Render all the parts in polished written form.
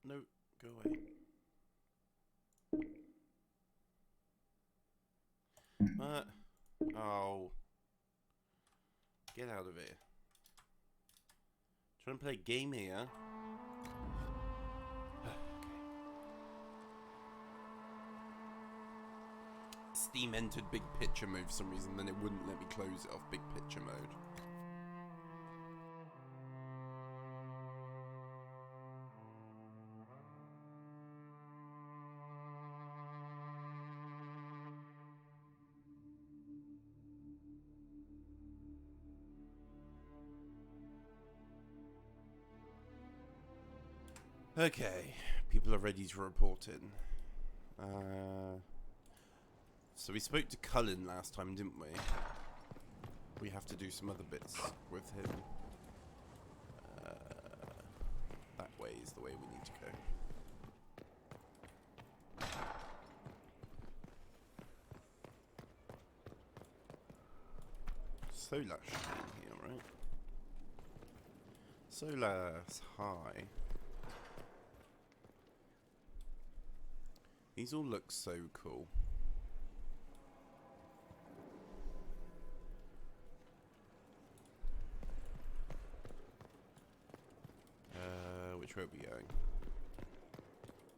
No, go away. What? Oh. Get out of here. Trying to play a game here. Steam entered big picture mode for some reason, then it wouldn't let me close it off big picture mode. Okay, people are ready to report in. So we spoke to Cullen last time, didn't we? We have to do some other bits with him. That way is the way we need to go. Solar should be in here, right? Solar's high. These all look so cool. Which way are we going?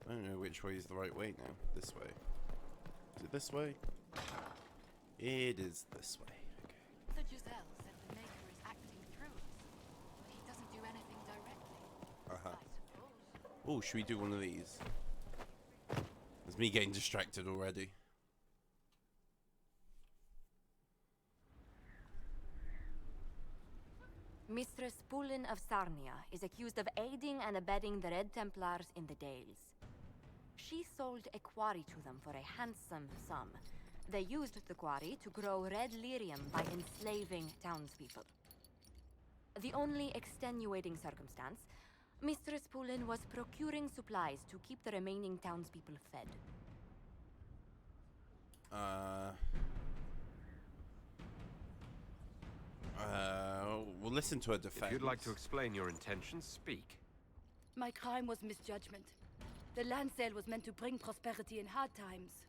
I don't know which way is the right way now. This way. Is it this way? It is this way. Okay. The Giselle said the Maker is acting through us, but he doesn't do anything directly. Uh-huh. I suppose. Oh, should we do one of these? There's me getting distracted already. Mistress Pulin of Sarnia is accused of aiding and abetting the Red Templars in the Dales. She sold a quarry to them for a handsome sum. They used the quarry to grow red lyrium by enslaving townspeople. The only extenuating circumstance, Mistress Pulin was procuring supplies to keep the remaining townspeople fed. We'll listen to her defense. If you'd like to explain your intentions, speak. My crime was misjudgment. The land sale was meant to bring prosperity in hard times.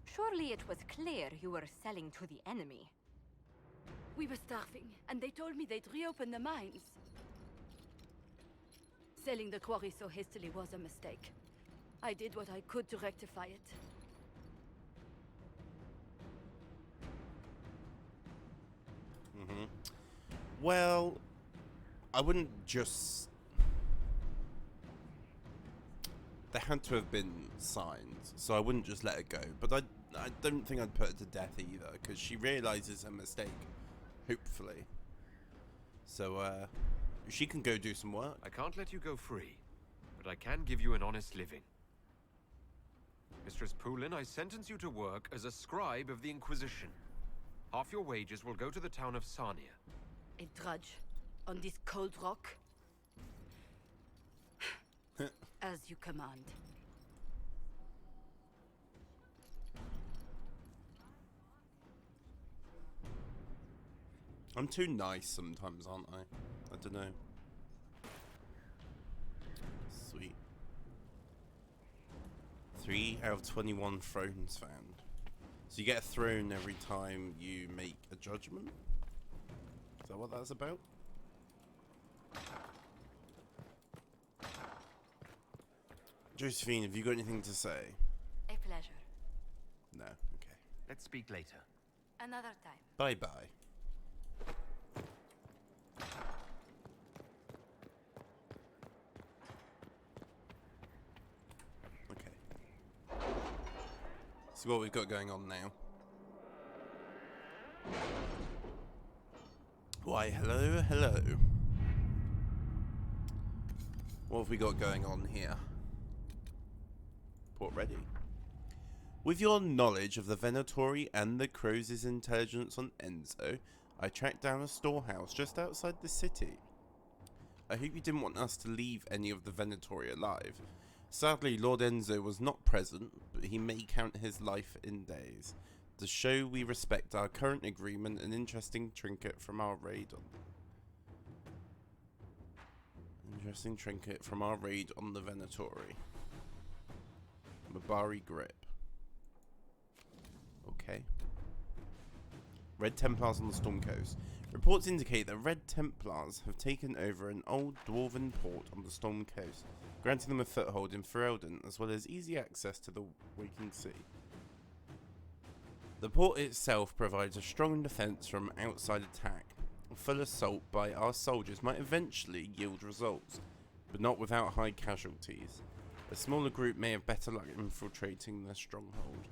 Surely it was clear you were selling to the enemy. We were starving, and they told me they'd reopen the mines. Selling the quarry so hastily was a mistake. I did what I could to rectify it. Well, I wouldn't just... There had to have been signs, so I wouldn't just let it go. But I don't think I'd put her to death either, because she realizes her mistake, hopefully. So, she can go do some work. I can't let you go free, but I can give you an honest living. Mistress Poulin, I sentence you to work as a scribe of the Inquisition. Half your wages will go to the town of Sarnia. A drudge on this cold rock? As you command. I'm too nice sometimes, aren't I? I don't know. Sweet. 3 out of 21 thrones found. So you get a throne every time you make a judgment? Is that what that's about? Josephine, have you got anything to say? A pleasure. No? Okay. Let's speak later. Another time. Bye-bye. Okay. See what we've got going on now. Why, hello, hello. What have we got going on here? Port ready. With your knowledge of the Venatori and the Crows' intelligence on Enzo, I tracked down a storehouse just outside the city. I hope you didn't want us to leave any of the Venatori alive. Sadly, Lord Enzo was not present, but he may count his life in days. To show we respect our current agreement, an interesting trinket from our raid on. Interesting trinket from our raid on the Venatori. Mabari grip. Okay. Red Templars on the Storm Coast. Reports indicate that Red Templars have taken over an old dwarven port on the Storm Coast, granting them a foothold in Ferelden, as well as easy access to the Waking Sea. The port itself provides a strong defense from outside attack. Full assault by our soldiers might eventually yield results, but not without high casualties. A smaller group may have better luck infiltrating their stronghold.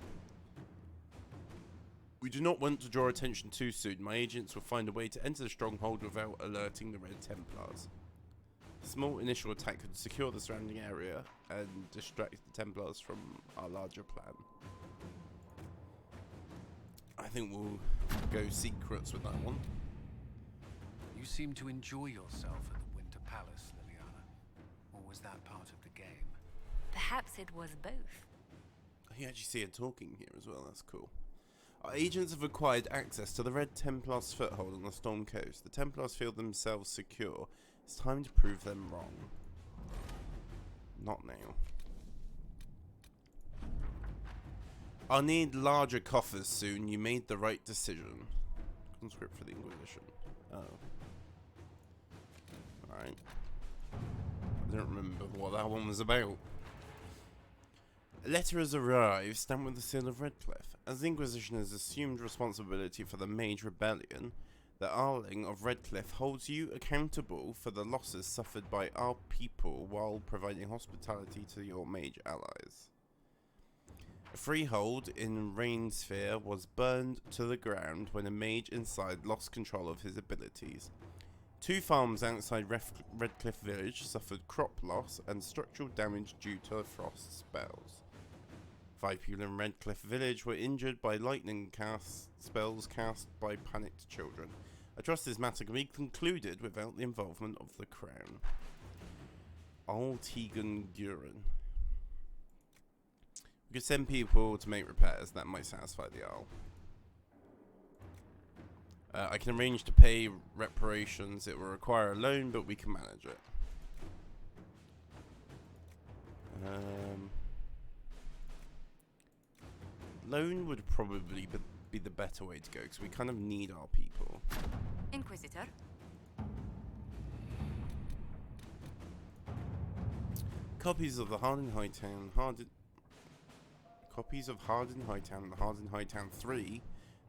We do not want to draw attention too soon. My agents will find a way to enter the stronghold without alerting the Red Templars. A small initial attack could secure the surrounding area and distract the Templars from our larger plan. I think we'll go secrets with that one. You seem to enjoy yourself at the Winter Palace, Liliana. Or was that part of the game? Perhaps it was both. You actually see her talking here as well, that's cool. Our agents have acquired access to the Red Templars' foothold on the Storm Coast. The Templars feel themselves secure. It's time to prove them wrong. Not now. I'll need larger coffers soon. You made the right decision. Conscript for the Inquisition. Oh. Alright. I don't remember what that one was about. A letter has arrived, stamped with the seal of Redcliffe. As the Inquisition has assumed responsibility for the Mage Rebellion, the Arling of Redcliffe holds you accountable for the losses suffered by our people while providing hospitality to your mage allies. A freehold in Rainsphere was burned to the ground when a mage inside lost control of his abilities. 2 farms outside Redcliffe Village suffered crop loss and structural damage due to frost spells. 5 people in Redcliffe Village were injured by lightning spells cast by panicked children. I trust this matter can be concluded without the involvement of the Crown. Altegan Guren. We could send people to make repairs, that might satisfy the Arl. I can arrange to pay reparations. It will require a loan, but we can manage it. Loan would probably be the better way to go, because we kind of need our people. Inquisitor. Copies of the Hardened Hightown, Copies of Hardened Hightown and the Hardened Hightown 3,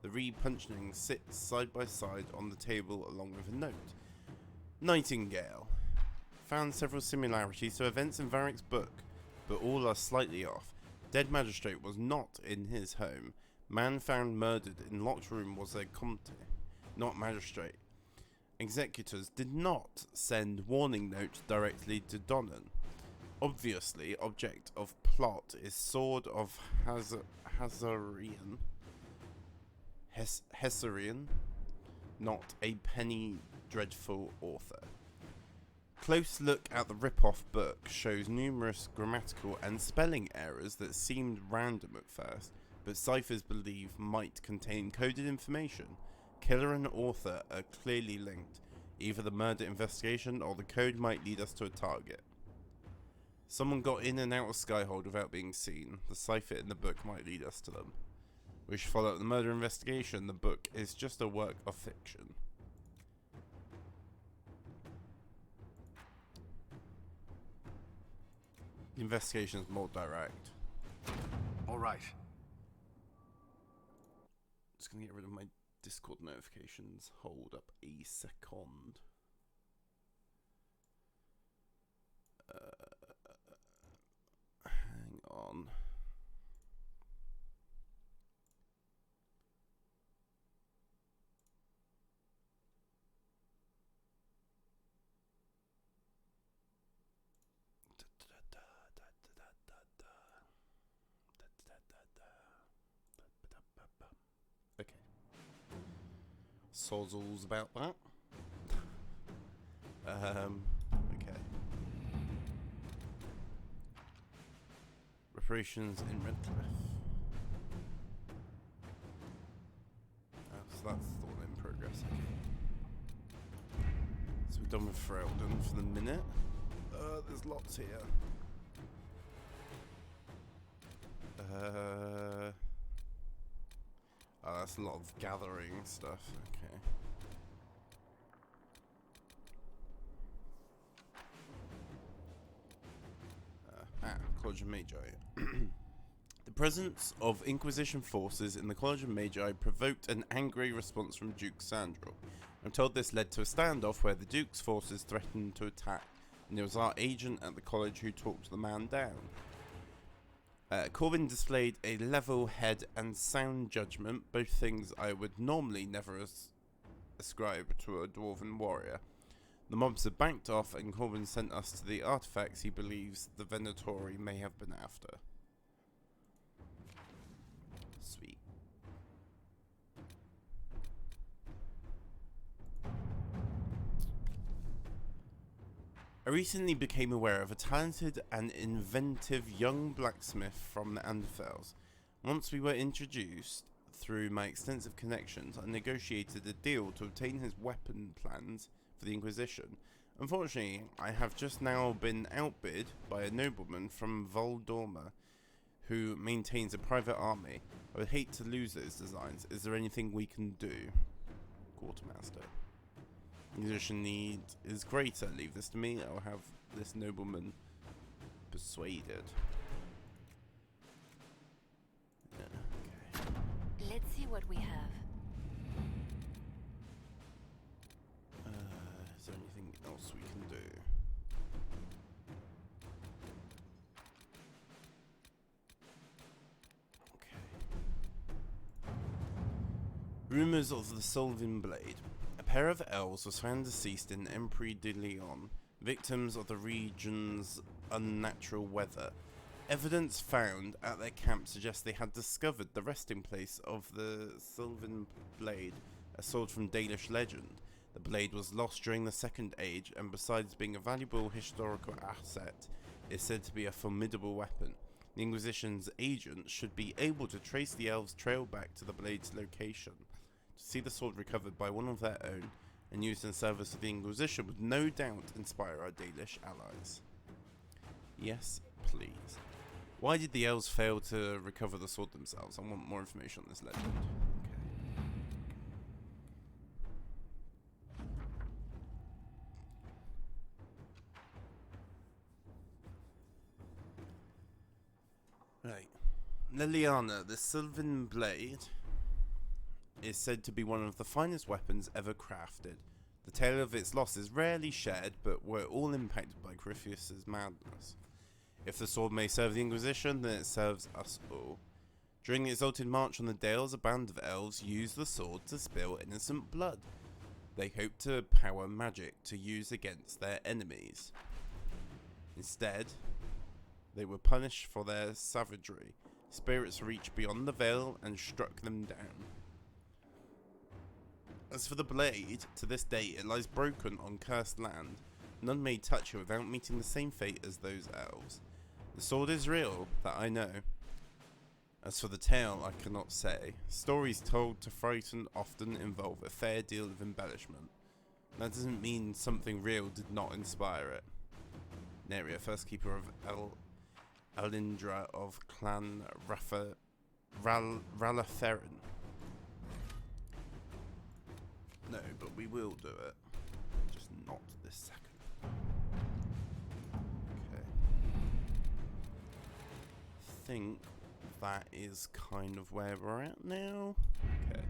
the re-punching sits side by side on the table along with a note. Nightingale. Found several similarities to events in Varric's book, but all are slightly off. Dead magistrate was not in his home. Man found murdered in locked room was a comte, not magistrate. Executors did not send warning note directly to Donnan. Obviously, object of plot is Sword of Hessarian, not a penny dreadful author. Close look at the rip-off book shows numerous grammatical and spelling errors that seemed random at first, but ciphers believe might contain coded information. Killer and author are clearly linked. Either the murder investigation or the code might lead us to a target. Someone got in and out of Skyhold without being seen. The cipher in the book might lead us to them. We should follow up the murder investigation. The book is just a work of fiction. The investigation is more direct. All right. Just gonna get rid of my Discord notifications. Hold up a second. Hang on. Okay. Sozzles about that. Okay. Reparations in Redcliffe. So that's still in progress. Okay. So we're done with Ferelden for the minute. There's lots here. Oh, that's a lot of gathering stuff. Okay. College of Magi. The presence of Inquisition forces in the College of Magi provoked an angry response from Duke Sandral. I'm told this led to a standoff where the Duke's forces threatened to attack, and it was our agent at the college who talked the man down. Corbin displayed a level head and sound judgment, both things I would normally never ascribe to a dwarven warrior. The mobs have backed off, and Corbin sent us to the artifacts he believes the Venatori may have been after. Sweet. I recently became aware of a talented and inventive young blacksmith from the Andfels. Once we were introduced, through my extensive connections, I negotiated a deal to obtain his weapon plans for the Inquisition. Unfortunately, I have just now been outbid by a nobleman from Voldorma, who maintains a private army. I would hate to lose those designs. Is there anything we can do? Quartermaster. Inquisition need is greater. Leave this to me. I'll have this nobleman persuaded. Yeah, okay. Let's see what we have. Is there anything else we can do? Okay. Rumors of the Solvin Blade. A pair of elves was found deceased in Empire de Leon, victims of the region's unnatural weather. Evidence found at their camp suggests they had discovered the resting place of the Sylvan Blade, a sword from Dalish legend. The blade was lost during the Second Age, and besides being a valuable historical asset, is said to be a formidable weapon. The Inquisition's agents should be able to trace the elves' trail back to the blade's location. To see the sword recovered by one of their own and used in service of the Inquisition would no doubt inspire our Dalish allies. Yes, please. Why did the elves fail to recover the sword themselves? I want more information on this legend. Okay. Right. Liliana, the Sylvan Blade, is said to be one of the finest weapons ever crafted. The tale of its loss is rarely shared, but we're all impacted by Gryphius's madness. If the sword may serve the Inquisition, then it serves us all. During the exalted march on the Dales, a band of elves used the sword to spill innocent blood. They hoped to power magic to use against their enemies. Instead, they were punished for their savagery. Spirits reached beyond the veil and struck them down. As for the blade, to this day it lies broken on cursed land. None may touch it without meeting the same fate as those elves. The sword is real, that I know. As for the tale, I cannot say. Stories told to frighten often involve a fair deal of embellishment. That doesn't mean something real did not inspire it. Neria, first keeper of Alindra of Clan Ralatherin. No, but we will do it. Just not this second. Okay. I think that is kind of where we're at now. Okay.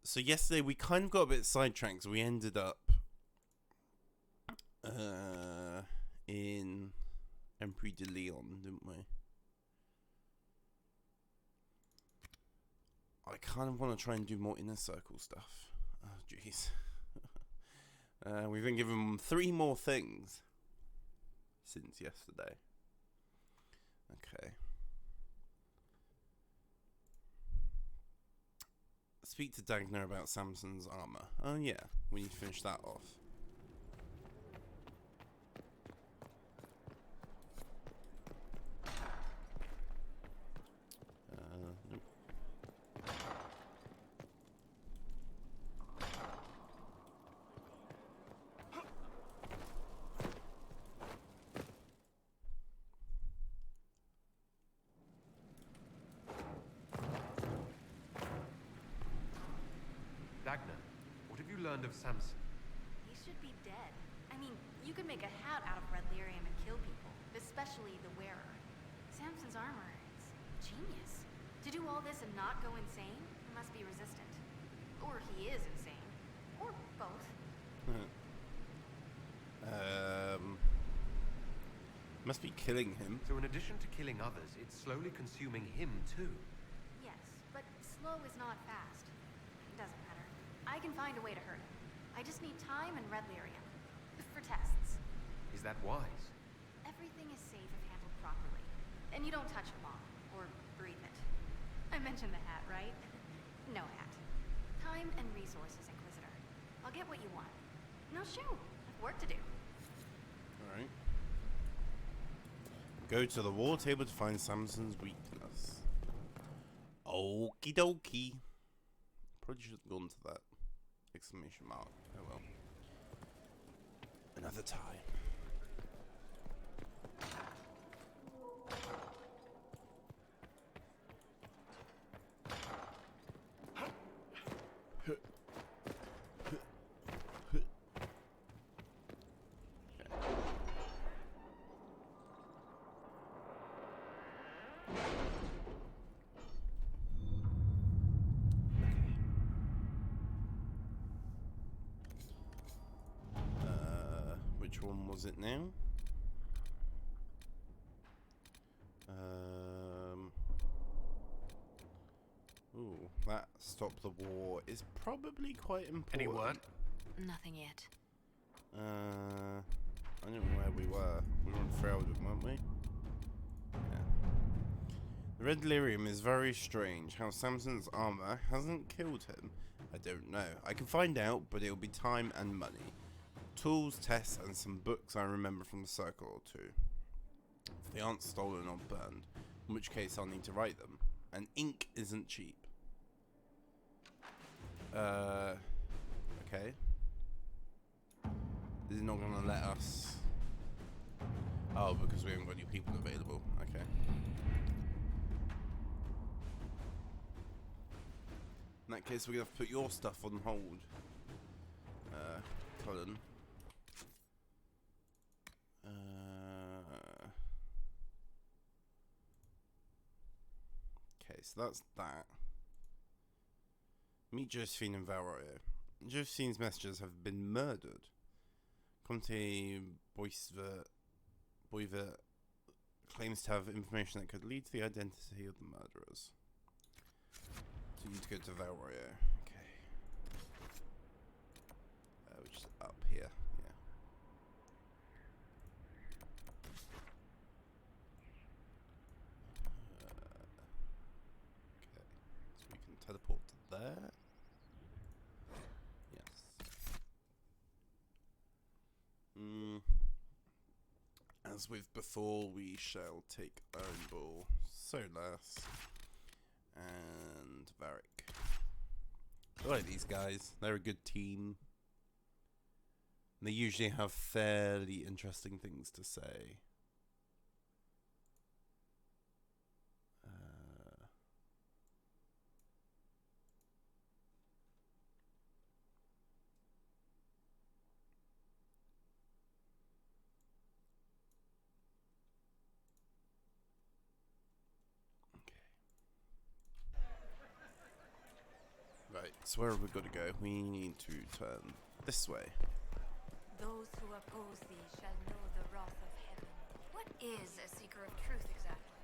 So yesterday we kind of got a bit sidetracked, so we ended up in Empire de Leon, didn't we? I kind of want to try and do more inner circle stuff. Oh, jeez. We've been given 3 more things since yesterday. Okay. Speak to Dagner about Samson's armor. Oh yeah, we need to finish that off. Ragnar, what have you learned of Samson? He should be dead. I mean, you could make a hat out of red lyrium and kill people, especially the wearer. Samson's armor, it's genius. To do all this and not go insane, he must be resistant. Or he is insane. Or both. Must be killing him. So in addition to killing others, it's slowly consuming him too. Yes, but slow is not fast. Doesn't matter. I can find a way to hurt him. I just need time and red lyrium. For tests. Is that wise? Everything is safe if handled properly. And you don't touch a bomb, or breathe it. I mentioned the hat, right? No hat. Time and resources, Inquisitor. I'll get what you want. Now shoo, I've work to do. Alright. Go to the war table to find Samson's weakness. Okie dokie. Probably should have gone to that. Exclamation mark. Oh well. Another time. Which one was it now? Ooh, that stop the war is probably quite important. Any word? Nothing yet. I don't know where we were. We were in Freldon, weren't we? Yeah. The red lyrium is very strange. How Samson's armor hasn't killed him, I don't know. I can find out, but it'll be time and money. Tools, tests, and some books I remember from the circle or two. If they aren't stolen or burned, in which case I'll need to write them. And ink isn't cheap. Okay. This is not gonna let us... Oh, because we haven't got any people available. Okay. In that case, we're gonna have to put your stuff on hold. Cullen. Okay, so that's that. Meet Josephine and Valroyo. Josephine's messengers have been murdered. Comte Boisvert claims to have information that could lead to the identity of the murderers. So you need to go to Valroyo. Okay. Which is up here. Yeah. Okay. So we can teleport to there. As with before, we shall take Iron Ball, Solas, and Varric. I like these guys. They're a good team. And they usually have fairly interesting things to say. Right, so where have we got to go? We need to turn this way. Those who oppose thee shall know the wrath of heaven. What is a seeker of truth exactly?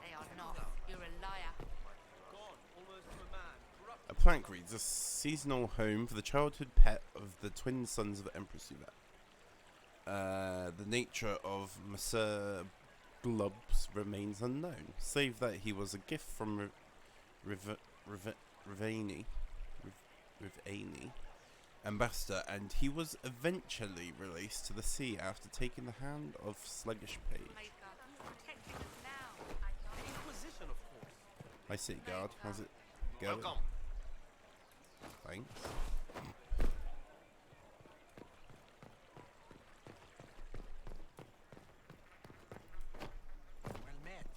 They are not. You're a liar. A plank reads, a seasonal home for the childhood pet of the twin sons of Empress Yvette. The nature of Monsieur Glubs remains unknown, save that he was a gift from Rivani, ambassador, and he was eventually released to the sea after taking the hand of Sluggish Page. Inquisition, of course. I see, guard. How's it going? Welcome. Thanks. Well met.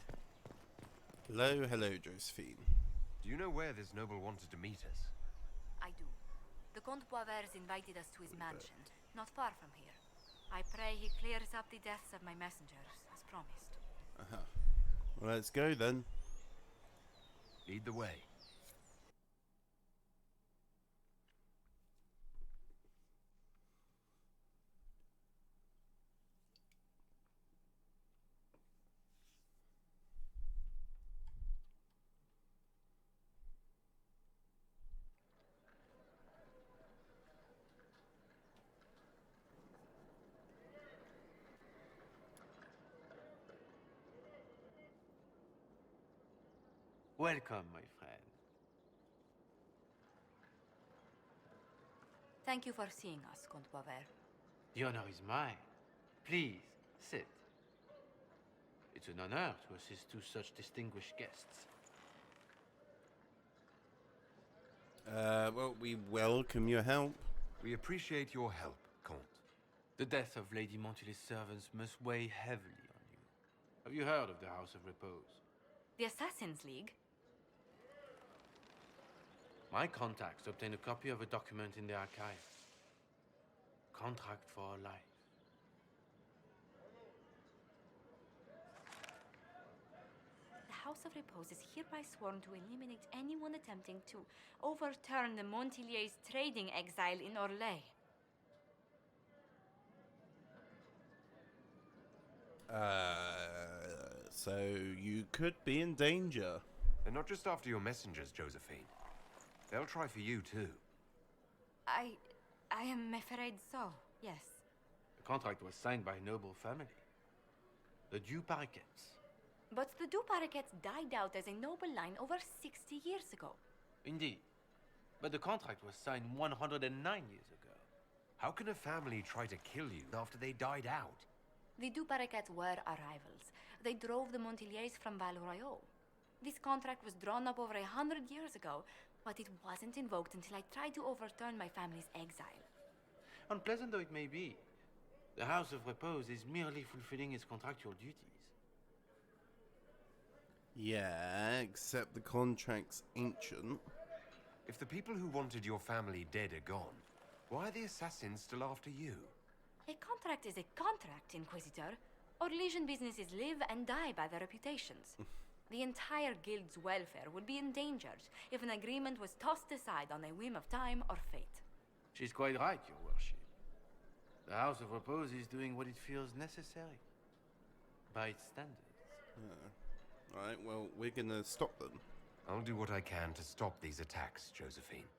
Hello, hello, Josephine. Do you know where this noble wanted to meet us? I Comte Boisvert's invited us to his mansion, not far from here. I pray he clears up the deaths of my messengers, as promised. Well, let's go then. Lead the way. Welcome, my friend. Thank you for seeing us, Comte Boisvert. The honor is mine. Please, sit. It's an honor to assist two such distinguished guests. Well, we welcome your help. We appreciate your help, Comte. The death of Lady Montily's servants must weigh heavily on you. Have you heard of the House of Repose? The Assassin's League? My contacts obtained a copy of a document in the archive. Contract for a life. The House of Repose is hereby sworn to eliminate anyone attempting to overturn the Montilier's trading exile in Orlais. So you could be in danger. They're not just after your messengers, Josephine. They'll try for you, too. I am afraid so, yes. The contract was signed by a noble family. The Du Paraquets. But the Du Paraquets died out as a noble line over 60 years ago. Indeed. But the contract was signed 109 years ago. How can a family try to kill you after they died out? The Du Paraquets were our rivals. They drove the Montiliers from Val Royaux. This contract was drawn up over 100 years ago, but it wasn't invoked until I tried to overturn my family's exile. Unpleasant though it may be, the House of Repose is merely fulfilling its contractual duties. Yeah, except the contract's ancient. If the people who wanted your family dead are gone, why are the assassins still after you? A contract is a contract, Inquisitor. Orlesian businesses live and die by their reputations. The entire guild's welfare would be endangered if an agreement was tossed aside on a whim of time or fate. She's quite right, Your Worship. The House of Repose is doing what it feels necessary. By its standards. Alright, well, we're gonna stop them. I'll do what I can to stop these attacks, Josephine.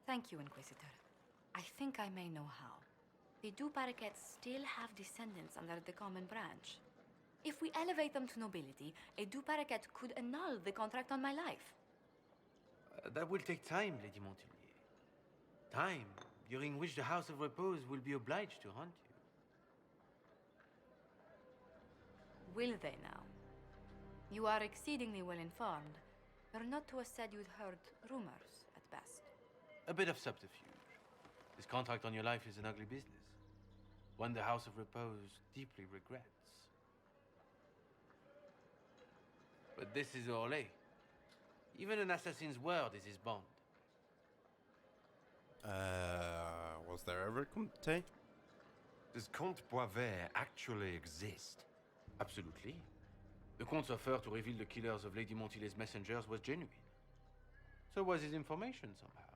Thank you, Inquisitor. I think I may know how. The Du Paraquets still have descendants under the common branch. If we elevate them to nobility, a Du Paraquet could annul the contract on my life. That will take time, Lady Montilier. Time during which the House of Repose will be obliged to hunt you. Will they now? You are exceedingly well informed. You're not to have said you'd heard rumors, at best. A bit of subterfuge. This contract on your life is an ugly business. One the House of Repose deeply regrets. But this is Orlais. Even an assassin's word is his bond. Was there ever a Comte? Does Comte Boisvert actually exist? Absolutely. The Comte's offer to reveal the killers of Lady Montilier's messengers was genuine. So was his information somehow.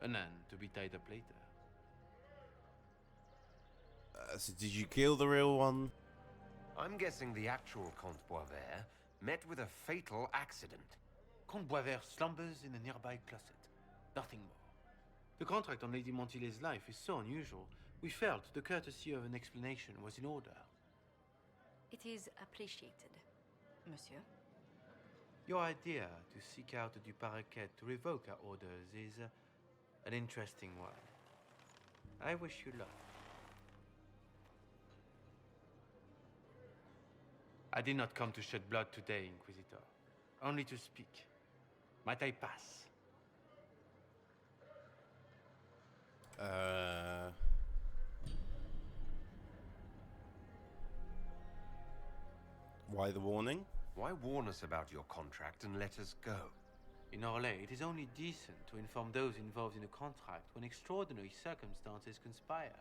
An end to be tied up later. So did you kill the real one? I'm guessing the actual Comte Boisvert met with a fatal accident. Comte Boisvert slumbers in a nearby closet. Nothing more. The contract on Lady Montilier's life is so unusual, we felt the courtesy of an explanation was in order. It is appreciated, monsieur. Your idea to seek out the Du Paraquet to revoke our orders is an interesting one. I wish you luck. I did not come to shed blood today, Inquisitor. Only to speak. Might I pass? Why the warning? Why warn us about your contract and let us go? In Orlais, it is only decent to inform those involved in a contract when extraordinary circumstances conspire.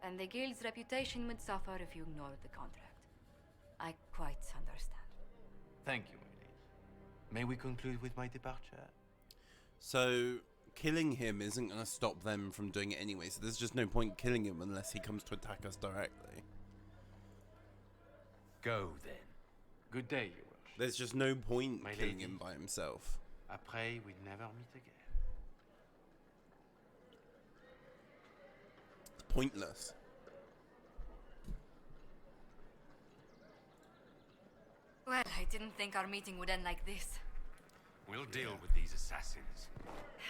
And the guild's reputation would suffer if you ignored the contract. I quite understand. Thank you, my lady. May we conclude with my departure? So, killing him isn't going to stop them from doing it anyway, so there's just no point killing him unless he comes to attack us directly. Go, then. Good day, your worship. There's just no point My killing lady. him by himself. I pray we never meet again. It's pointless. Well, I didn't think our meeting would end like this. We'll deal with these assassins.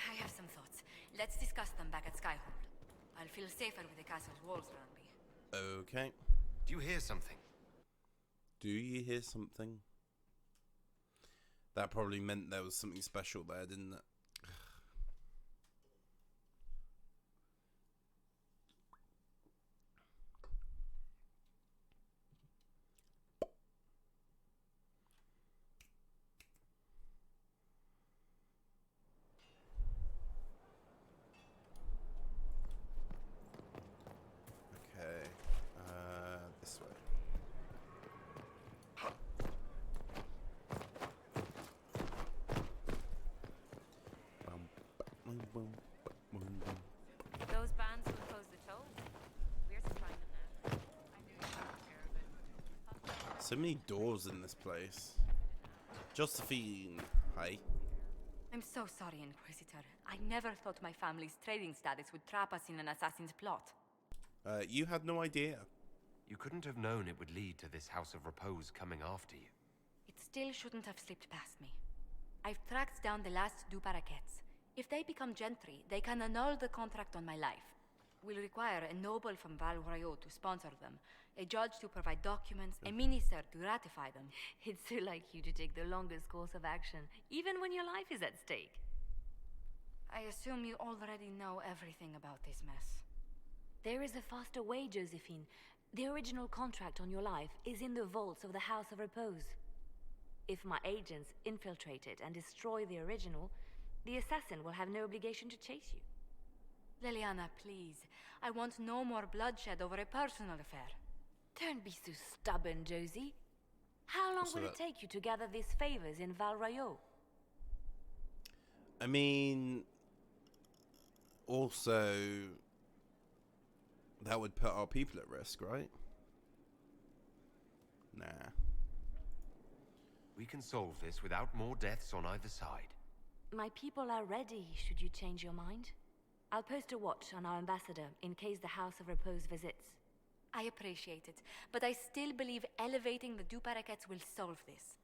I have some thoughts. Let's discuss them back at Skyhold. I'll feel safer with the castle's walls around me. Okay. Do you hear something? Do you hear something? That probably meant there was something special there, didn't it? Okay, this way. Those bands will close the toll. We're supplying them now. I knew you'd take care of it. So many doors in this place. Josephine, hi. I'm so sorry, Inquisitor. I never thought my family's trading status would trap us in an assassin's plot. You had no idea. You couldn't have known it would lead to this House of Repose coming after you. It still shouldn't have slipped past me. I've tracked down the last two paraquets. If they become gentry, they can annul the contract on my life. We'll require a noble from Val Royaux to sponsor them, a judge to provide documents, a minister to ratify them. It's so like you to take the longest course of action, even when your life is at stake. I assume you already know everything about this mess. There is a faster way, Josephine. The original contract on your life is in the vaults of the House of Repose. If my agents infiltrate it and destroy the original, the assassin will have no obligation to chase you. Leliana, please. I want no more bloodshed over a personal affair. Don't be so stubborn, Josie. How long So will that- it take you to gather these favors in Val Royaux? I mean, also, that would put our people at risk, right? Nah. We can solve this without more deaths on either side. My people are ready, should you change your mind. I'll post a watch on our ambassador in case the House of Repose visits. I appreciate it, but I still believe elevating the Duparaquets will solve this.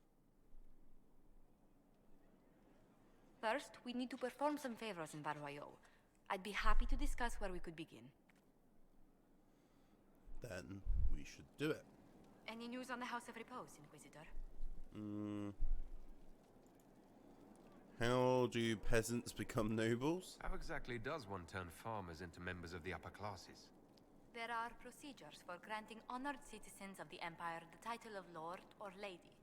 First, we need to perform some favors in Val Royaux. I'd be happy to discuss where we could begin. Then we should do it. Any news on the House of Repose, Inquisitor? How do peasants become nobles? How exactly does one turn farmers into members of the upper classes? There are procedures for granting honored citizens of the Empire the title of Lord or Lady.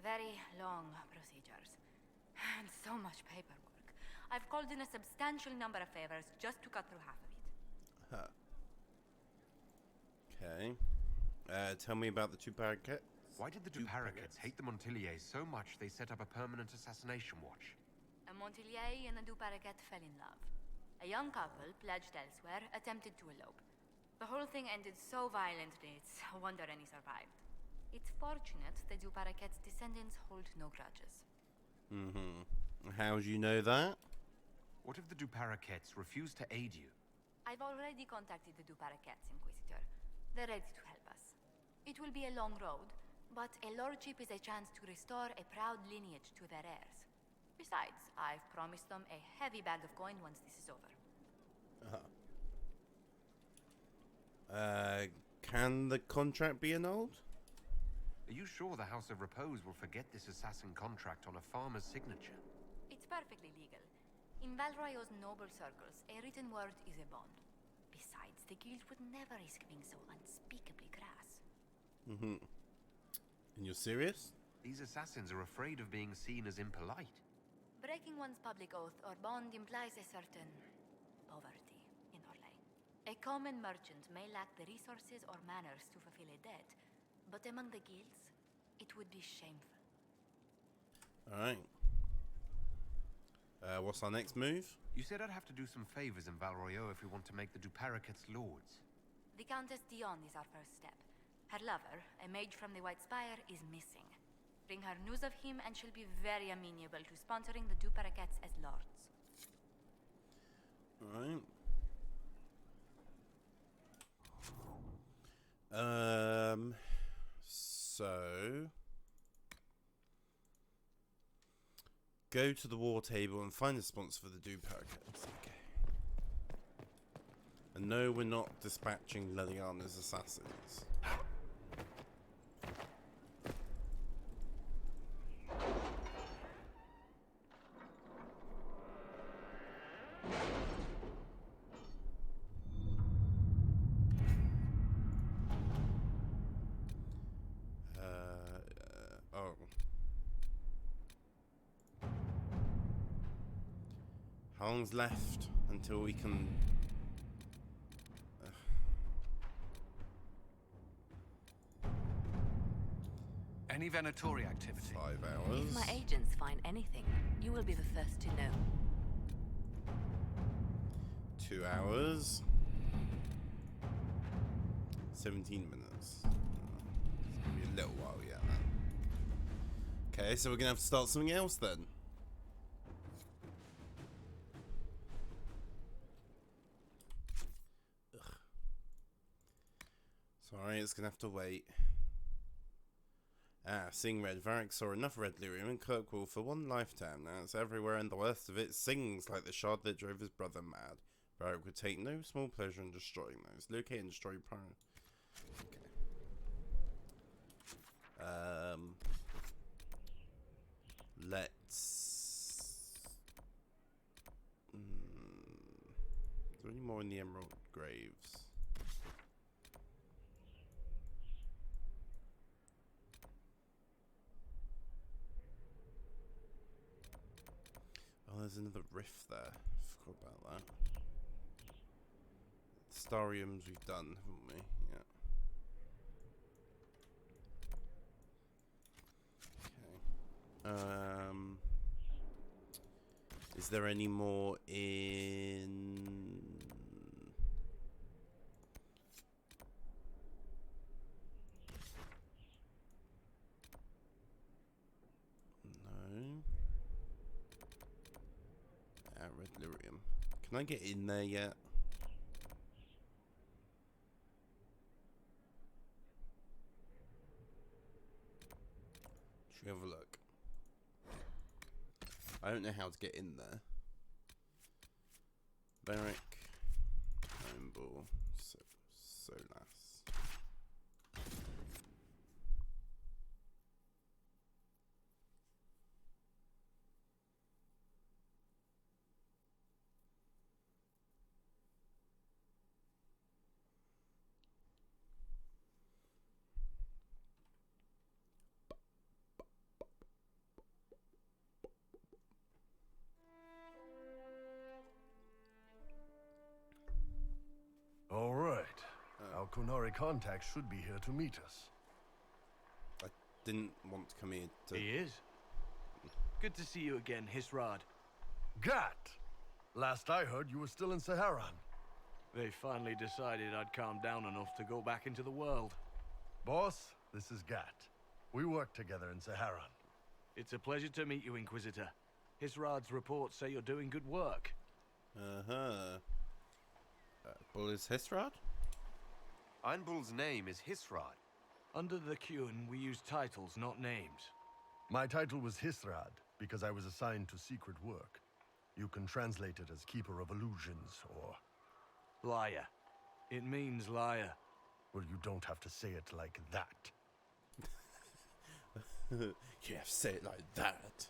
Very long procedures. And so much paperwork. I've called in a substantial number of favors just to cut through half of it. Huh. Okay. Tell me about the two paraquets. Why did the Duparaquets hate the Montiliers so much they set up a permanent assassination watch? A Montilier and a Duparaquet fell in love. A young couple, pledged elsewhere, attempted to elope. The whole thing ended so violently, it's a wonder any survived. It's fortunate the Duparaquet's descendants hold no grudges. How do you know that? What if the Duparaquets refuse to aid you? I've already contacted the Duparaquets, Inquisitor. They're ready to help us. It will be a long road, but a lordship is a chance to restore a proud lineage to their heirs. Besides, I've promised them a heavy bag of coin once this is over. Can the contract be annulled? Are you sure the House of Repose will forget this assassin contract on a farmer's signature? It's perfectly legal. In Val Royaux's noble circles, a written word is a bond. Besides, the guild would never risk being so unspeakably crass. And you're serious? These assassins are afraid of being seen as impolite. Breaking one's public oath or bond implies a certain poverty in Orlais. A common merchant may lack the resources or manners to fulfill a debt, but among the guilds, it would be shameful. Alright. What's our next move? You said I'd have to do some favors in Val Royeaux if we want to make the Duparacets lords. The Countess Dion is our first step. Her lover, a mage from the White Spire, is missing. Bring her news of him and she'll be very amenable to sponsoring the Duparacets as lords. Alright. So go to the war table and find a sponsor for the Duparacets. Okay. And no, we're not dispatching Leliana's assassins. Oh. How long's left until we can... Any Venatori activity? 5 hours. If my agents find anything, you will be the first to know. 2 hours. 17 minutes. It's gonna be a little while yet then. Okay, so we're gonna have to start something else then. Ugh. Sorry, it's gonna have to wait. Ah, seeing red. Varric saw enough red lyrium in Kirkwall for one lifetime. Now it's everywhere, and the worst of it sings like the shard that drove his brother mad. Varric would take no small pleasure in destroying those. Locate and destroy prime. Okay. Let's... Is there any more in the Emerald Graves? Oh, there's another rift there. Forgot about that. Stariums we've done, haven't we? Yeah. Is there any more in... No. Red lyrium. Can I get in there yet? Should we have a look? I don't know how to get in there. Varric, Iron Ball, Solas. All right. Our Kunari contact should be here to meet us. I didn't want to come here to... He is. Good to see you again, Hisrad. Gat! Last I heard, you were still in Saharan. They finally decided I'd calmed down enough to go back into the world. Boss, this is Gat. We work together in Saharan. It's a pleasure to meet you, Inquisitor. Hisrad's reports say you're doing good work. Uh-huh. Bull is Hisrad? Einbull's name is Hisrad. Under the Qun, we use titles, not names. My title was Hisrad, because I was assigned to secret work. You can translate it as Keeper of Illusions, or... Liar. It means liar. Well, you don't have to say it like that. Yeah, say it like that.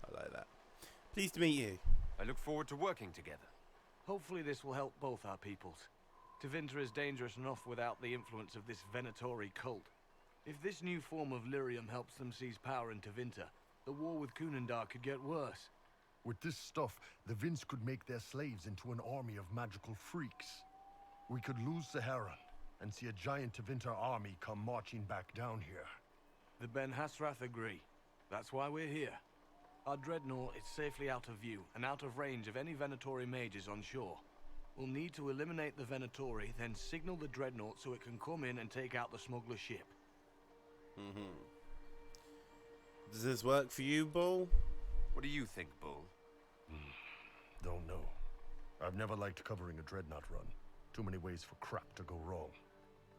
I like that. Pleased to meet you. I look forward to working together. Hopefully this will help both our peoples. Tevinter is dangerous enough without the influence of this Venatori cult. If this new form of lyrium helps them seize power in Tevinter, the war with Kunandar could get worse. With this stuff, the Vince could make their slaves into an army of magical freaks. We could lose Saharan and see a giant Tevinter army come marching back down here. The Ben Hasrath agree. That's why we're here. Our dreadnought is safely out of view and out of range of any Venatori mages on shore. We'll need to eliminate the Venatori, then signal the dreadnought so it can come in and take out the smuggler ship. Does this work for you, Bull? What do you think, Bull? Don't know. I've never liked covering a dreadnought run. Too many ways for crap to go wrong.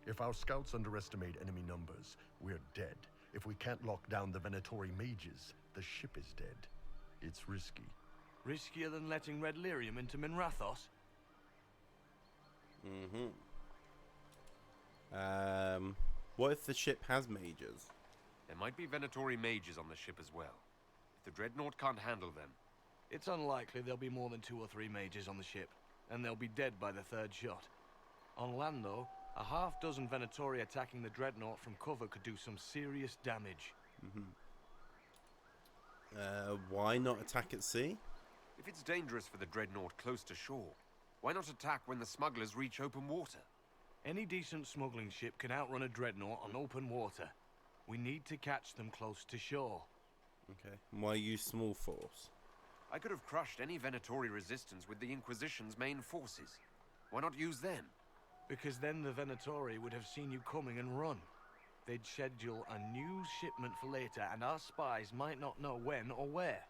If our scouts underestimate enemy numbers, we're dead. If we can't lock down the Venatori mages, the ship is dead. It's risky. Riskier than letting Red Lyrium into Minrathos? What if the ship has mages? There might be Venatori mages on the ship as well. If the dreadnought can't handle them... It's unlikely there'll be more than 2 or 3 mages on the ship, and they'll be dead by the 3rd shot. On land, though, a half-dozen Venatori attacking the dreadnought from cover could do some serious damage. Why not attack at sea? If it's dangerous for the dreadnought close to shore, why not attack when the smugglers reach open water? Any decent smuggling ship can outrun a dreadnought on open water. We need to catch them close to shore. Okay. Why use small force? I could have crushed any Venatori resistance with the Inquisition's main forces. Why not use them? Because then the Venatori would have seen you coming and run. They'd schedule a new shipment for later, and our spies might not know when or where.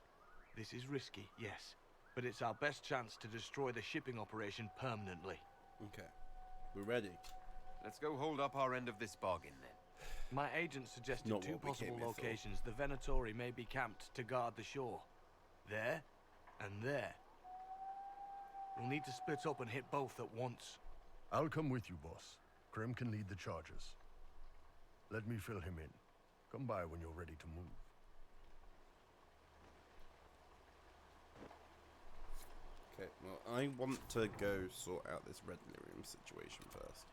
This is risky, yes, but it's our best chance to destroy the shipping operation permanently. Okay. We're ready. Let's go hold up our end of this bargain, then. My agent suggested Not 2 what we came possible here for. locations the Venatori may be camped to guard the shore. There, and there. We'll need to split up and hit both at once. I'll come with you, boss. Krem can lead the charges. Let me fill him in. Come by when you're ready to move. Okay, well, I want to go sort out this Red Lyrium situation first.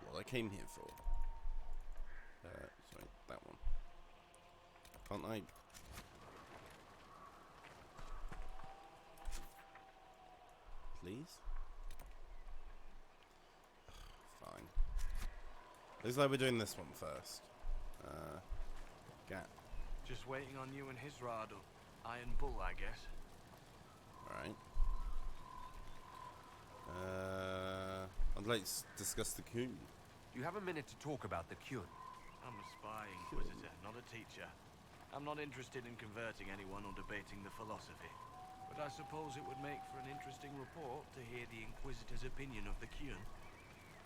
That's what I came here for. Sorry, that one. Can't I? Please? Fine. Looks like we're doing this one first. Gat. Just waiting on you and Hisrad, or Iron Bull, I guess. Alright. I'd like to discuss the Coon. You have a minute to talk about the Kyun. I'm a spy inquisitor, not a teacher. I'm not interested in converting anyone or debating the philosophy. But I suppose it would make for an interesting report to hear the Inquisitor's opinion of the Kyun.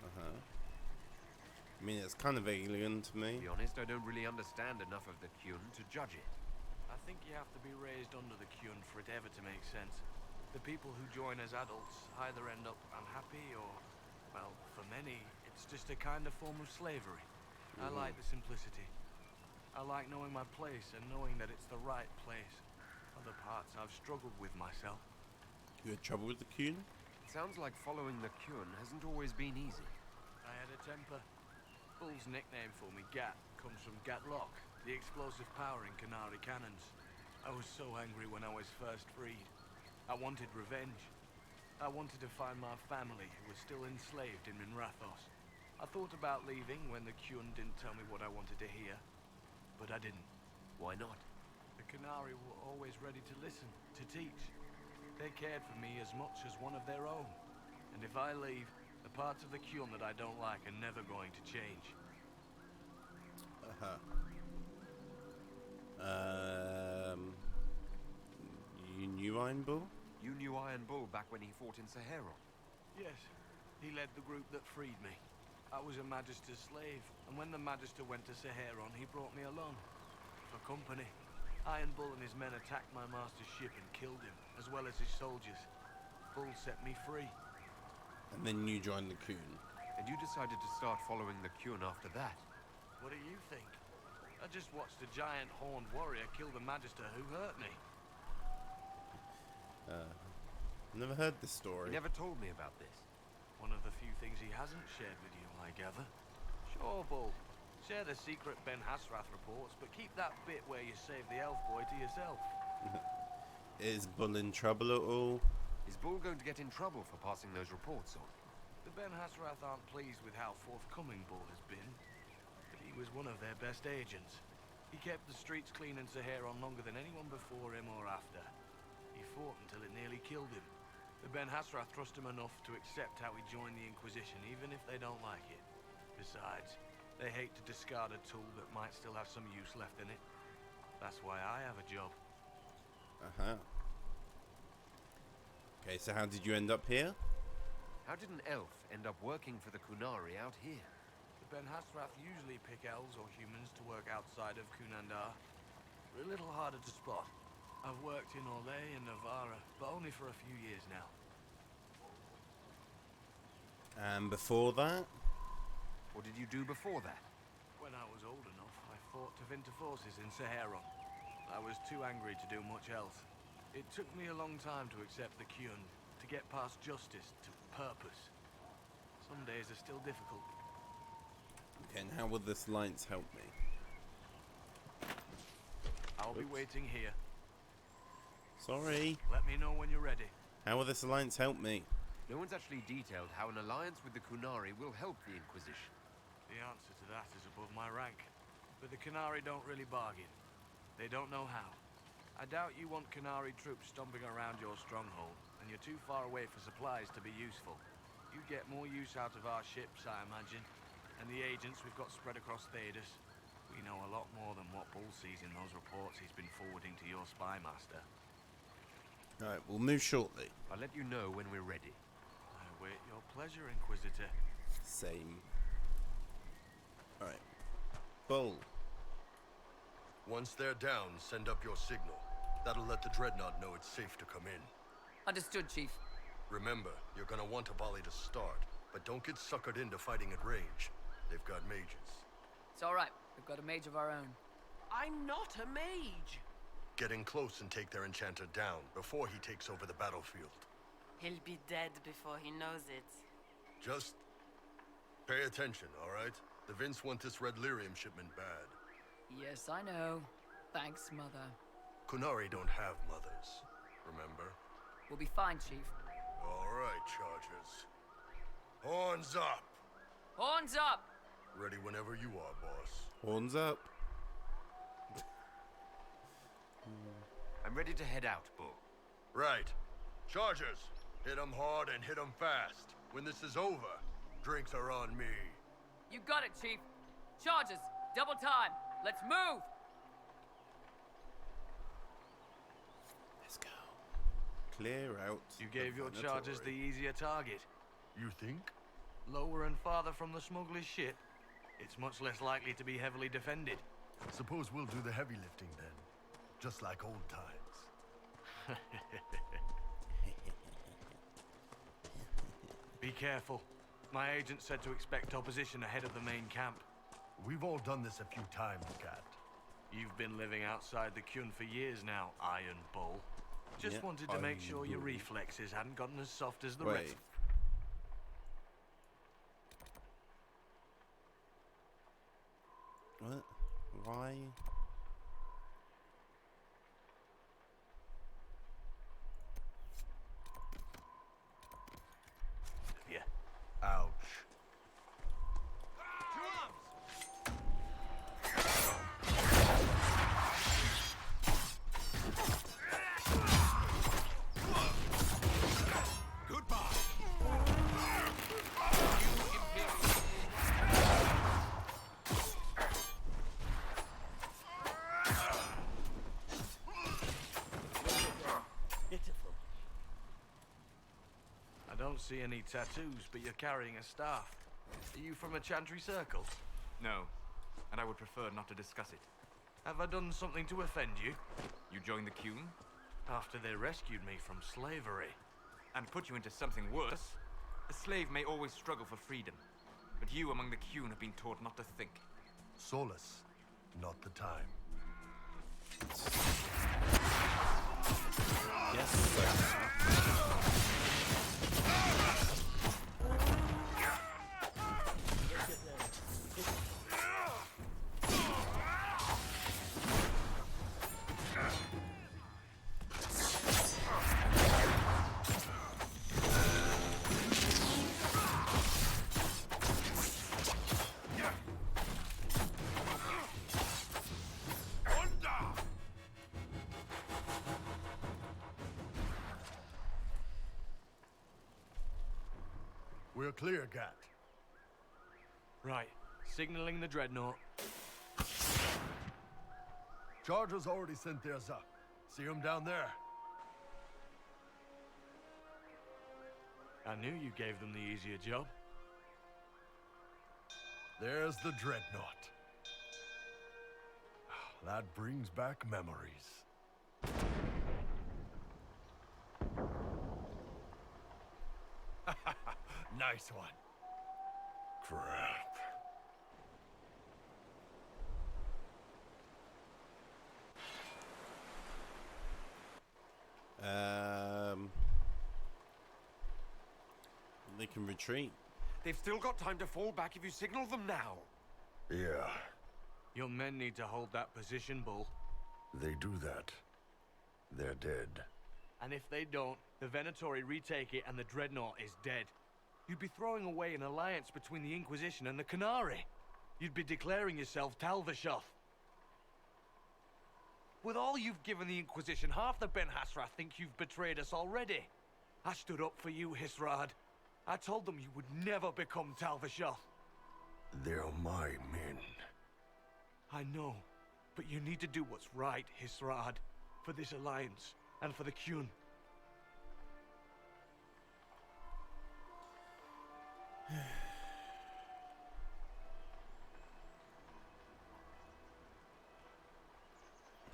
I mean, it's kind of alien to me. To be honest, I don't really understand enough of the Kyun to judge it. I think you have to be raised under the Kyun for it ever to make sense. The people who join as adults either end up unhappy or, well, for many, it's just a kind of form of slavery. I like the simplicity. I like knowing my place and knowing that it's the right place. Other parts I've struggled with myself. You had trouble with the Coon? It sounds like following the Kyun hasn't always been easy. I had a temper. Bull's nickname for me, Gat, comes from Gatlock, the explosive power in Canary cannons. I was so angry when I was first freed. I wanted revenge. I wanted to find my family who was still enslaved in Minrathos. I thought about leaving when the Kyun didn't tell me what I wanted to hear. But I didn't. Why not? The Canary were always ready to listen, to teach. They cared for me as much as one of their own. And if I leave, the parts of the Kyun that I don't like are never going to change. You knew Iron Bull? You knew Iron Bull back when he fought in Saharon. Yes, he led the group that freed me. I was a Magister's slave, and when the Magister went to Saharon, he brought me along. For company. Iron Bull and his men attacked my master's ship and killed him, as well as his soldiers. Bull set me free. And then you joined the Coon. And you decided to start following the Kyun after that. What do you think? I just watched a giant horned warrior kill the Magister who hurt me. Never heard this story. He never told me about this. One of the few things he hasn't shared with you, I gather. Sure, Bull. Share the secret Ben Hasrath reports, but keep that bit where you saved the elf boy to yourself. Is Bull in trouble at all? Is Bull going to get in trouble for passing those reports on? The Ben Hasrath aren't pleased with how forthcoming Bull has been, but he was one of their best agents. He kept the streets clean in Saharon longer than anyone before him or after. He fought until it nearly killed him. The Ben Hasrath trust him enough to accept how he joined the Inquisition, even if they don't like it. Besides, they hate to discard a tool that might still have some use left in it. That's why I have a job. Uh-huh. Okay, so how did you end up here? How did an elf end up working for the Kunari out here? The Ben Hasrath usually pick elves or humans to work outside of Kunandar. We're a little harder to spot. I've worked in Orlais and Navarra, but only for a few years now. And before that? What did you do before that? When I was old enough, I fought Tevinter forces in Saharon. I was too angry to do much else. It took me a long time to accept the Kyun, to get past justice to purpose. Some days are still difficult. Okay, and how will this alliance help me? I'll be waiting here. Sorry. Let me know when you're ready. How will this alliance help me? No one's actually detailed how an alliance with the Kunari will help the Inquisition. The answer to that is above my rank. But the Kunari don't really bargain. They don't know how. I doubt you want Kunari troops stomping around your stronghold, and you're too far away for supplies to be useful. You get more use out of our ships, I imagine, and the agents we've got spread across Thedas. We know a lot more than what Bull sees in those reports he's been forwarding to your spy master. Alright, we'll move shortly. I'll let you know when we're ready. I await your pleasure, Inquisitor. Same. Alright. Bull. Once they're down, send up your signal. That'll let the Dreadnought know it's safe to come in. Understood, Chief. Remember, you're gonna want a volley to start, but don't get suckered into fighting at range. They've got mages. It's all right. We've got a mage of our own. I'm not a mage. Get in close and take their enchanter down before he takes over the battlefield. He'll be dead before he knows it. Just pay attention, all right? The Vince want this red lyrium shipment bad. Yes, I know. Thanks, Mother. Kunari don't have mothers, remember? We'll be fine, Chief. All right, Chargers. Horns up! Horns up! Ready whenever you are, boss. Horns up. I'm ready to head out, Bull. Right. Chargers, hit 'em hard and hit 'em fast. When this is over, drinks are on me. You got it, Chief. Charges, double time. Let's move! Let's go. Clear out. You gave your chargers the easier target. You think? Lower and farther from the smuggler's ship, it's much less likely to be heavily defended. Suppose we'll do the heavy lifting then. Just like old times. Be careful. My agent said to expect opposition ahead of the main camp. We've all done this a few times, Cat. You've been living outside the Kyun for years now, Iron Bull. Just wanted to make sure your reflexes hadn't gotten as soft as the rest. What? Why? Yeah. Ouch. I don't see any tattoos, but you're carrying a staff. Are you from a Chantry Circle? No, and I would prefer not to discuss it. Have I done something to offend you? You joined the Kyun? After they rescued me from slavery. And put you into something worse? A slave may always struggle for freedom, but you among the Kyun have been taught not to think. Solus, not the time. Yes, sir. We're clear, Gat. Right. Signaling the dreadnought. Chargers already sent theirs up. See them down there? I knew you gave them the easier job. There's the dreadnought. That brings back memories. Nice one. Crap. They can retreat. They've still got time to fall back if you signal them now. Yeah, Your men need to hold that position, Bull. they do that. They're dead. And if they don't, the Venatori retake it and the dreadnought is dead. You'd be throwing away an alliance between the Inquisition and the Canary. You'd be declaring yourself Talvishoth. With all you've given the Inquisition, half the Ben Hasrath think you've betrayed us already. I stood up for you, Hisrad. I told them you would never become Talvishoth. They're my men. I know, but you need to do what's right, Hisrad. For this alliance, and for the Qun.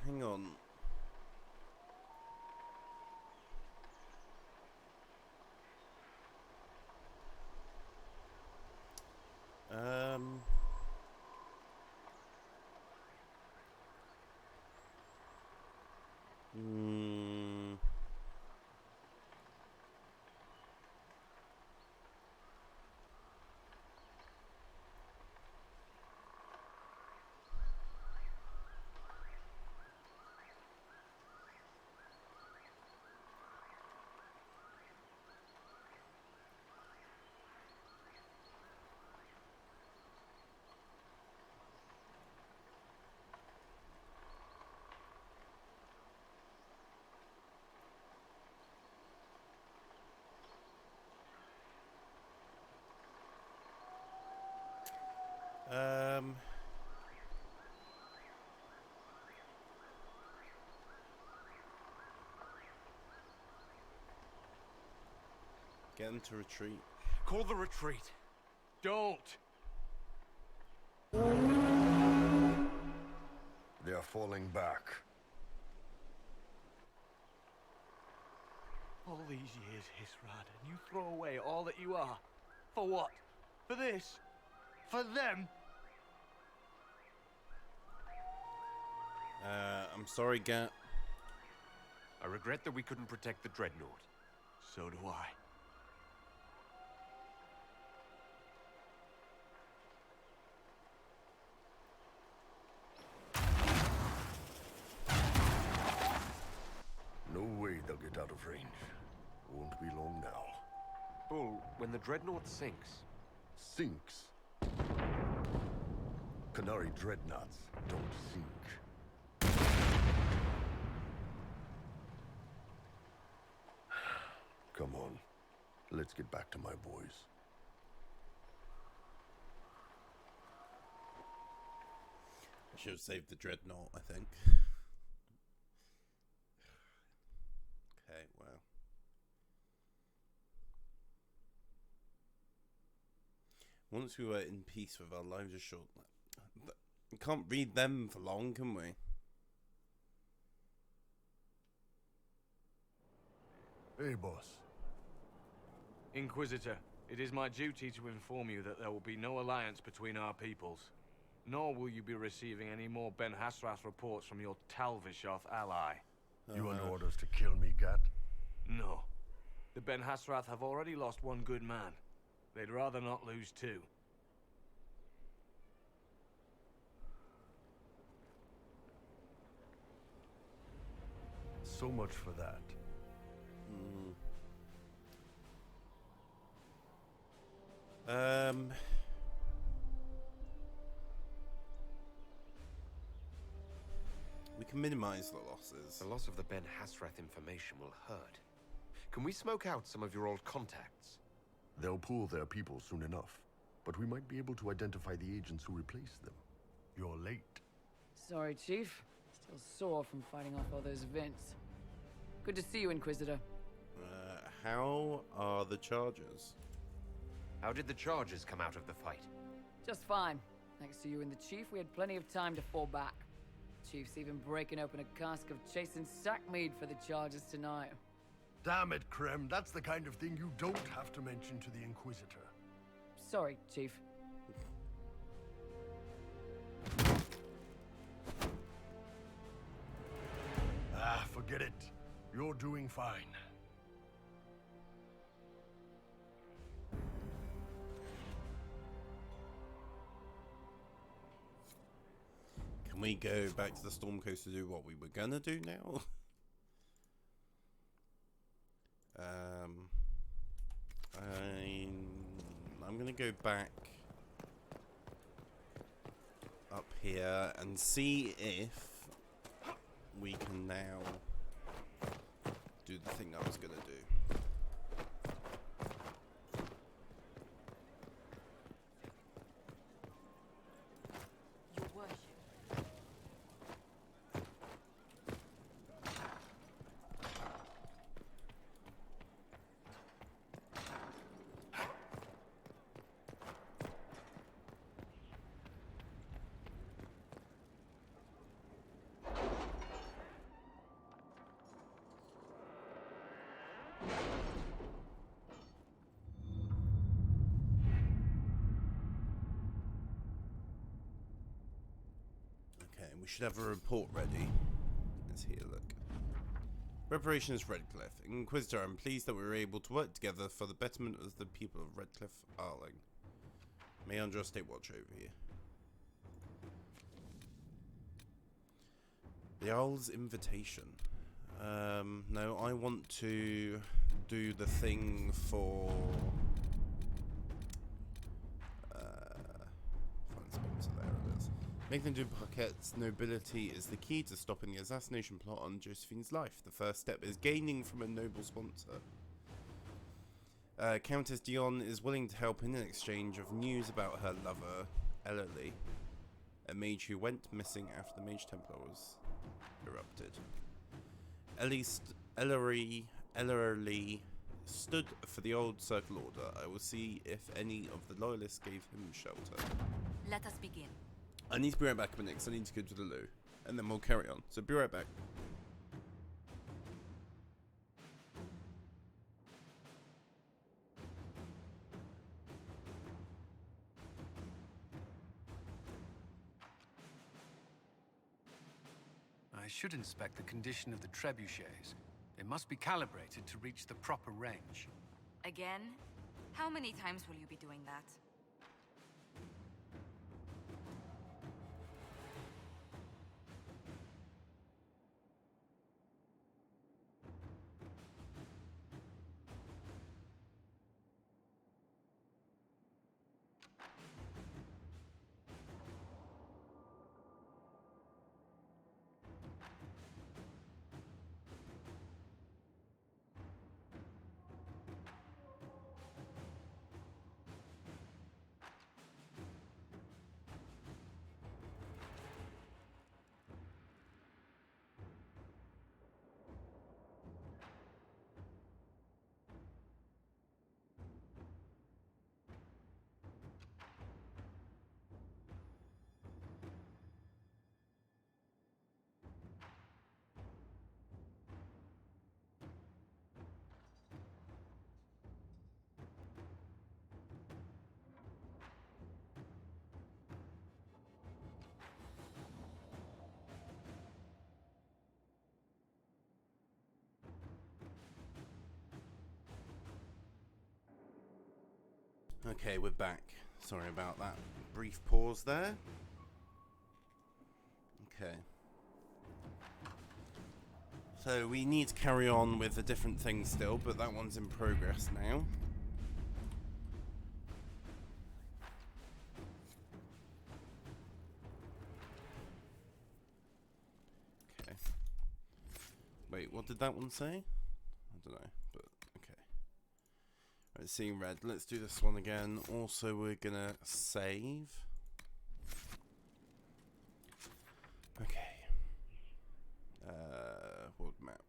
Hang on. Hmm. Get them to retreat. Call the retreat. Don't! They're falling back. All these years, Hisrad, and you throw away all that you are. For what? For this? For them? I'm sorry, Gat. I regret that we couldn't protect the dreadnought. So do I. No way they'll get out of range. Won't be long now. Bull, when the dreadnought sinks... Sinks? Canary dreadnoughts don't sink. Come on. Let's get back to my boys. I should have saved the dreadnought, I think. Okay, well. Once we were in peace with our lives assured, we can't read them for long, can we? Hey, boss. Inquisitor, it is my duty to inform you that there will be no alliance between our peoples. Nor will you be receiving any more Ben Hasrath reports from your Talvishoth ally. You want orders to kill me, Gat? No. The Ben Hasrath have already lost one good man. They'd rather not lose two. So much for that. We can minimize the losses. The loss of the Ben Hasrath information will hurt. Can we smoke out some of your old contacts? They'll pool their people soon enough, but we might be able to identify the agents who replaced them. You're late. Sorry, Chief. Still sore from fighting off all those vents. Good to see you, Inquisitor. How are the Chargers? How did the Chargers come out of the fight? Just fine. Thanks to you and the Chief, we had plenty of time to fall back. Chief's even breaking open a cask of chasing sack mead for the Chargers tonight. Damn it, Krem. That's the kind of thing you don't have to mention to the Inquisitor. Sorry, Chief. Ah, forget it. You're doing fine. Can we go back to the Storm Coast to do what we were gonna do now? I'm gonna go back up here and see if we can now do the thing I was gonna do. Your worship. Okay, we should have a report ready. Let's hear a look. Reparations Redcliffe. Inquisitor, I'm pleased that we were able to work together for the betterment of the people of Redcliffe Arling. May Andros stay watch over here. The Owl's invitation. No, I want to do the thing for... find sponsor, there it is. Nathan du Paquette's nobility is the key to stopping the assassination plot on Josephine's life. The first step is gaining from a noble sponsor. Countess Dion is willing to help in exchange of news about her lover, Ellerly, a mage who went missing after the Mage Templar was erupted. Ellerly stood for the old Circle Order. I will see if any of the loyalists gave him shelter. Let us begin. I need to be right back a minute because I need to go to the loo. And then we'll carry on. So be right back. I should inspect the condition of the trebuchets. They must be calibrated to reach the proper range. Again? How many times will you be doing that? Okay, we're back. Sorry about that brief pause there. Okay. So we need to carry on with a different thing still, but that one's in progress now. Okay. Wait, what did that one say? I don't know, but okay. Alright, seeing red. Let's do this one again. Also, we're gonna save. Okay. World map.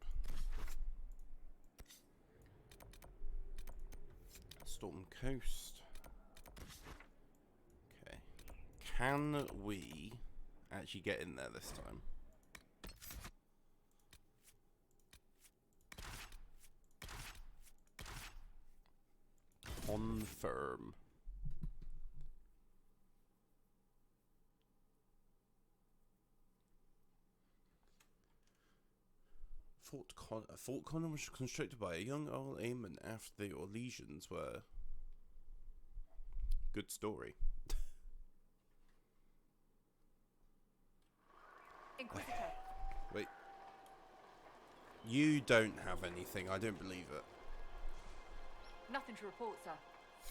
Storm Coast. Okay. Can we actually get in there this time? Confirm. Fort Connor was constructed by a young Earl Aemon after the Orlesians were... Good story. Inquisitor. Wait. You don't have anything. I don't believe it. Nothing to report, sir.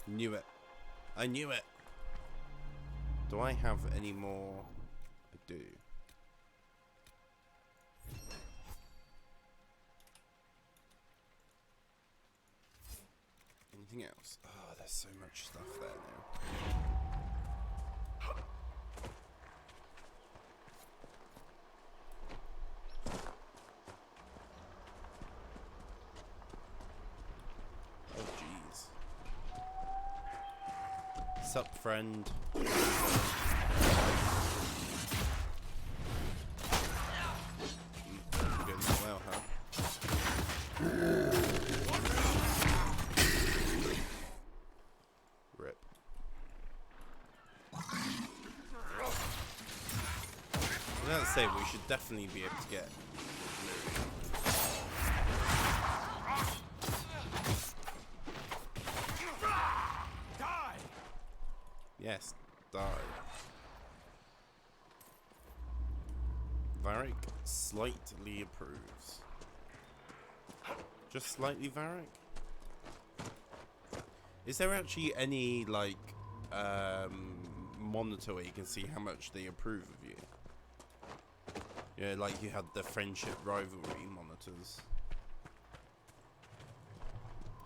Knew it. I knew it. Do I have any more? I do. Anything else? Oh, there's so much stuff there now. Oh, jeez. Sup, friend? You're doing that well, huh? Rip. I was gonna say, we should definitely be able to get... Die! Yes, die. Varric slightly approves. Just slightly, Varric? Is there actually any, like, monitor where you can see how much they approve of you? Yeah, like you had the friendship rivalry monitors.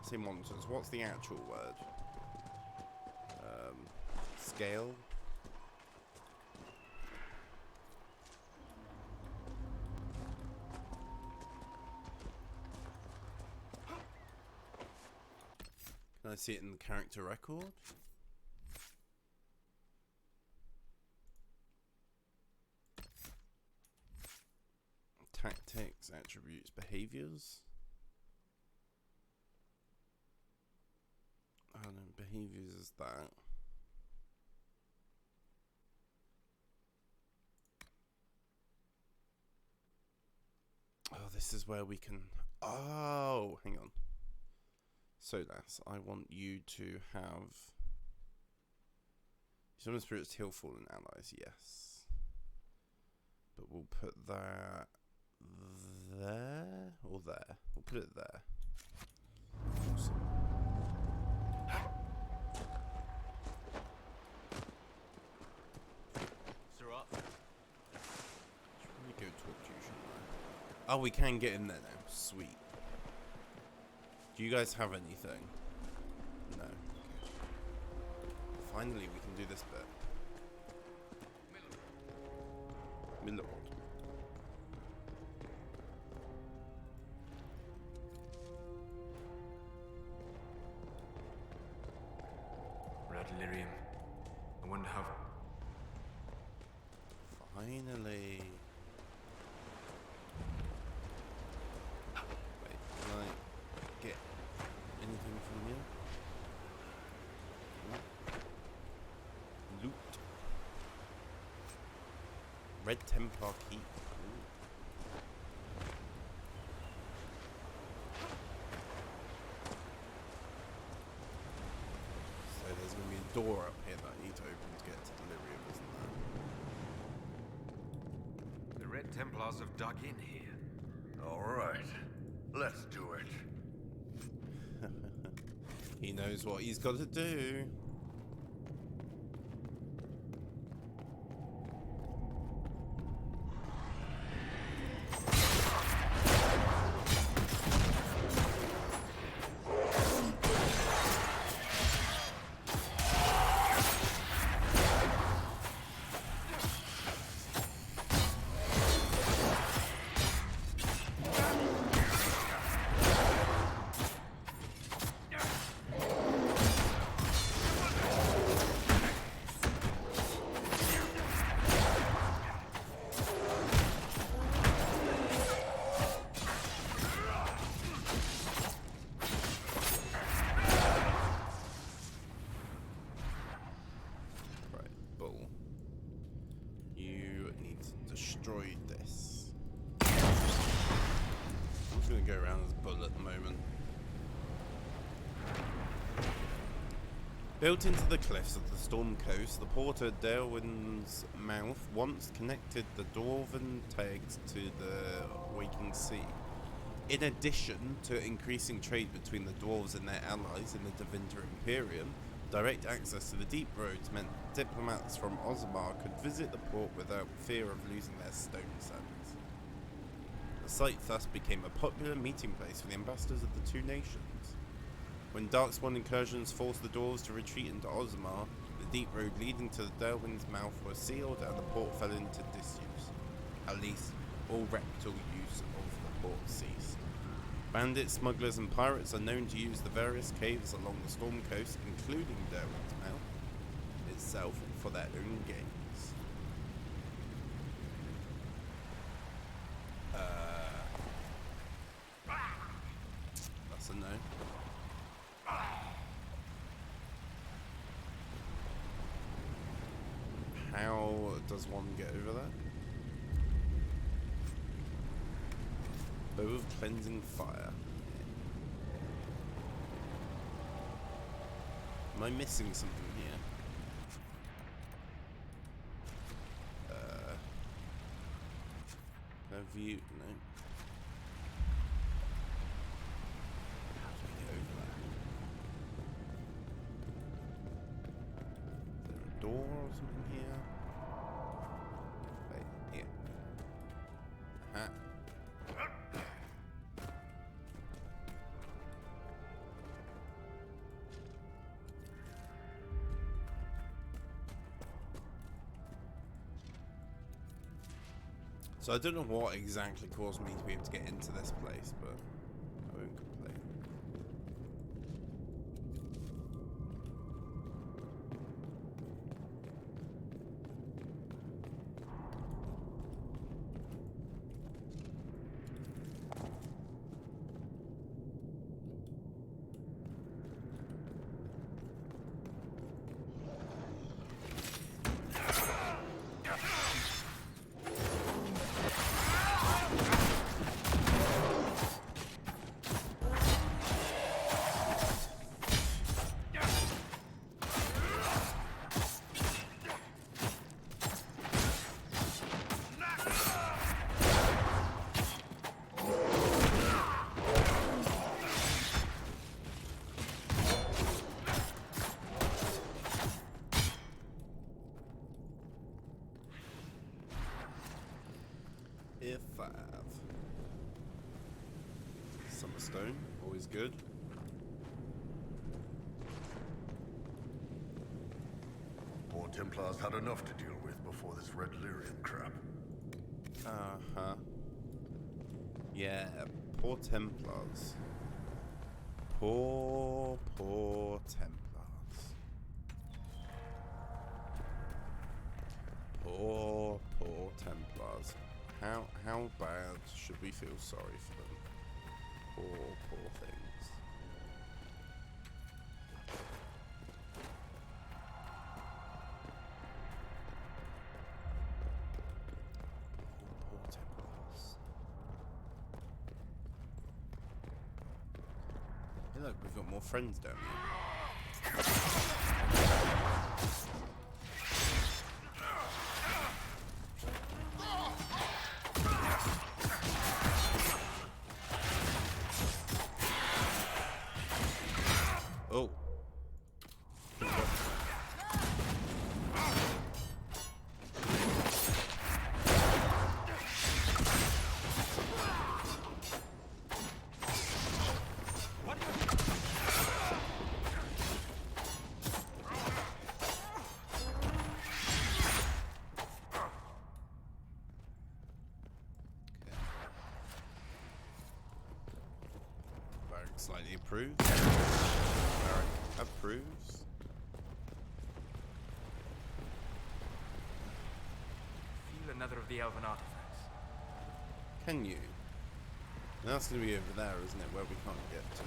Say monitors, what's the actual word? Scale? Can I see it in the character record? Tactics, attributes, behaviors. Oh no, behaviors is that. Oh, this is where we can... Oh, hang on. Solas, I want you to have... Summon spirits heal fallen allies, yes. But we'll put that... there? Or there? We'll put it there. Awesome. Sirrah. Should we go talk to you, shouldn't I? Oh, we can get in there now. Sweet. Do you guys have anything? No. Finally, we can do this bit. Milord. Radlyrium. I wonder how... Finally. Wait, can I get anything from you? No. Loot. Red Templar Keep. Ooh. So there's going to be a door up here that I need to open to get to Delirium, isn't there? The Red Templars have dug in here. All right, let's do it. He knows what he's got to do. destroyed this. I'm just gonna go around as Bull at the moment. Built into the cliffs of the Storm Coast, the port of Darwin's Mouth once connected the Dwarven Tags to the Waking Sea. In addition to increasing trade between the dwarves and their allies in the Devinter Imperium, direct access to the deep roads meant diplomats from Ozmar could visit the port without fear of losing their stone sons. The site thus became a popular meeting place for the ambassadors of the two nations. When Darkspawn incursions forced the dwarves to retreat into Ozmar, the deep road leading to the Darwin's Mouth was sealed and the port fell into disuse. At least, all reptile use of the port ceased. Bandits, smugglers and pirates are known to use the various caves along the Storm Coast, including Darwin's Mouth itself, for their own gains. That's a no. How does one get over that? Bow of Cleansing Fire. Am I missing something here? Can I view? No. How do we get over that? Is there a door or something here? Wait, here. Aha. So I don't know what exactly caused me to be able to get into this place, but I won't complain. F5. Summerstone, always good. Poor Templars had enough to deal with before this Red Lyrian crap. Uh-huh. Yeah, poor Templars. Poor Templars. Poor Templars. How bad should we feel sorry for them? Poor things. Poor Templars. Hey look, we've got more friends down here. Oh. Barrack slightly approves. Barrack approves. Feel another of the elven artifacts. Can you? That's going to be over there, isn't it? Where we can't get to.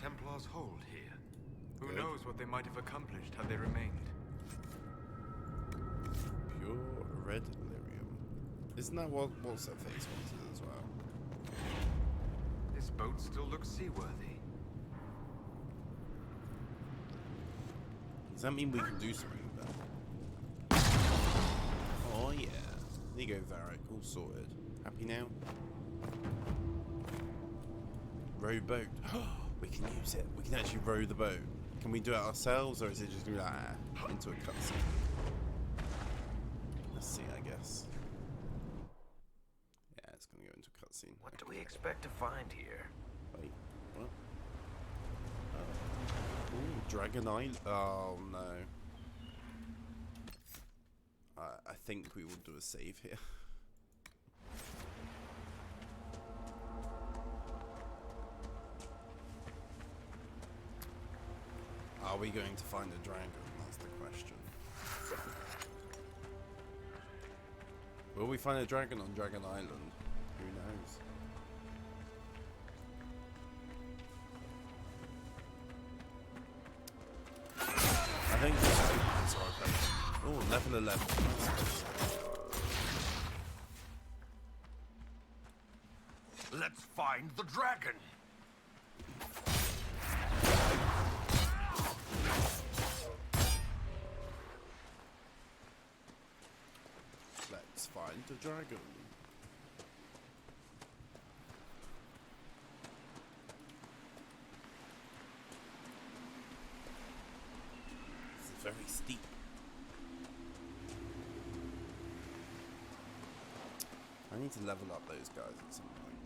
Templars hold here? Who Good. knows what they might have accomplished had they remained? Pure red lyrium. Isn't that what's her face wanted as well? This boat still looks seaworthy. Does that mean we can do something with that? Oh yeah. There you go, Varric. All sorted. Happy now? Row boat. We can use it. We can actually row the boat. Can we do it ourselves, or is it just gonna be like into a cutscene? Let's see, I guess. Yeah, it's gonna go into a cutscene. What do we expect to find here? Wait, what? Ooh, Dragon Island. Oh no. I think we will do a save here. Are we going to find a dragon? That's the question. Will we find a dragon on Dragon Island? Who knows? I think this oh, level 11. Let's find the dragon. Let's find the dragon. This is very steep. I need to level up those guys at some point.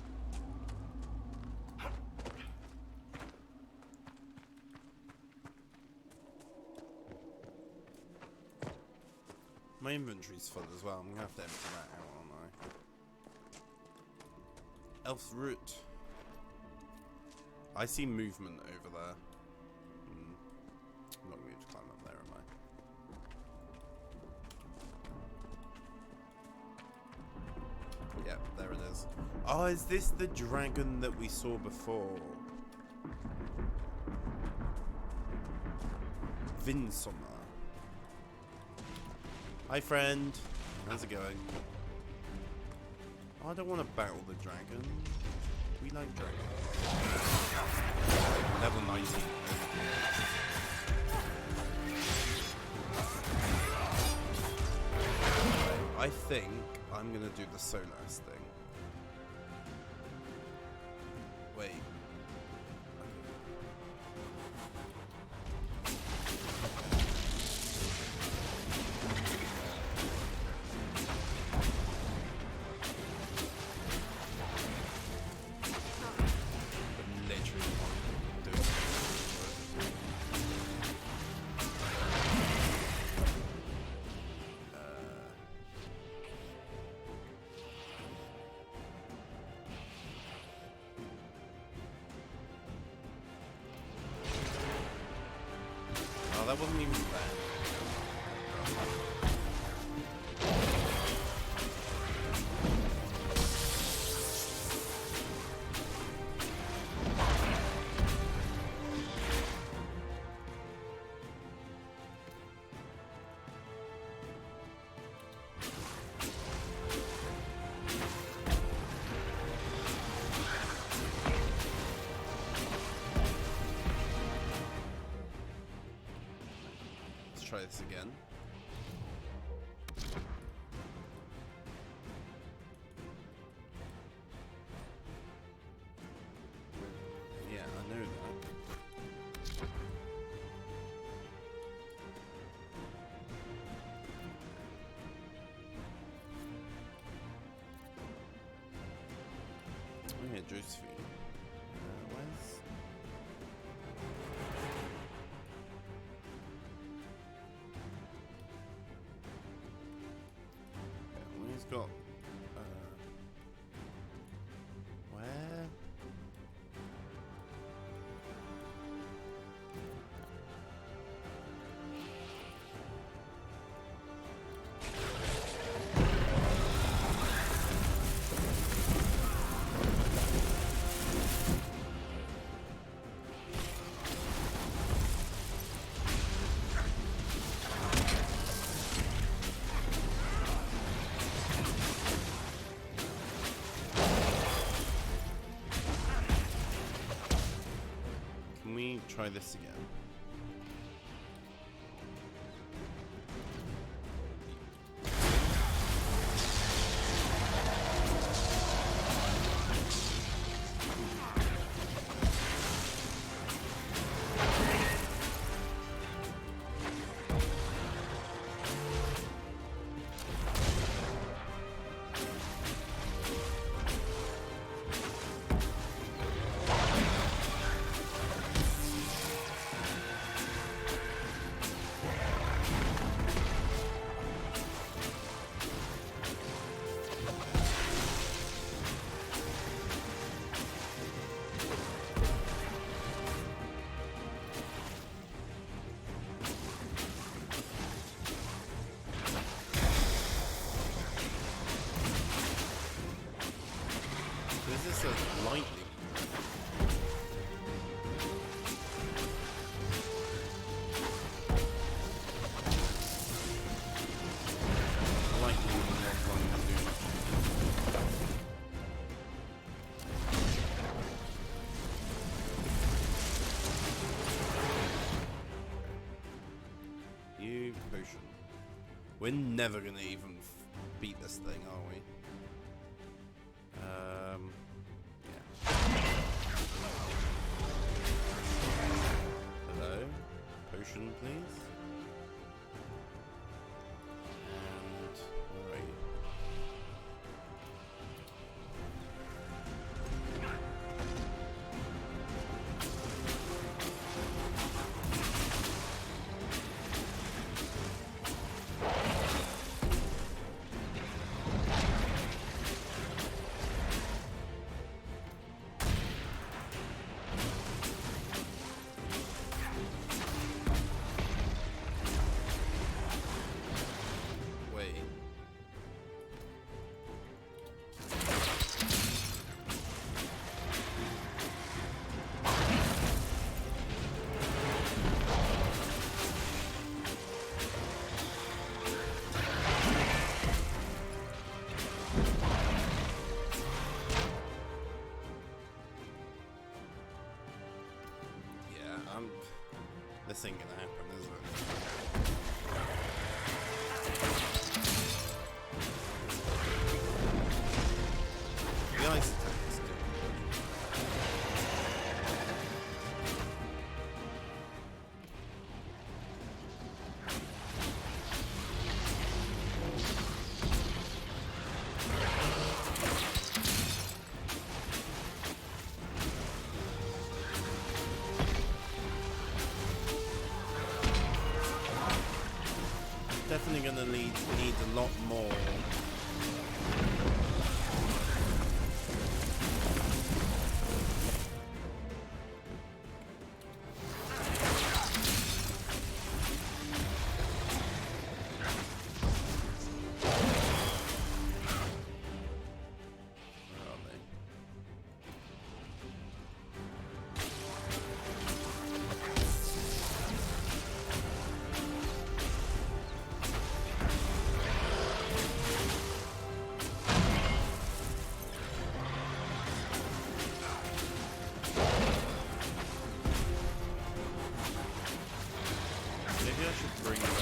My inventory's full as well. I'm gonna have to empty that out, aren't I? Elf's Root. I see movement over there. I'm not going to climb up there, am I? Yep, there it is. Oh, is this the dragon that we saw before? Vinsummer. Hi, friend. How's it going? Oh, I don't want to battle the dragon. We like dragons. Level 19. I think I'm gonna do the Solas thing. Wait. That wasn't even bad. Try this again. Yeah, I know that. Oh yeah, Josephine. Where's... He's got where? try this again. This is a lightning. Lightning in one flying too. You potion. We're never gonna even beat this thing, are we? Hello? Potion, please. And where are you? This ain't gonna happen, is it? The ice attack is good. Definitely gonna need a lot more. Maybe I should bring that.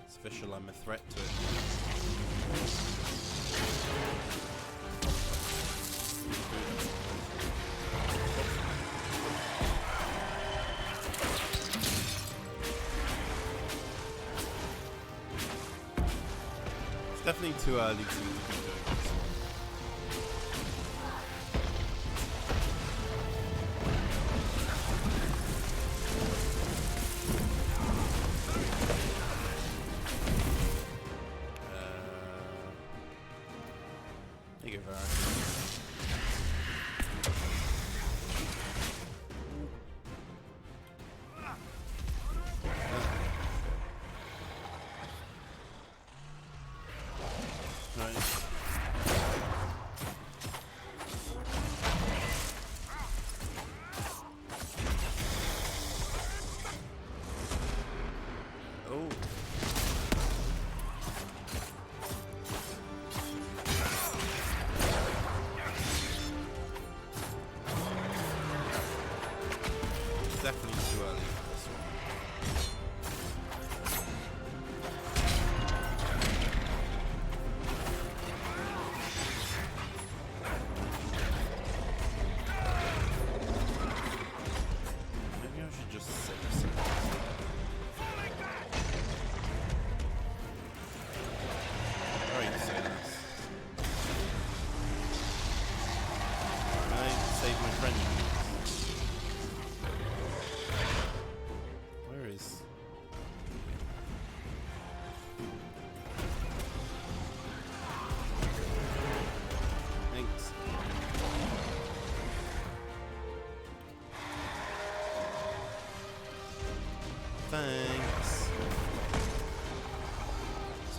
It's official, I'm a threat to it. It's definitely too early to be doing this. There you go, Varric. Nice.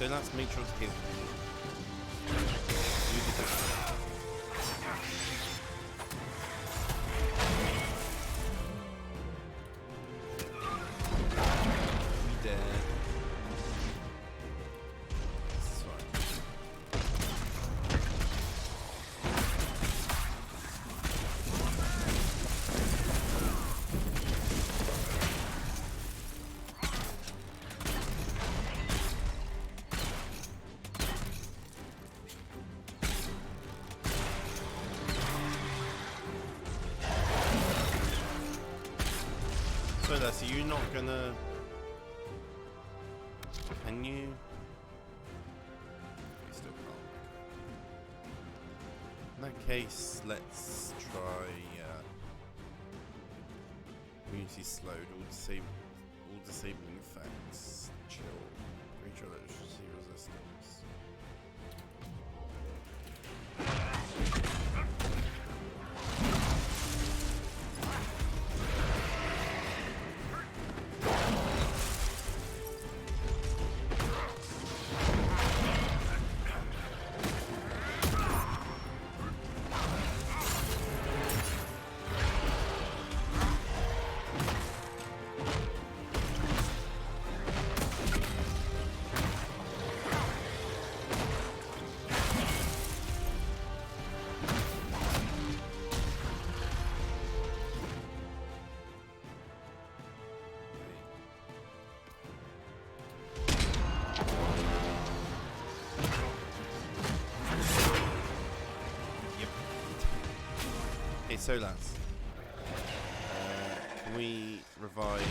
So let's make sure to heal. You did that. Dead. This is fine. So that's you not gonna. Can you? You still can't. In that case, let's try immunity slowed, all disabling effects. Chill. Creature electricity resistance. Okay, so lads, can we revive?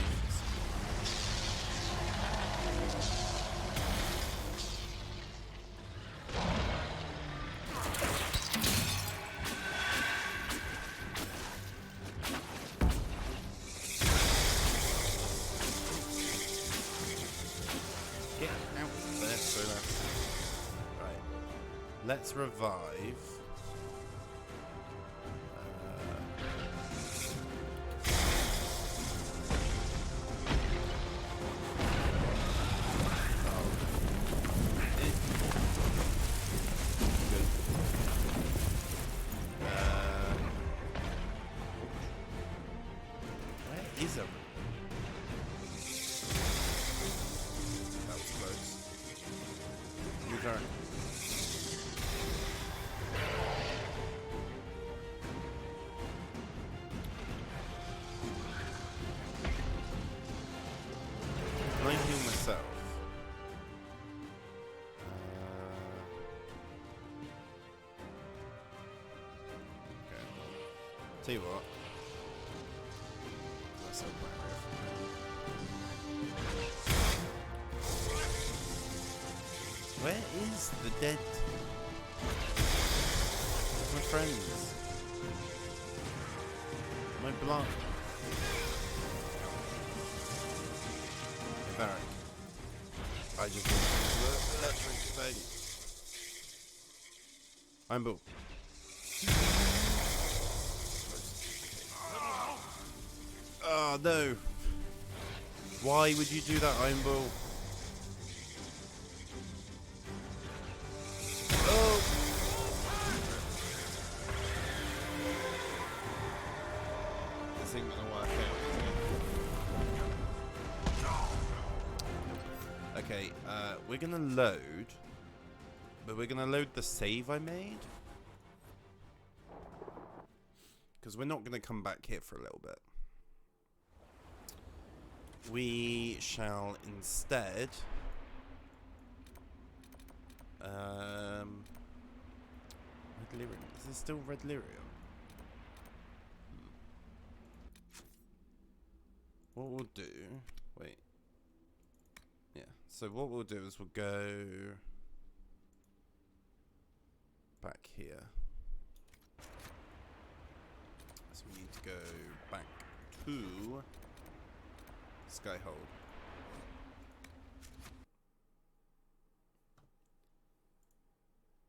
Get out there, so lads. Right, let's revive. Tell you what. Let's open my area. Where is the dead? My friends. My blood. Hey, Barry. I just want to drink today. I'm Bull. Oh no! Why would you do that, Iron Bull? Oh! This ain't gonna work out. Okay, we're gonna load, but we're gonna load the save I made. Because we're not gonna come back here for a little bit. We shall instead Red Lyrium. Is this still Red Lyrium? What we'll do, wait. Yeah, so what we'll do is we'll go back here. So we need to go back to Skyhold.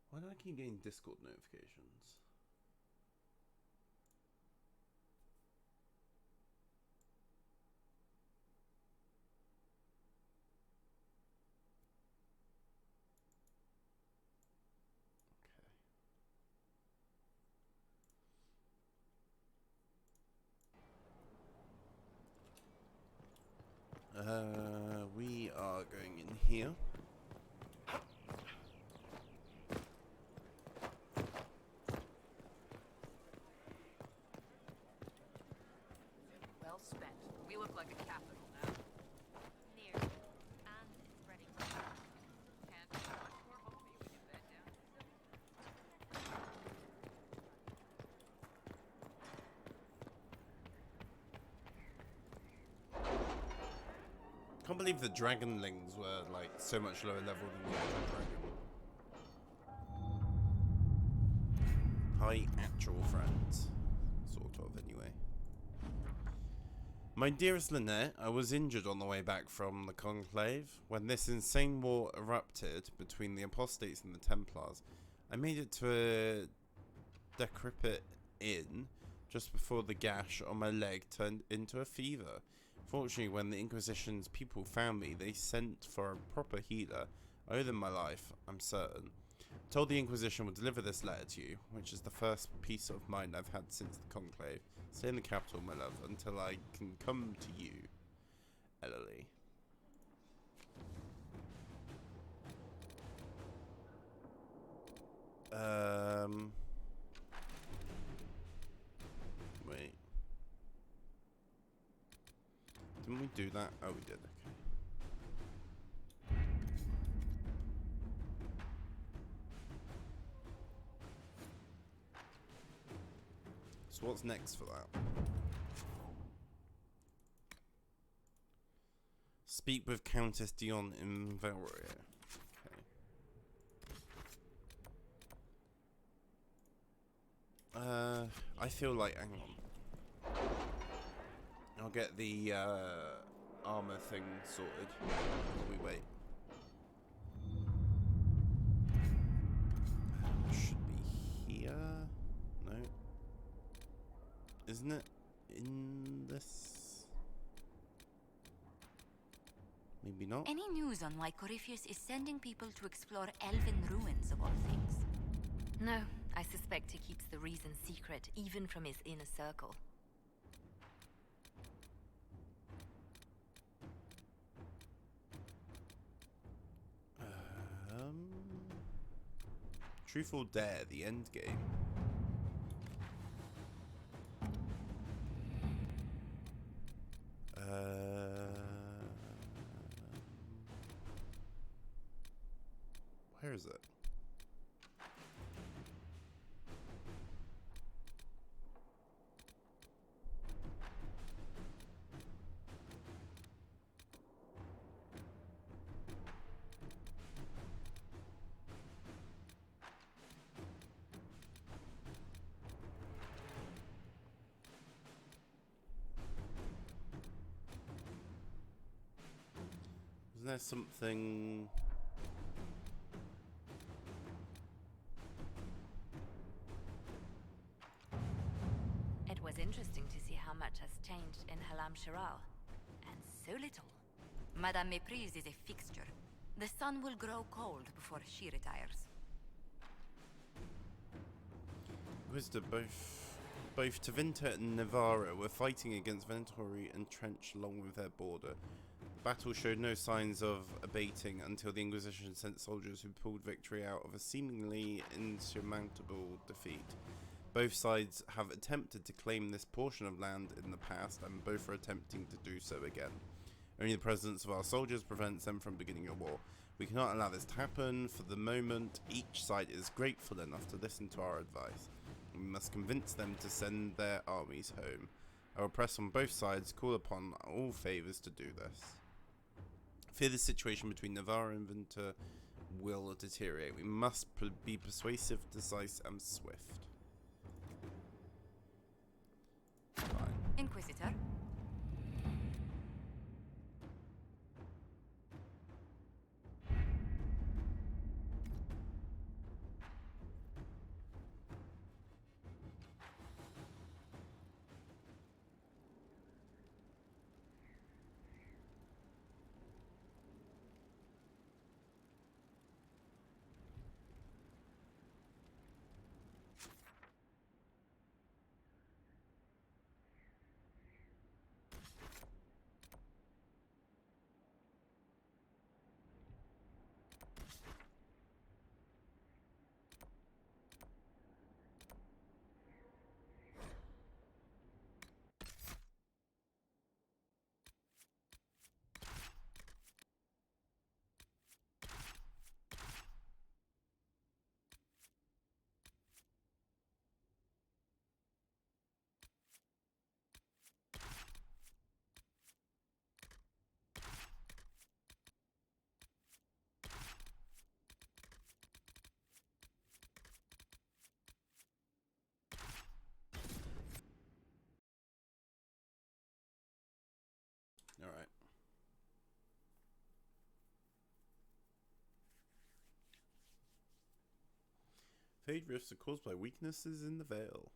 Why do I keep getting Discord notifications? We are going in here. Well spent. We look like a capital now. Near. And it's spreading. Can't be much more homey when you bed down. Can't believe the dragonlings were like so much lower level than the actual dragon. Hi, actual friends. Sort of, anyway. My dearest Lynette, I was injured on the way back from the Conclave. When this insane war erupted between the Apostates and the Templars, I made it to a decrepit inn just before the gash on my leg turned into a fever. Fortunately, when the Inquisition's people found me, they sent for a proper healer. I owe them my life, I'm certain. Told the Inquisition would deliver this letter to you, which is the first peace of mind I've had since the Conclave. Stay in the capital, my love, until I can come to you. Ellery. Wait. Didn't we do that? Oh, we did. Okay. So what's next for that? Speak with Countess Dion in Valria. Okay. I feel like, hang on. I'll get the armor thing sorted while we wait. Should be here. No. Isn't it in this? Maybe not. Any news on why Corypheus is sending people to explore elven ruins of all things? No, I suspect he keeps the reason secret, even from his inner circle. Truth or Dare, the end game. Where is it? Isn't there something? It was interesting to see how much has changed in Halam Shiral. And so little. Madame Méprise is a fixture. The sun will grow cold before she retires. Wisdom, both Tevinter and Navarra were fighting against Venatori entrenched along with their border. The battle showed no signs of abating until the Inquisition sent soldiers who pulled victory out of a seemingly insurmountable defeat. Both sides have attempted to claim this portion of land in the past, and both are attempting to do so again. Only the presence of our soldiers prevents them from beginning a war. We cannot allow this to happen. For the moment, each side is grateful enough to listen to our advice. We must convince them to send their armies home. I will press on both sides, call upon all favours to do this. Fear the situation between Navarra and Vinter will deteriorate. We must be persuasive, decisive, and swift. Fine. Inquisitor? Fade rifts are caused by weaknesses in the veil.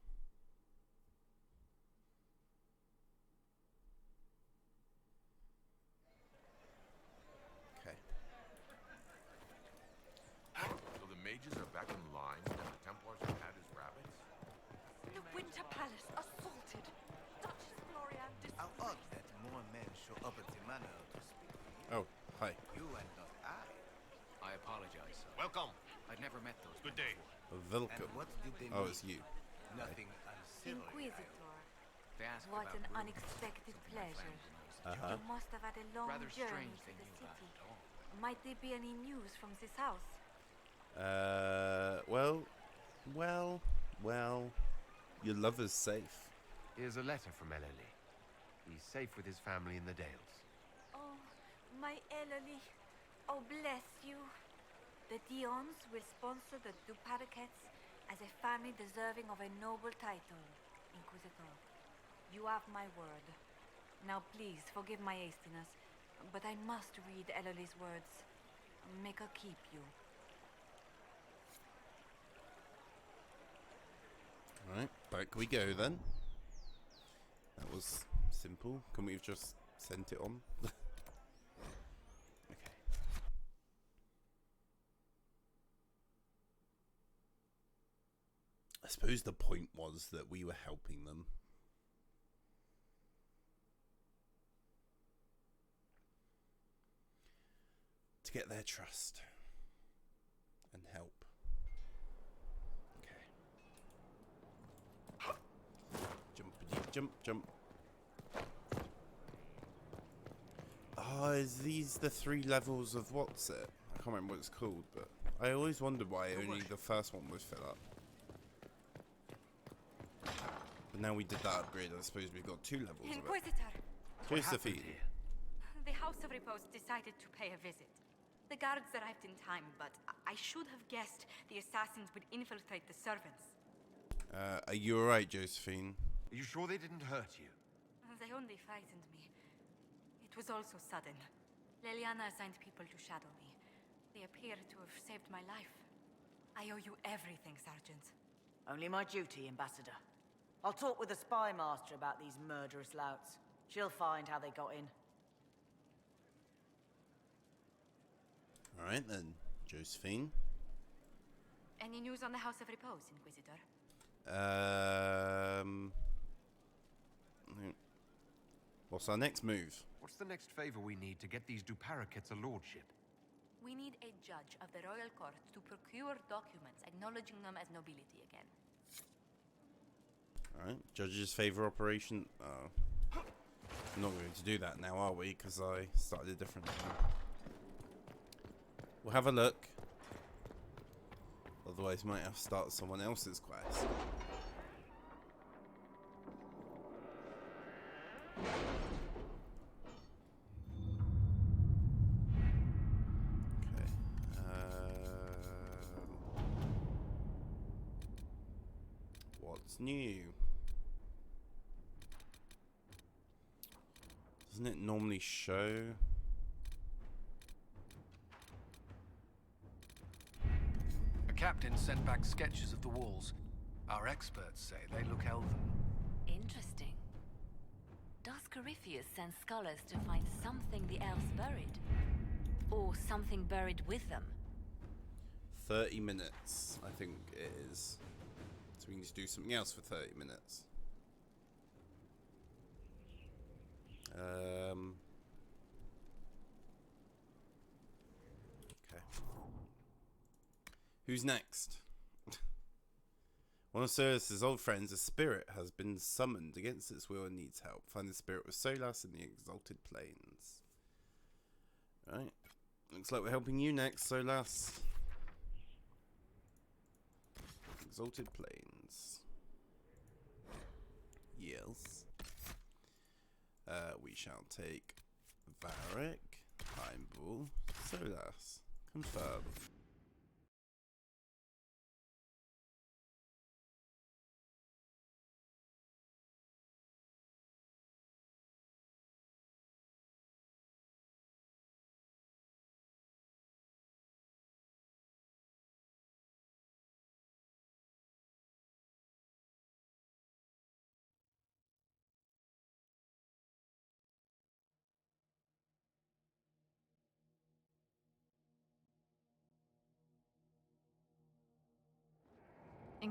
Okay. So the mages are back in line and the Templars are had as rabbits? The Winter Palace assaulted. Duchess Florian How odd that more men show up at the manor to speak to you. Oh, hi. You and not I. I apologize, sir. Welcome. I'd never met those. Good day. Welcome. And what did they Oh, mean? it's you. Nothing uncivil. Inquisitor, They asked what about an rumors unexpected of my pleasure. friends. You must have had a long Rather journey strange to they the knew about city. it at all. Might there be any news from this house? Well, your lover's safe. Here's a letter from Ellerly. He's safe with his family in the Dales. Oh, my Ellerly. Oh, bless you. The Dions will sponsor the Duparquets as a family deserving of a noble title, Inquisitor. You have my word. Now please, forgive my hastiness, but I must read Ellerly's words. Make her keep you. Alright, back we go then. That was simple. Can we have just sent it on? Okay. I suppose the point was that we were helping them. To get their trust. And help. Jump. Oh, is these the 3 levels of what's it? I can't remember what it's called, but I always wondered why only the first one would fill up. But now we did that upgrade, I suppose we've got 2 levels of it. Inquisitor! Josephine. The House of Repose decided to pay a visit. The guards arrived in time, but I should have guessed the assassins would infiltrate the servants. Are you alright, Josephine? Are you sure they didn't hurt you? They only frightened me. It was all so sudden. Leliana assigned people to shadow me. They appear to have saved my life. I owe you everything, Sergeant. Only my duty, Ambassador. I'll talk with the spy master about these murderous louts. She'll find how they got in. Alright then, Josephine. Any news on the House of Repose, Inquisitor? What's our next move? What's the next favor we need to get these Duparquets a lordship? We need a judge of the royal court to procure documents acknowledging them as nobility again. Alright, judge's favor operation. I'm not going to do that now, are we? Because I started a different one. We'll have a look. Otherwise, might have to start someone else's quest. Okay. What's new? Doesn't it normally show? A captain sent back sketches of the walls. Our experts say they look elven. Interesting. Does Corypheus send scholars to find something the elves buried? Or something buried with them? 30 minutes, I think it is. So we can just do something else for 30 minutes. Okay. Who's next? One of Solas's old friends, a spirit, has been summoned against its will and needs help. Find the spirit with Solas in the Exalted Plains. Right. Looks like we're helping you next, Solas. Exalted Plains. Yes. We shall take Varric, Heimbull, Solas. Confirm.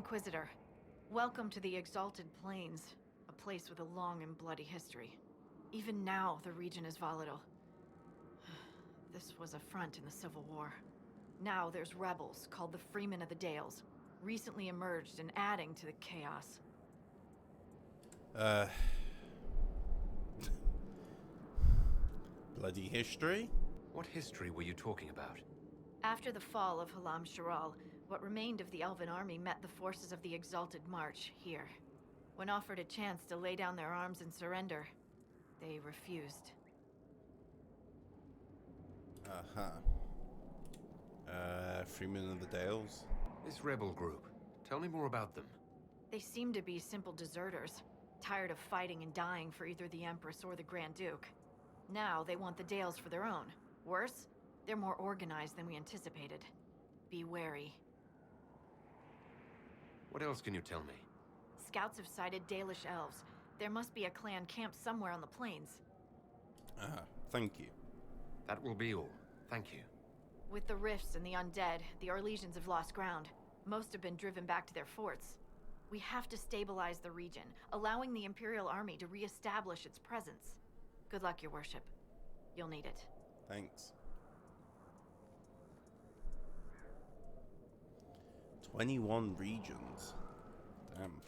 Inquisitor. Welcome to the Exalted Plains, a place with a long and bloody history. Even now, the region is volatile. This was a front in the Civil War. Now there's rebels called the Freemen of the Dales, recently emerged and adding to the chaos. Bloody history? What history were you talking about? After the fall of Halam Sharal, what remained of the Elven army met the forces of the Exalted March here. When offered a chance to lay down their arms and surrender, they refused. Freemen of the Dales? This rebel group. Tell me more about them. They seem to be simple deserters, tired of fighting and dying for either the Empress or the Grand Duke. Now they want the Dales for their own. Worse, they're more organized than we anticipated. Be wary. What else can you tell me? Scouts have sighted Dalish elves. There must be a clan camped somewhere on the plains. Thank you. That will be all. Thank you. With the rifts and the undead, the Orlesians have lost ground. Most have been driven back to their forts. We have to stabilize the region, allowing the Imperial Army to re-establish its presence. Good luck, Your Worship. You'll need it. Thanks. 21 regions. Damn.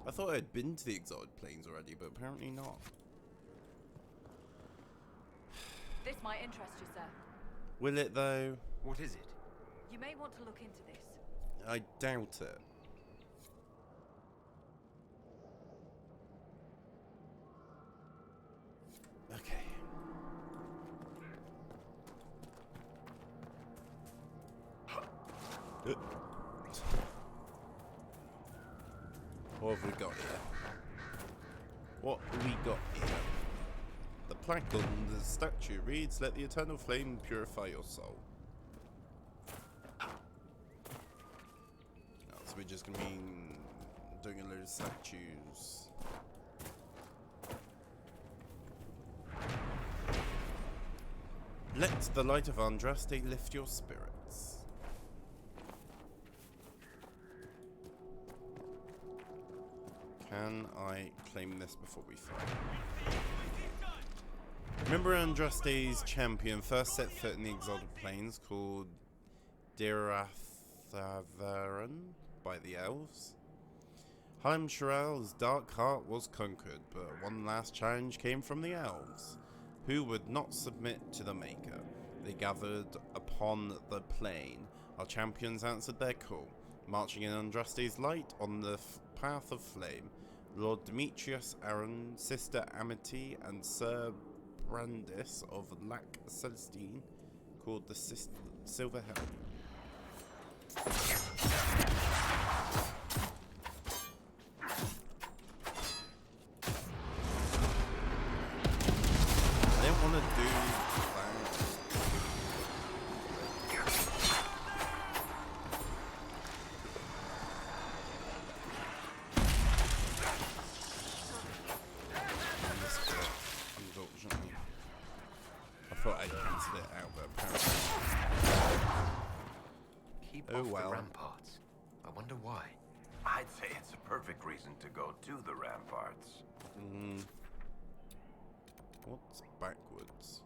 I thought I'd been to the Exalted Plains already, but apparently not. This might interest you, sir. Will it, though? What is it? You may want to look into this. I doubt it. Okay. What have we got here? What have we got here? The plaque on the statue reads, "Let the eternal flame purify your soul." Oh, so we're just gonna be doing a load of statues. Let the light of Andraste lift your spirits. Can I claim this before we fight? Remember Andraste's champion first set foot in the Exalted Plains called Dirathaveran by the elves? Halam Sharal's dark heart was conquered, but one last challenge came from the elves, who would not submit to the Maker. They gathered upon the plain. Our champions answered their call, marching in Andraste's light on the path of flame. Lord Demetrius Aaron, Sister Amity, and Sir Brandis of Lac Celestine, called the Silver Helm. I didn't want to do that. Unfortunately. I thought I'd cancelled it out, but apparently. Keep Oh off well. the ramparts. I wonder why. I'd say it's a perfect reason to go to the ramparts. What's backwards?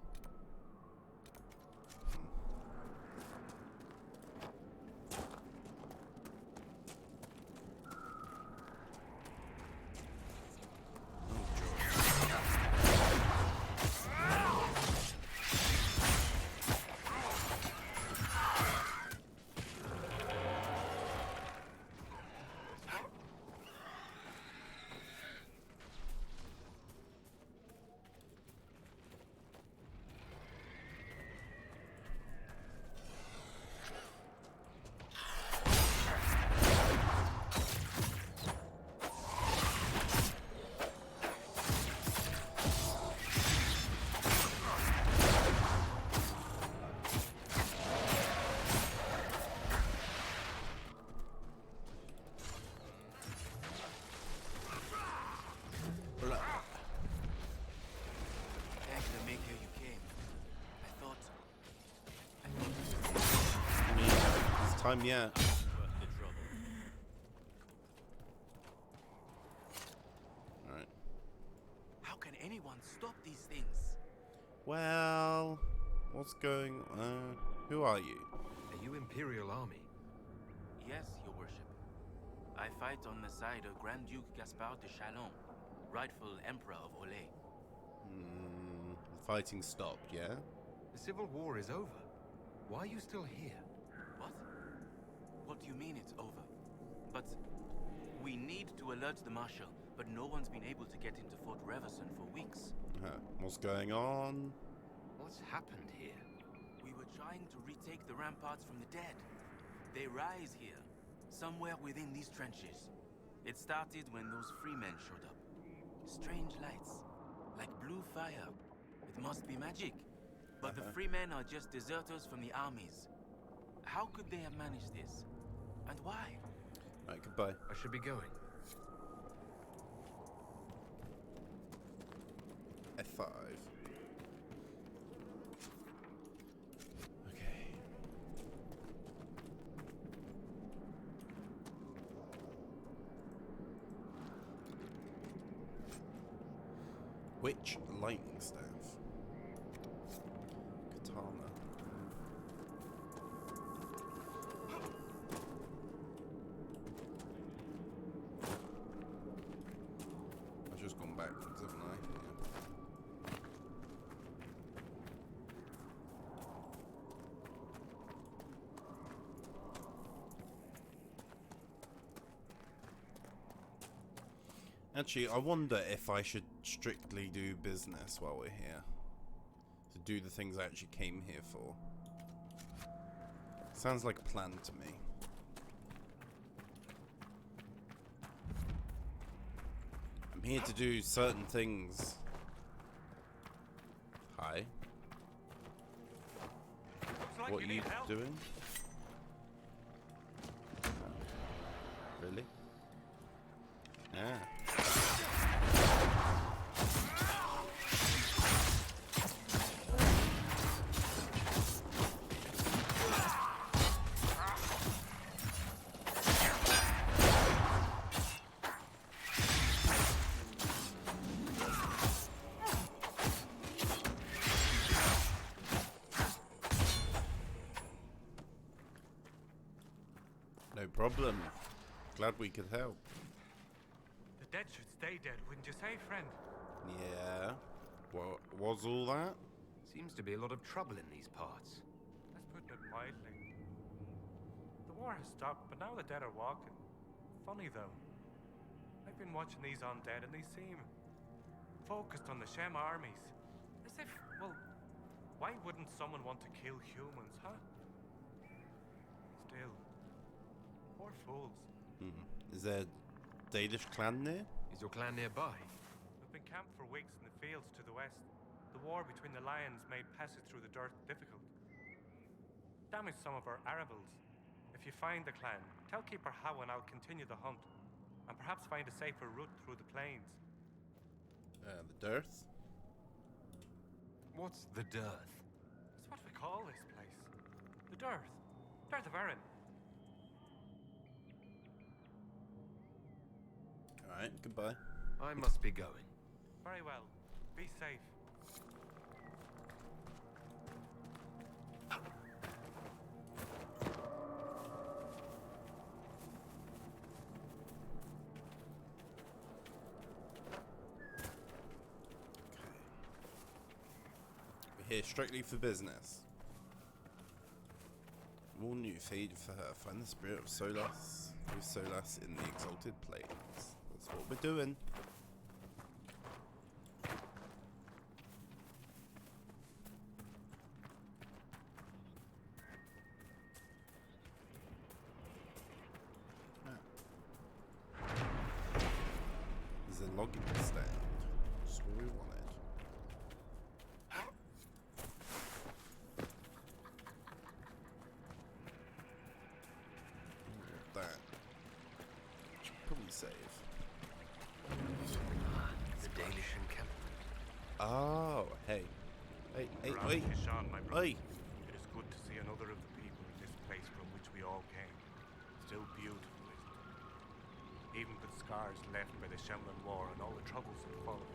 Thank the Maker you came. I thought It's time yet. going? Who are you? Are you Imperial Army? Yes, your worship. I fight on the side of Grand Duke Gaspard de Chalon, rightful Emperor of Olay. The fighting stopped, yeah? The Civil War is over. Why are you still here? What? What do you mean it's over? But we need to alert the Marshal, but no one's been able to get into Fort Reverson for weeks. What's going on? What's happened here? We were trying to retake the ramparts from the dead. They rise here, somewhere within these trenches. It started when those freemen showed up. Strange lights, like blue fire. It must be magic. But the freemen are just deserters from the armies. How could they have managed this? And why? Right, goodbye. I should be going. F5. Okay. Which lightning staff? Katana. I've just gone backwards, haven't I? Yeah. Actually, I wonder if I should strictly do business while we're here. To do the things I actually came here for. Sounds like a plan to me. I'm here to do certain things. Hi. Like What you are you need help. doing? Really? Ah. No problem. Glad we could help. The dead should stay dead, wouldn't you say, friend? Yeah. What was all that? Seems to be a lot of trouble in these parts. Let's put it mildly. The war has stopped, but now the dead are walking. Funny though. I've been watching these undead and they seem focused on the Shem armies. As if, well, why wouldn't someone want to kill humans, huh? Still, poor fools. Is there a Danish clan near? Is your clan nearby? We've been camped for weeks in the fields to the west. The war between the lions made passage through the dirt difficult. Damaged some of our arable. If you find the clan, tell Keeper How and I'll continue the hunt, and perhaps find a safer route through the plains. The dearth? What's the dearth? It's what we call this place. The Dearth. Dearth of Erin. Alright, goodbye. I must be going. Very well. Be safe. We're here strictly for business. More new feed for her. Find the spirit of Solas. With Solas in the exalted plains. That's what we're doing. There's a logging stand. Just what we wanted. That. Should probably save. The Danish encampment. Oh, hey. Hey, wait. Sean, my brother. Hey. It is good to see another of the people in this place from which we all came. Still beautiful, isn't it? Even with scars left by the Shemlin War and all the troubles that followed.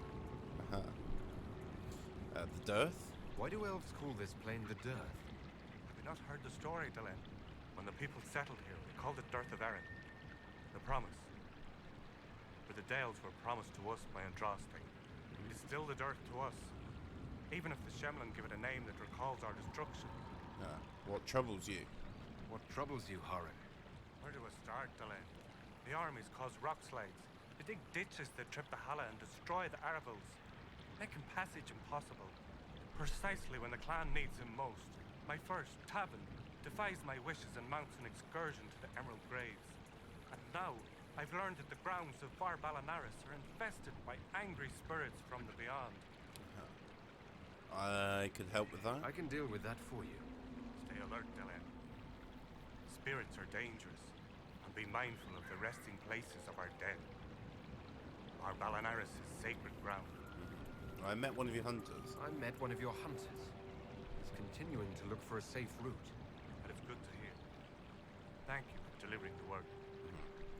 The dearth? Why do elves call this plain the Dearth? Have you not heard the story, Dylan? When the people settled here, they called it Dearth of Erin. The promise. For the Dales were promised to us by Andraste. It is still the Dearth to us. Even if the Shemlin give it a name that recalls our destruction. What troubles you? What troubles you, Horan? Where do I start, Dylan? The armies cause rock slides. They dig ditches that trip the Halla and destroy the Arvils, making passage impossible. Precisely when the clan needs him most, my first, Tavin, defies my wishes and mounts an excursion to the Emerald Graves. And now, I've learned that the grounds of Bar Balanaris are infested by angry spirits from the beyond. I could help with that. I can deal with that for you. Stay alert, Dylan. Spirits are dangerous, and be mindful of the resting places of our dead. Bar Balanaris is sacred ground. I met one of your hunters. I met one of your hunters. He's continuing to look for a safe route. That is good to hear. Thank you for delivering the word.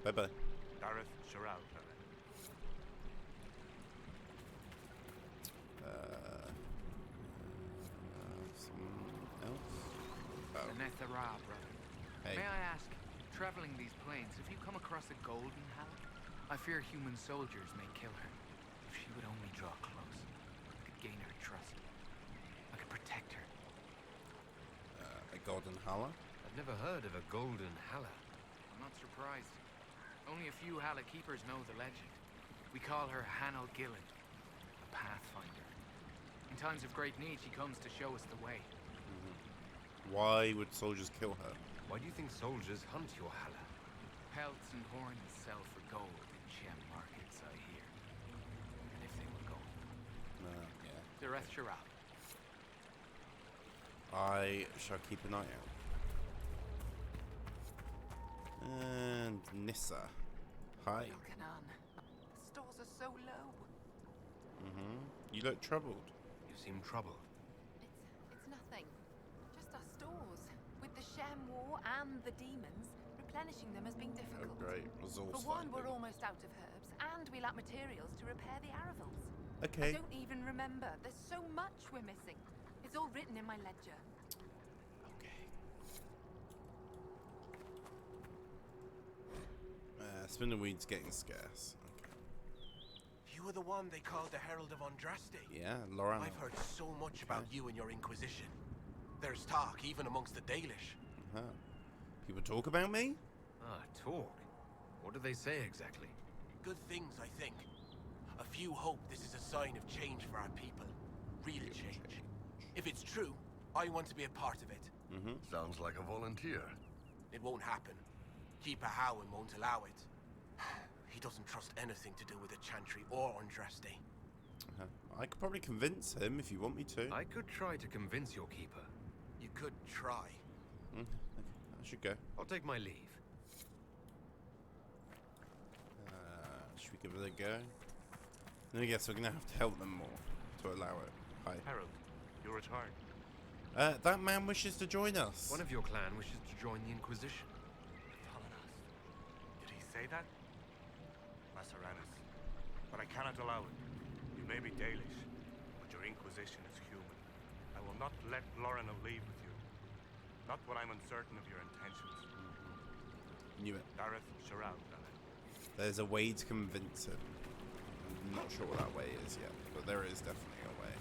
Bye-bye. Dareth Sharau, Dylan. Someone else? Oh. Anethara, brother. Hey. May I ask, traveling these plains, have you come across a golden Halla? I fear human soldiers may kill her. If she would only draw close, I could gain her trust. I could protect her. A golden Halla? I've never heard of a golden Halla. I'm not surprised. Only a few Halla keepers know the legend. We call her Hanel Gillen, a pathfinder. In times of great need, she comes to show us the way. Why would soldiers kill her? Why do you think soldiers hunt your Halla? Pelts and horns sell for gold in Shem markets, I hear. And if they were gold. Yeah. Dareth Sharau. I shall keep an eye out. And Nissa. Hi. Elkanan, the stores are so low. You look troubled. You seem troubled. It's nothing. Just our stores. With the Shem War and the demons, replenishing them has been difficult. Oh, great. Resource For one, finding. we're almost out of herbs, and we lack materials to repair the Arvils. Okay. I don't even remember. There's so much we're missing. It's all written in my ledger. Spinnerweed's getting scarce. Okay. You were the one they called the Herald of Andraste. Yeah, Lorana. I've heard so much about you and your Inquisition. There's talk, even amongst the Dalish. People talk about me? Talk? What do they say exactly? Good things, I think. A few hope this is a sign of change for our people. Real change. If it's true, I want to be a part of it. Sounds like a volunteer. It won't happen. Keeper Howen won't allow it. He doesn't trust anything to do with the Chantry or Andraste. I could probably convince him if you want me to. I could try to convince your keeper. You could try. Okay, I should go. I'll take my leave. Should we give it a go? Then I guess we're gonna have to help them more to allow it. Hi. Harold, you return. That man wishes to join us. One of your clan wishes to join the Inquisition. Did he say that? Masaranis. But I cannot allow it. You may be Dalish, but your Inquisition is human. I will not let Lorna leave with you. Not when I'm uncertain of your intentions. Knew it. Dareth Sharau. There's a way to convince him. I'm not sure what that way is yet, but there is definitely a way.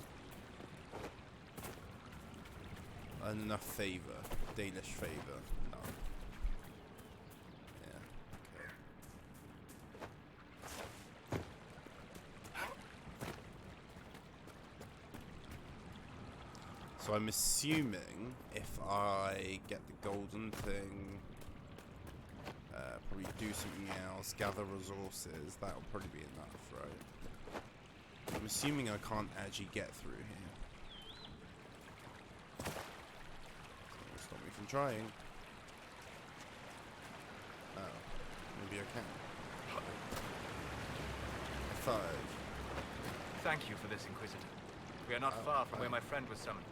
And enough favor. Danish favor. No. Yeah, okay. So I'm assuming if I get the golden thing, probably do something else, gather resources, that'll probably be enough, right? I'm assuming I can't actually get through here. That'll stop me from trying. Oh, maybe I can. 5. Thank you for this, Inquisitor. We are not far from where my friend was summoned.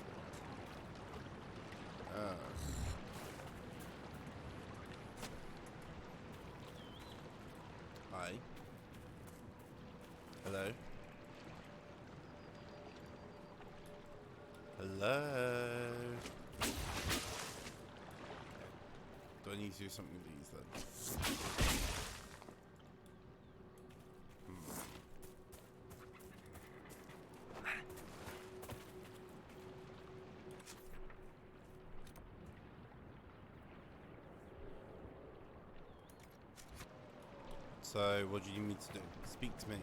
Hi. Hello? Hello? Hello. Do I need to do something with these then? So, what do you need me to do? Speak to me.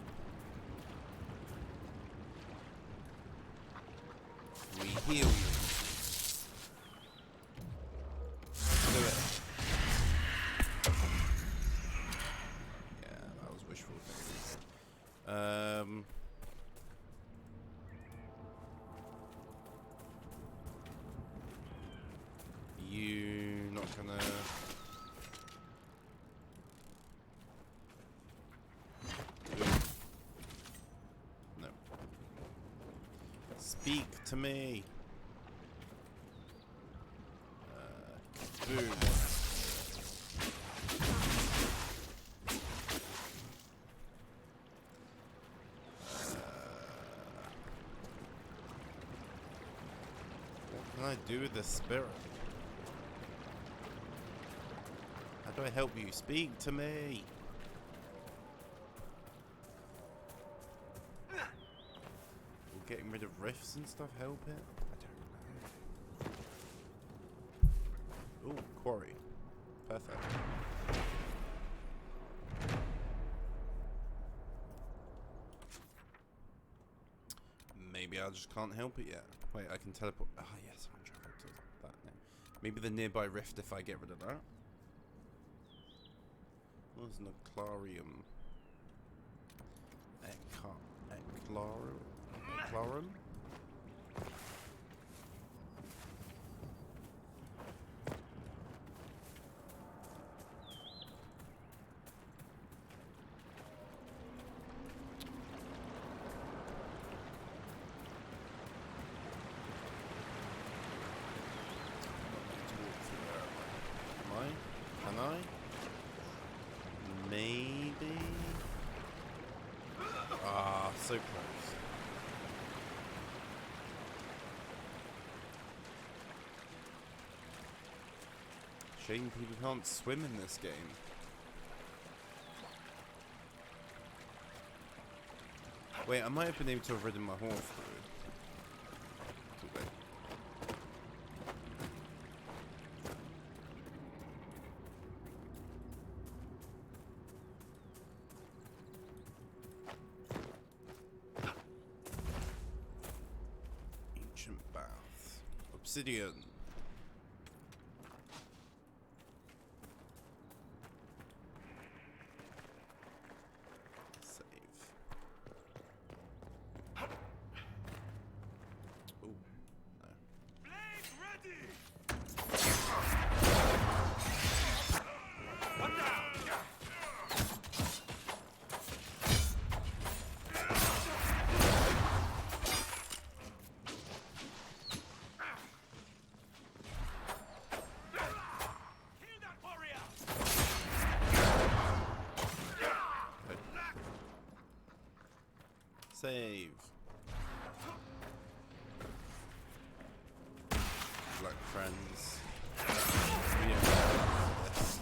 We heal you. Do it. Yeah, that was wishful thinking. You not gonna... No. Speak to me. Boom. What can I do with the spirit? How do I help you? Speak to me. Will getting rid of rifts and stuff help it? I don't know. Ooh, quarry. Perfect. Maybe I just can't help it yet. Wait, I can teleport. Ah, yes, I'm trying to that now. Maybe the nearby rift if I get rid of that. What's an Eclarium? Eclarum? Can I? Maybe? Ah, so close. Shame people can't swim in this game. Wait, I might have been able to have ridden my horse through. Too late. Ancient bath. Obsidian. Save. Black friends. We don't have this.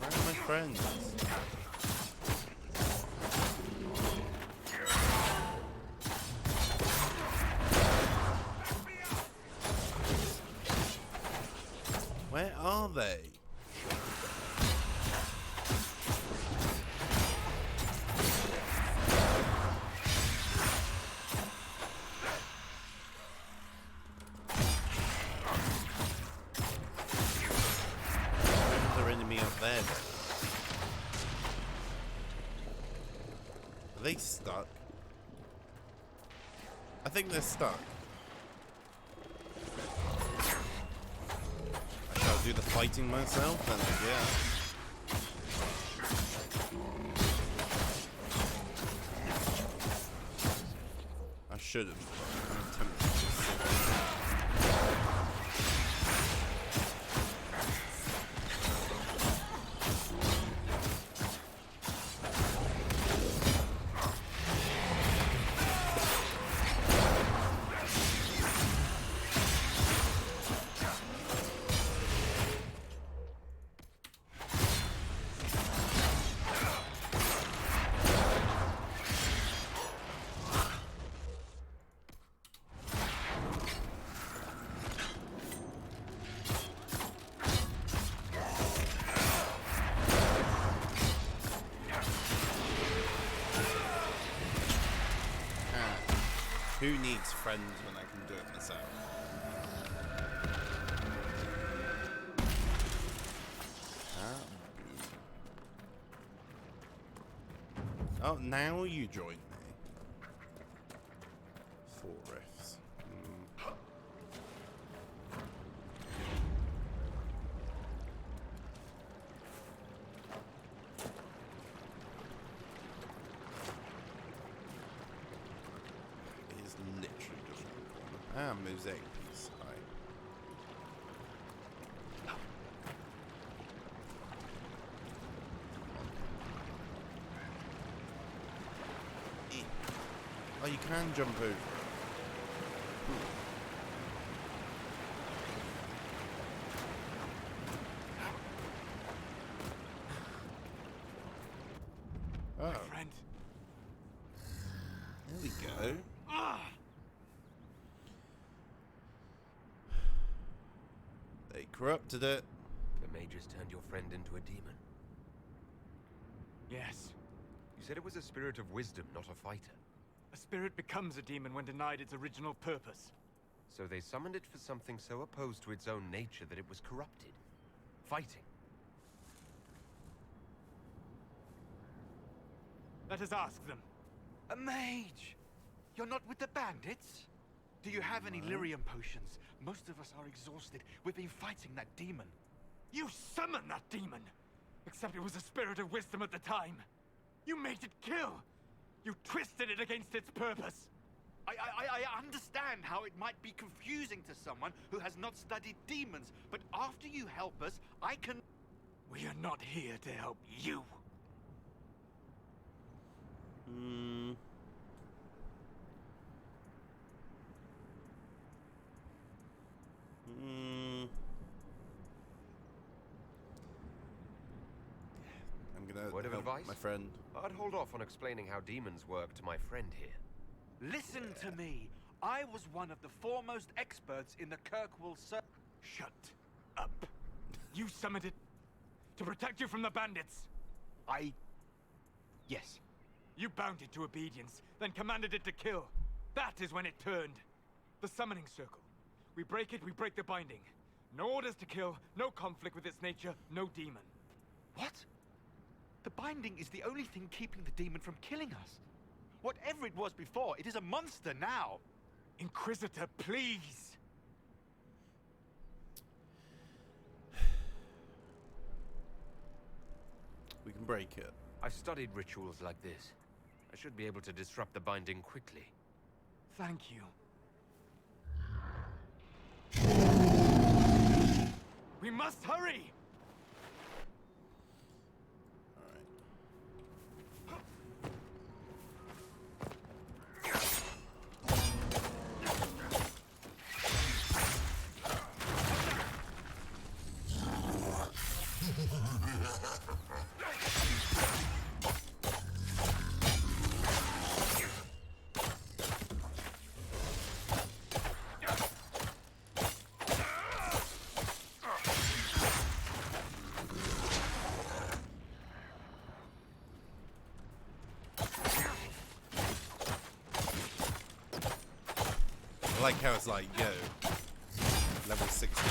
Where are my friends? Where are they? Where's their enemy up there then? Are they stuck? I think they're stuck. Do the fighting myself, then I guess. I should have. I'm tempted to Who needs friends when I can do it myself? Oh, now you join me. 4 riffs. It is literally just one corner. Mosaic piece. Oh, you can jump over it. Oh. My friend. There we go. They corrupted it. The mages turned your friend into a demon. Yes. You said it was a spirit of wisdom, not a fighter. A spirit becomes a demon when denied its original purpose. So they summoned it for something so opposed to its own nature that it was corrupted. Fighting. Let us ask them. A mage! You're not with the bandits? Do you have any lyrium potions? Most of us are exhausted. We've been fighting that demon. You summoned that demon! Except it was a spirit of wisdom at the time. You made it kill! You twisted it against its purpose! I understand how it might be confusing to someone who has not studied demons, but after you help us, I can... We are not here to help you. I'm gonna Word of help advice? my friend. I'd hold off on explaining how demons work to my friend here. Listen to me. I was one of the foremost experts in the Kirkwall Shut up. You summoned it to protect you from the bandits. Yes. You bound it to obedience, then commanded it to kill. That is when it turned. The summoning circle. We break it, we break the binding. No orders to kill, no conflict with its nature, no demon. What? The binding is the only thing keeping the demon from killing us. Whatever it was before, it is a monster now. Inquisitor, please. We can break it. I've studied rituals like this. I should be able to disrupt the binding quickly. Thank you. We must hurry! I like how it's like, yo, level 16.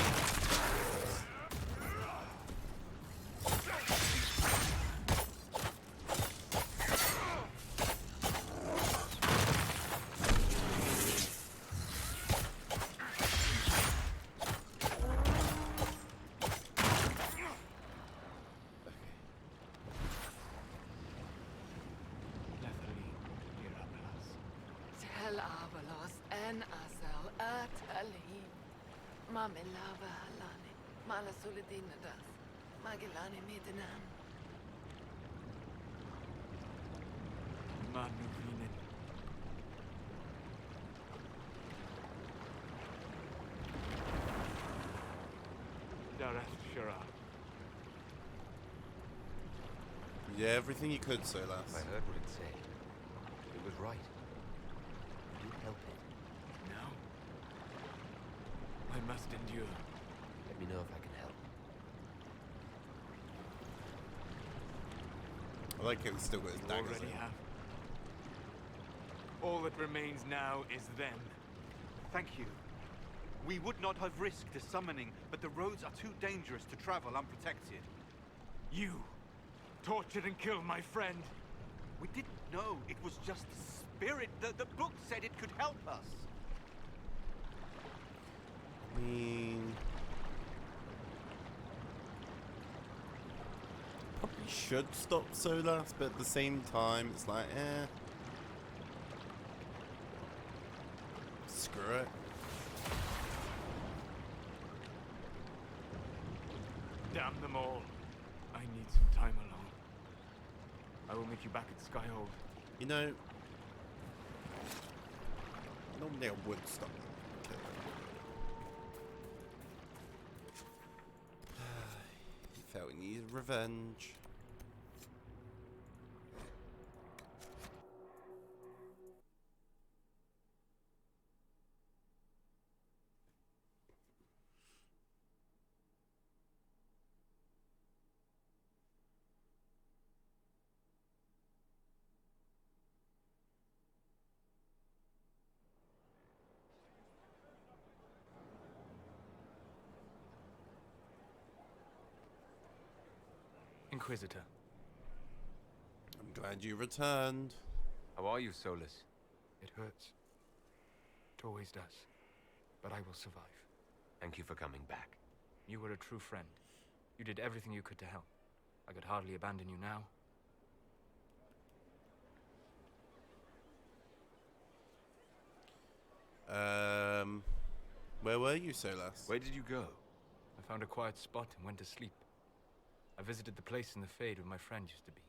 Tel Avalos en Asal Atali. Mamelava Halane. Malasulidinadas. Magellane Medinan. Manuvinen. Dareth Shira. You did everything you could, Solas. I heard what it said. It was right. You did help it. No. I must endure. Let me know if I can help. I like how he still got his You daggers already in. have. All that remains now is them. Thank you. We would not have risked a summoning, but the roads are too dangerous to travel unprotected. You tortured and killed my friend. We didn't know it was just a spirit. The book said it could help us. I mean, probably should stop Solas, but at the same time, it's like, screw it. Damn them all. I need some time alone. I will meet you back at Skyhold. You know, normally I would stop them. He felt he needed revenge. Inquisitor. I'm glad you returned. How are you, Solus? It hurts. It always does. But I will survive. Thank you for coming back. You were a true friend. You did everything you could to help. I could hardly abandon you now. Where were you, Solas? Where did you go? I found a quiet spot and went to sleep. I visited the place in the Fade where my friend used to be.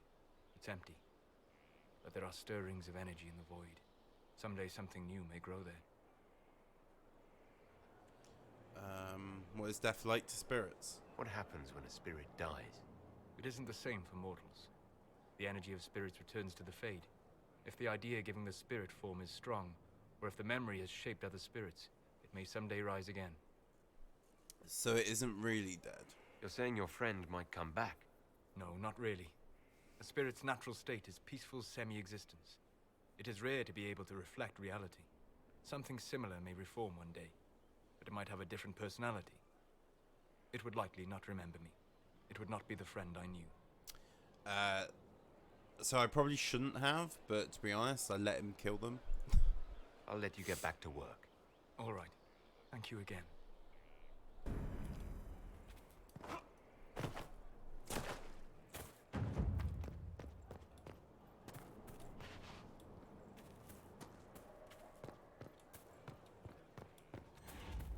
It's empty. But there are stirrings of energy in the void. Someday something new may grow there. What is death like to spirits? What happens when a spirit dies? It isn't the same for mortals. The energy of spirits returns to the Fade. If the idea giving the spirit form is strong, or if the memory has shaped other spirits, it may someday rise again. So it isn't really dead? You're saying your friend might come back? No, not really. A spirit's natural state is peaceful semi-existence. It is rare to be able to reflect reality. Something similar may reform one day, but it might have a different personality. It would likely not remember me. It would not be the friend I knew. So I probably shouldn't have, but to be honest, I let him kill them. I'll let you get back to work. All right. Thank you again.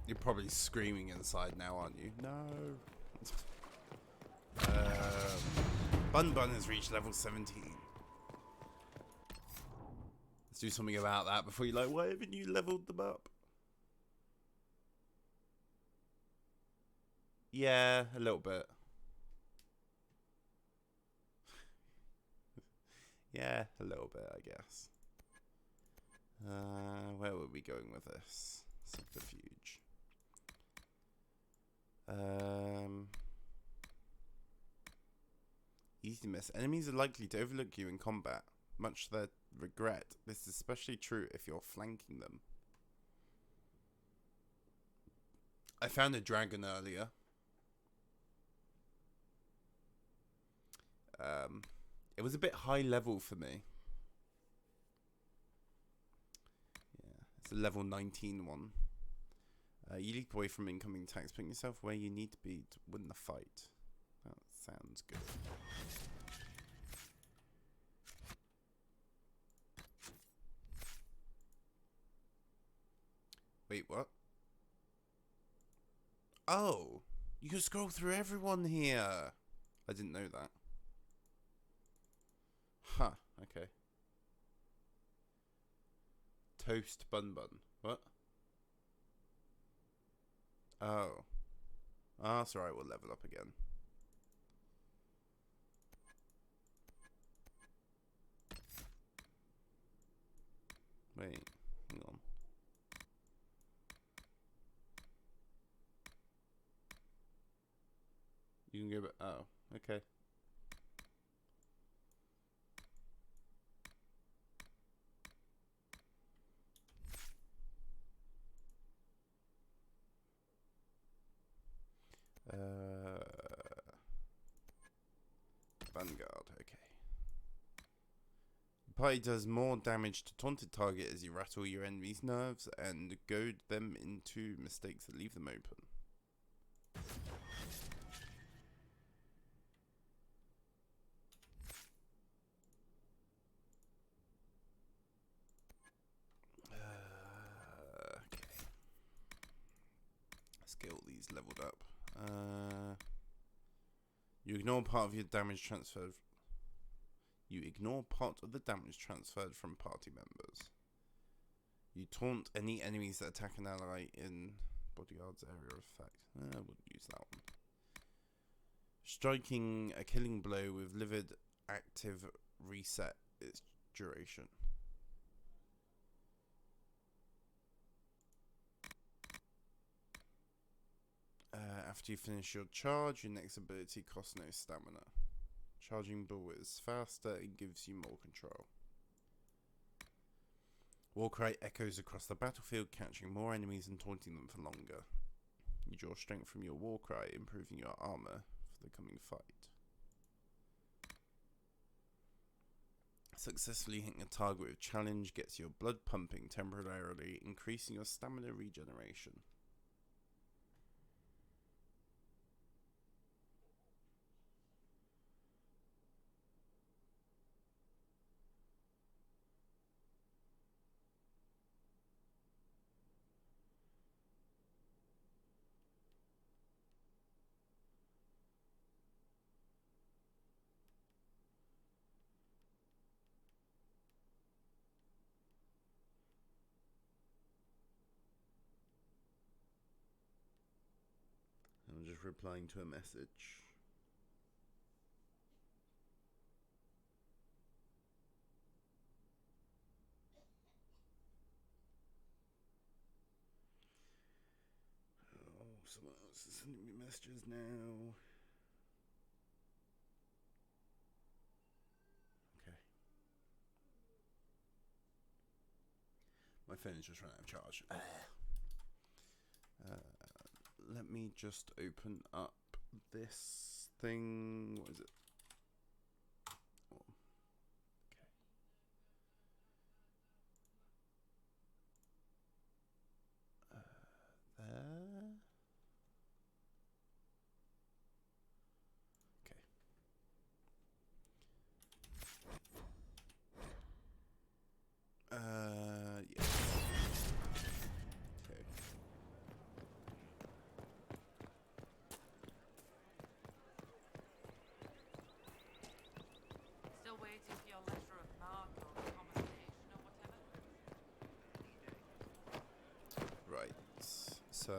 You're probably screaming inside now, aren't you? No. Bun Bun has reached level 17. Let's do something about that before you like, why haven't you leveled them up? Yeah, a little bit. Yeah, a little bit, I guess. Where were we going with this? Subterfuge. Easy to miss. Enemies are likely to overlook you in combat, much to their regret. This is especially true if you're flanking them. I found a dragon earlier. It was a bit high level for me. Yeah, it's a level 19 one. You leap away from incoming attacks, putting yourself where you need to be to win the fight. That sounds good. Wait, what? Oh, you can scroll through everyone here. I didn't know that. Huh, okay. Toast Bun Bun. What? Oh. Ah, that's alright, we'll level up again. Wait, hang on. You can go back. Oh, okay. Vanguard, okay. The party does more damage to taunted target as you rattle your enemy's nerves and goad them into mistakes that leave them open. Okay. Let's get all these leveled up. You ignore part of your damage transferred. You ignore part of the damage transferred from party members. You taunt any enemies that attack an ally in bodyguard's area of effect. I wouldn't use that one. Striking a killing blow with livid active reset its duration. After you finish your charge, your next ability costs no stamina. Charging Bull is faster and gives you more control. Warcry echoes across the battlefield, catching more enemies and taunting them for longer. You draw strength from your Warcry, improving your armor for the coming fight. Successfully hitting a target with challenge gets your blood pumping temporarily, increasing your stamina regeneration. I'm just replying to a message. Oh, someone else is sending me messages now. Okay. My phone is just running out of charge. Let me just open up this thing. What is it? Oh, okay. There. Okay. Yeah. Okay. Still waiting for your letter of marque or commendation or whatever? Right. So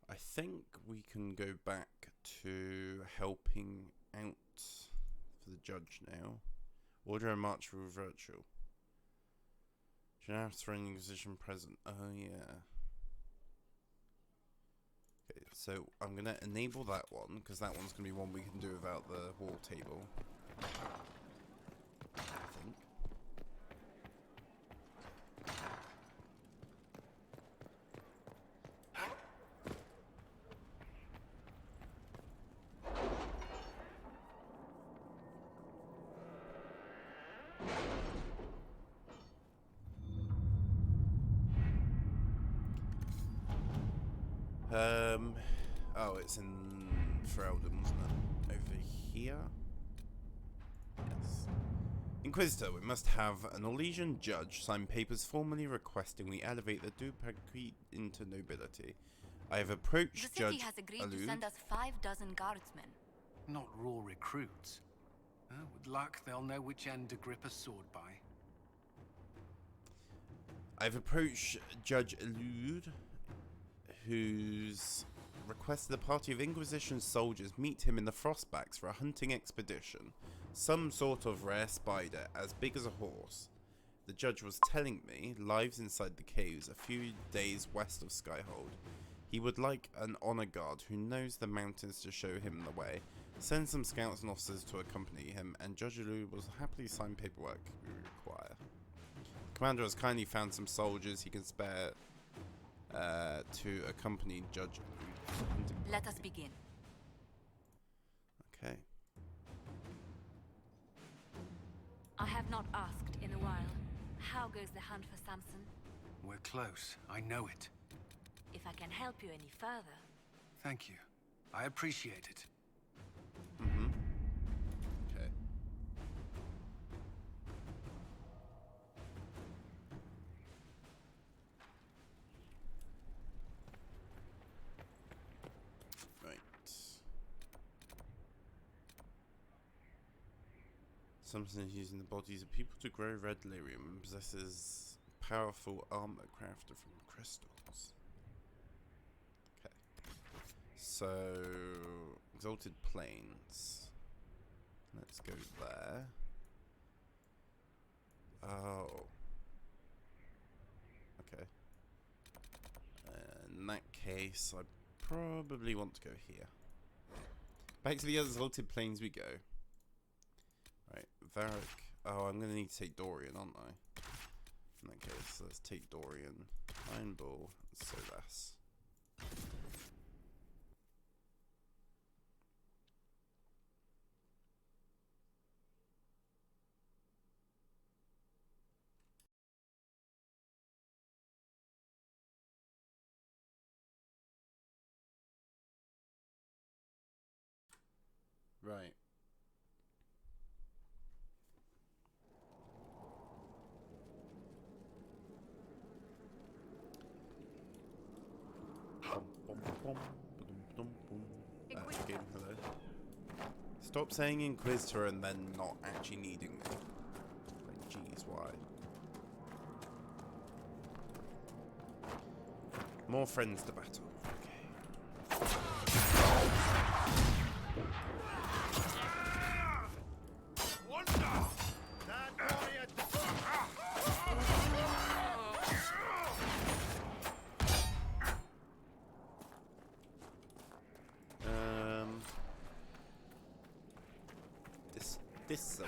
I think we can go back to helping out for the judge now. Order a march for virtual. Do you now have Age Inquisition present? Oh yeah. Okay, so I'm going to enable that one, because that one's going to be one we can do without the wall table. I think. Oh, it's in Ferelden, wasn't it? Over here? Yes. Inquisitor, we must have an Orlesian judge sign papers formally requesting we elevate the Dupagui into nobility. I have approached Judge The city has agreed Alud. to send us 5 dozen guardsmen. Not raw recruits. With luck, they'll know which end to grip a sword by. I've approached Judge Alud, who's requested a party of Inquisition soldiers meet him in the Frostbacks for a hunting expedition. Some sort of rare spider, as big as a horse. The judge was telling me, lives inside the caves a few days west of Skyhold. He would like an honor guard who knows the mountains to show him the way. Send some scouts and officers to accompany him, and Jojulu will happily sign paperwork we require. Commander has kindly found some soldiers he can spare to accompany Jojulu. Let us begin. Okay. I have not asked in a while. How goes the hunt for Samson? We're close. I know it. If I can help you any further. Thank you. I appreciate it. Mm-hmm. Okay. Right. Samson is using the bodies of people to grow red lyrium and possesses powerful armor crafted from crystals. Okay. So, Exalted Plains. Let's go there. Oh. Okay. In that case, I probably want to go here. Back to the Exalted Plains we go. Right, Varric. Oh, I'm going to need to take Dorian, aren't I? In that case, let's take Dorian. Iron Bull, Solas. Right. Game, hello. Stop saying Inquisitor and then not actually needing me. Like, jeez, why? More friends to battle. Okay. This away.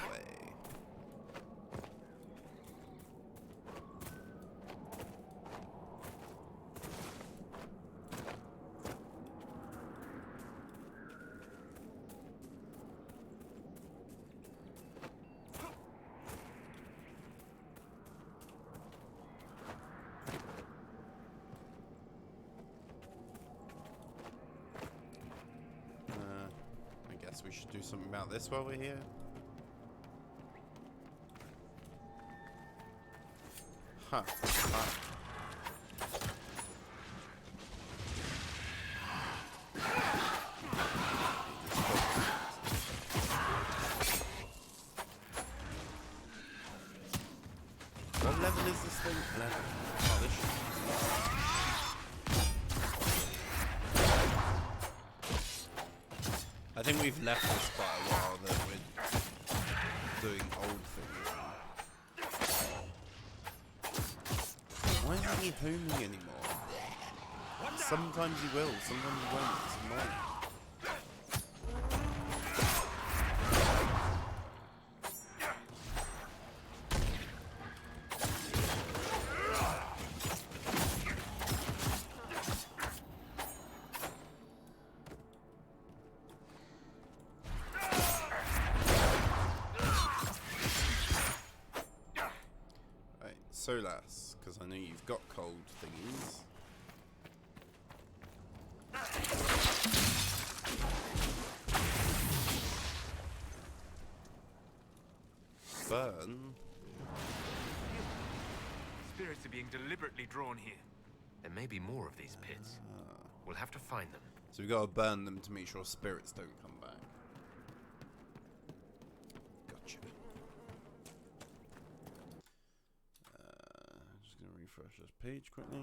I guess we should do something about this while we're here. Huh. What level is this thing? 11. Oh, this should I think we've left this quite a while that we're doing old things. Why isn't he homing anymore? Sometimes he will, sometimes he won't. It's annoying. Solas, because I know you've got cold thingies. Burn? Spirits are being deliberately drawn here. There may be more of these pits. We'll have to find them. So we've got to burn them to make sure spirits don't come back. Gotcha. Just going to refresh this page quickly.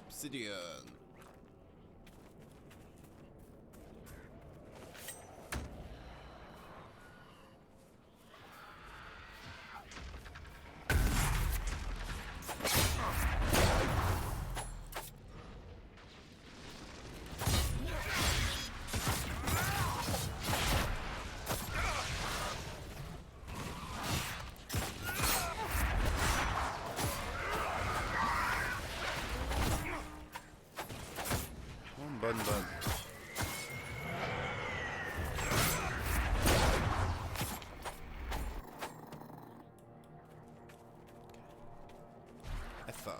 Obsidian. 5.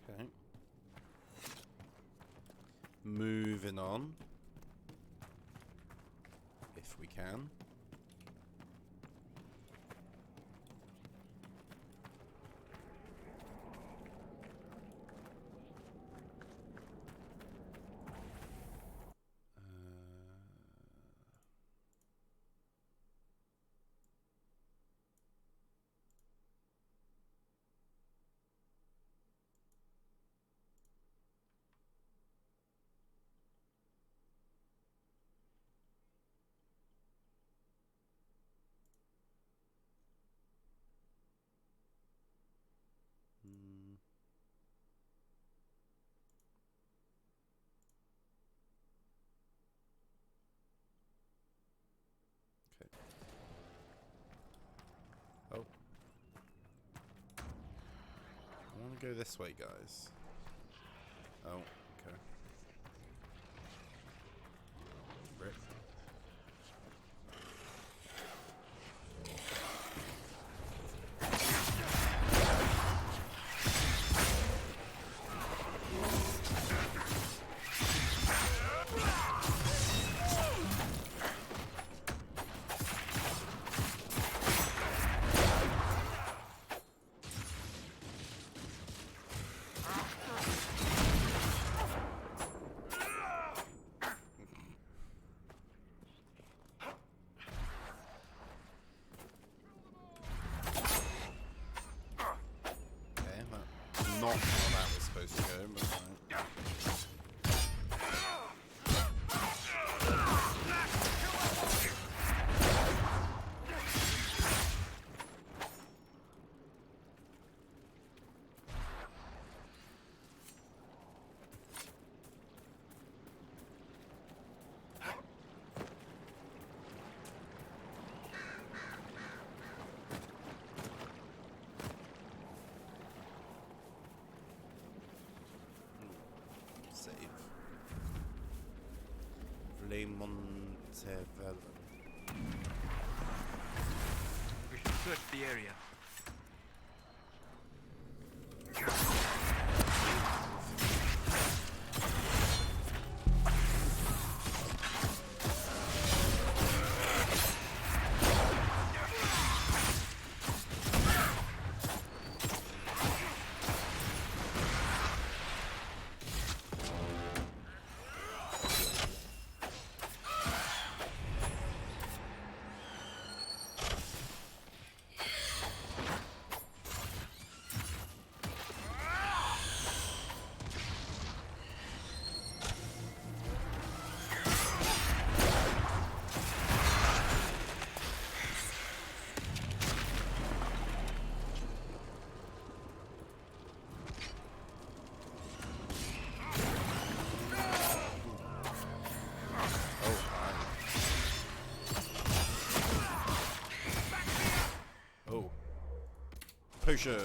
Okay. Moving on. If we can. Oh. I want to go this way, guys. Oh, okay. Rip. Not how that was supposed to go, but fine. Save. Montevello. We should search the area. potion.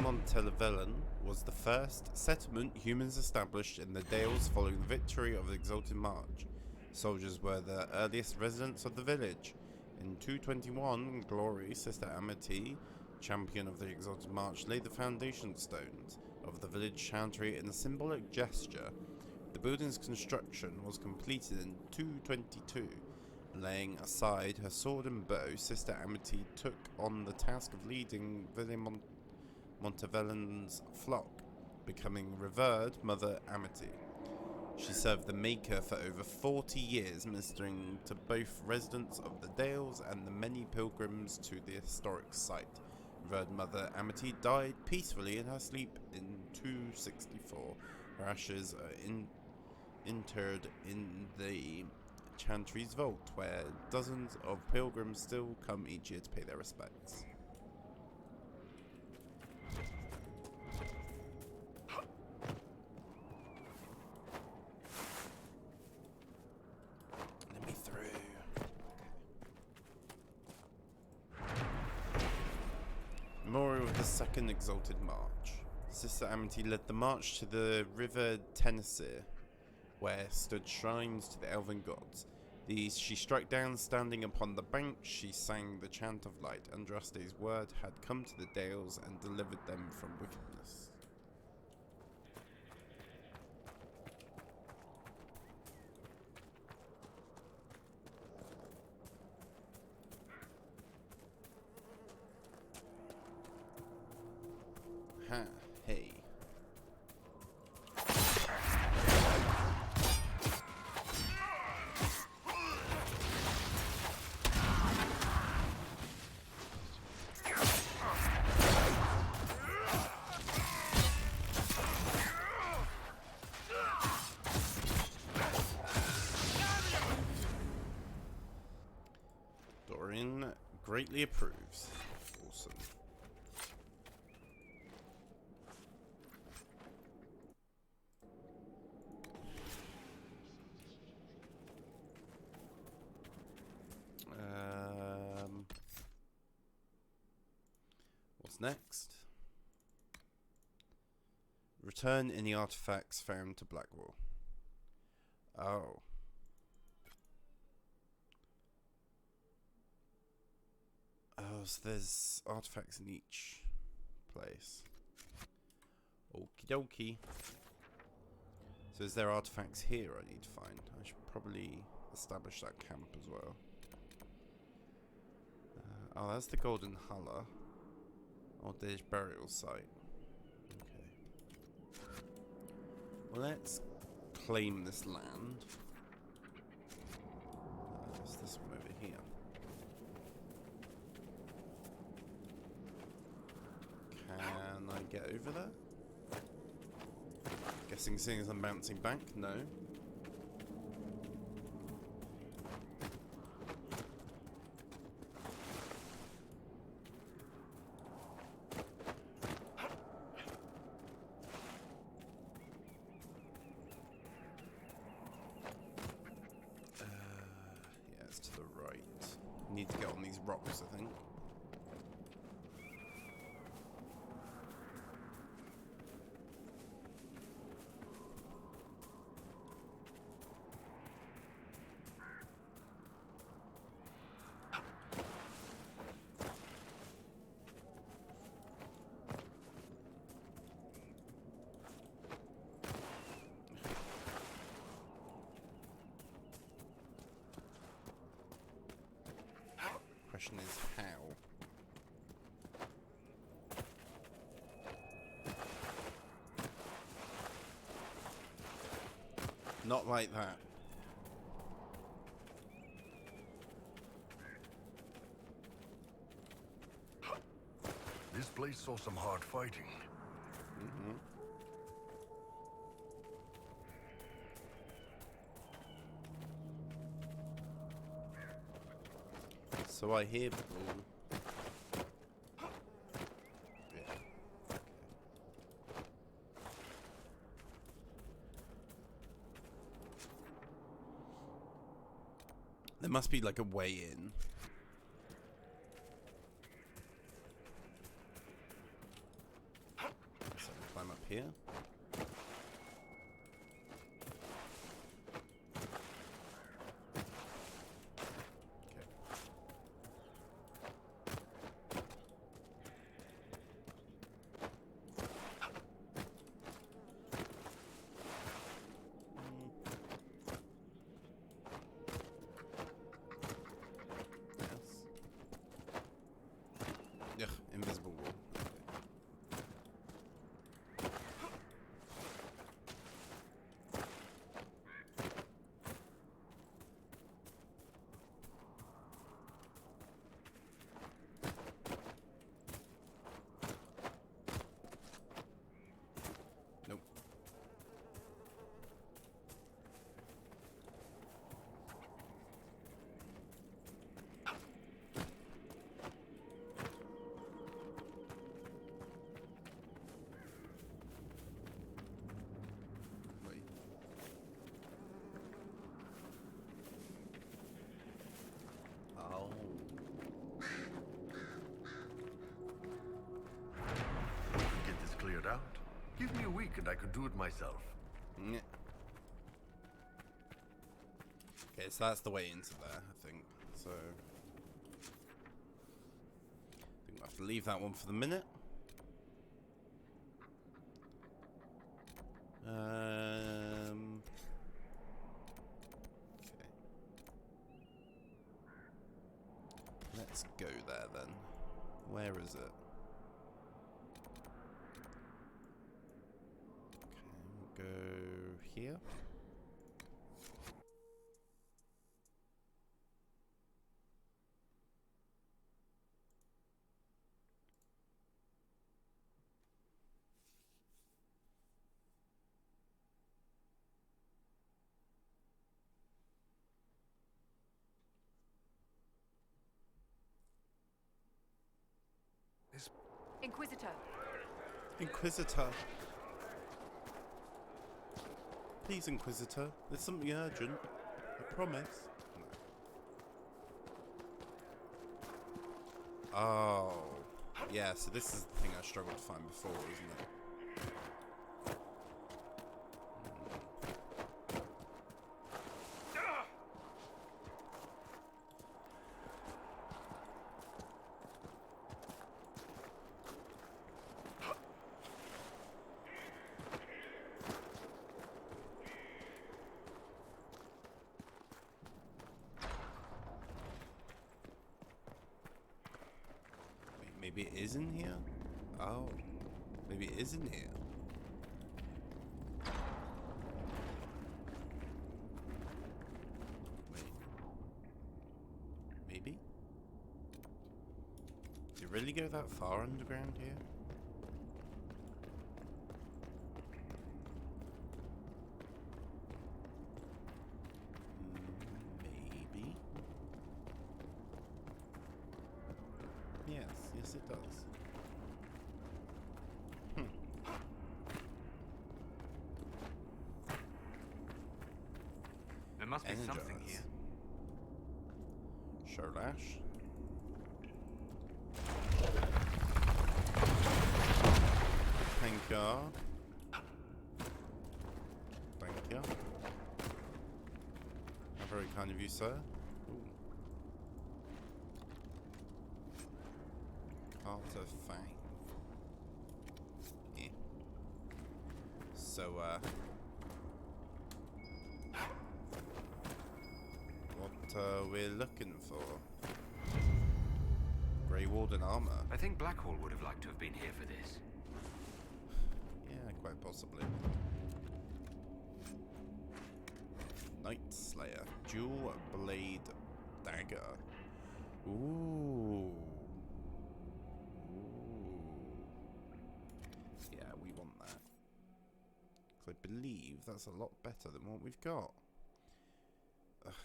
Montevelin was the first settlement humans established in the Dales following the victory of the Exalted March. Soldiers were the earliest residents of the village. In 221, Glory, Sister Amity, champion of the Exalted March, laid the foundation stones of the village chantry in a symbolic gesture. The building's construction was completed in 222. Laying aside her sword and bow, Sister Amity took on the task of leading Montevelin's flock, becoming revered Mother Amity. She served the Maker for over 40 years, ministering to both residents of the Dales and the many pilgrims to the historic site. Revered Mother Amity died peacefully in her sleep in 264. Her ashes are interred in the Chantry's vault, where dozens of pilgrims still come each year to pay their respects. Memorial of the Second Exalted March. Sister Amity led the march to the river Tennessee, where stood shrines to the elven gods. These she struck down. Standing upon the bank, she sang the chant of light. Andraste's word had come to the Dales and delivered them from wickedness. Ha, hey. Dorian greatly approves. Awesome. What's next? Return any artifacts found to Blackwall. Oh. Oh, so there's artifacts in each place. Okie dokie. So is there artifacts here I need to find? I should probably establish that camp as well. Oh, that's the Golden Hulla. Old Age burial site. Okay. Well, let's claim this land. It's this one over here. Can I get over there? Guessing seeing as I'm bouncing back? No. Yeah, it's to the right. Need to get on these rocks, I think. Question is how. Not like that. This place saw some hard fighting. Mm-hmm. So I hear. Yeah. There must be like a way in. So climb up here. Ugh, invisible wall. Nope. Wait. Oh. Get this cleared out. Give me a week and I could do it myself. Yeah. Okay, so that's the way into there, I think. So I think we'll have to leave that one for the minute. Okay. Let's go there then. Where is it? Okay, we'll go here. Inquisitor. Inquisitor. Please, Inquisitor. There's something urgent. I promise. No. Oh. Yeah, so this is the thing I struggled to find before, isn't it? Maybe it is in here? Oh. Maybe it is in here. Wait. Maybe? Do you really go that far underground here? Maybe. Yes, it does. There must be something Energize. here. Sholash. Thank you. Thank you. How very kind of you, sir. Ooh. Artifact. Yeah. So, what we're looking for? Grey Warden armor. I think Blackhall would have liked to have been here for this. Yeah, quite possibly. Night Slayer. Dual blade dagger. Ooh. Yeah, we want that. Because I believe that's a lot better than what we've got.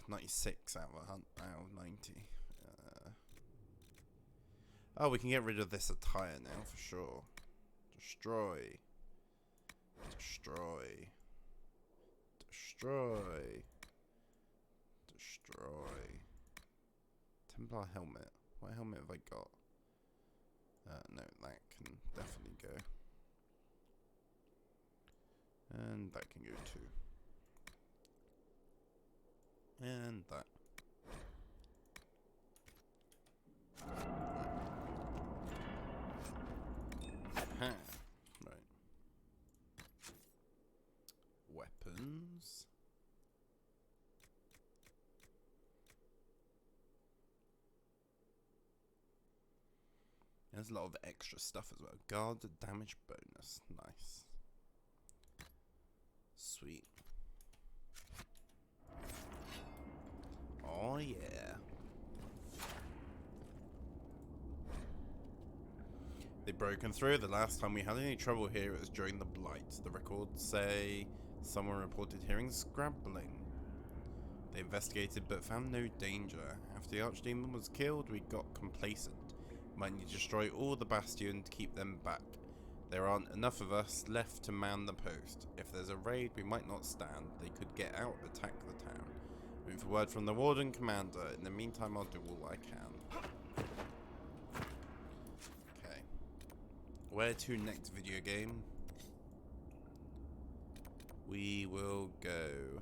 96 out of 90. Oh, we can get rid of this attire now for sure. Destroy. Destroy. Destroy. Destroy. Templar helmet. What helmet have I got? No, that can definitely go. And that can go too. And that. Huh. Right. Weapons. There's a lot of extra stuff as well. Guard damage bonus. Nice. Sweet. Oh yeah. They've broken through. The last time we had any trouble here, it was during the Blight. The records say someone reported hearing scrabbling. They investigated but found no danger. After the Archdemon was killed, we got complacent. Might need to destroy all the Bastion to keep them back. There aren't enough of us left to man the post. If there's a raid, we might not stand. They could get out, attack the town. Waiting for word from the Warden Commander. In the meantime, I'll do all I can. Okay. Where to next, video game? We will go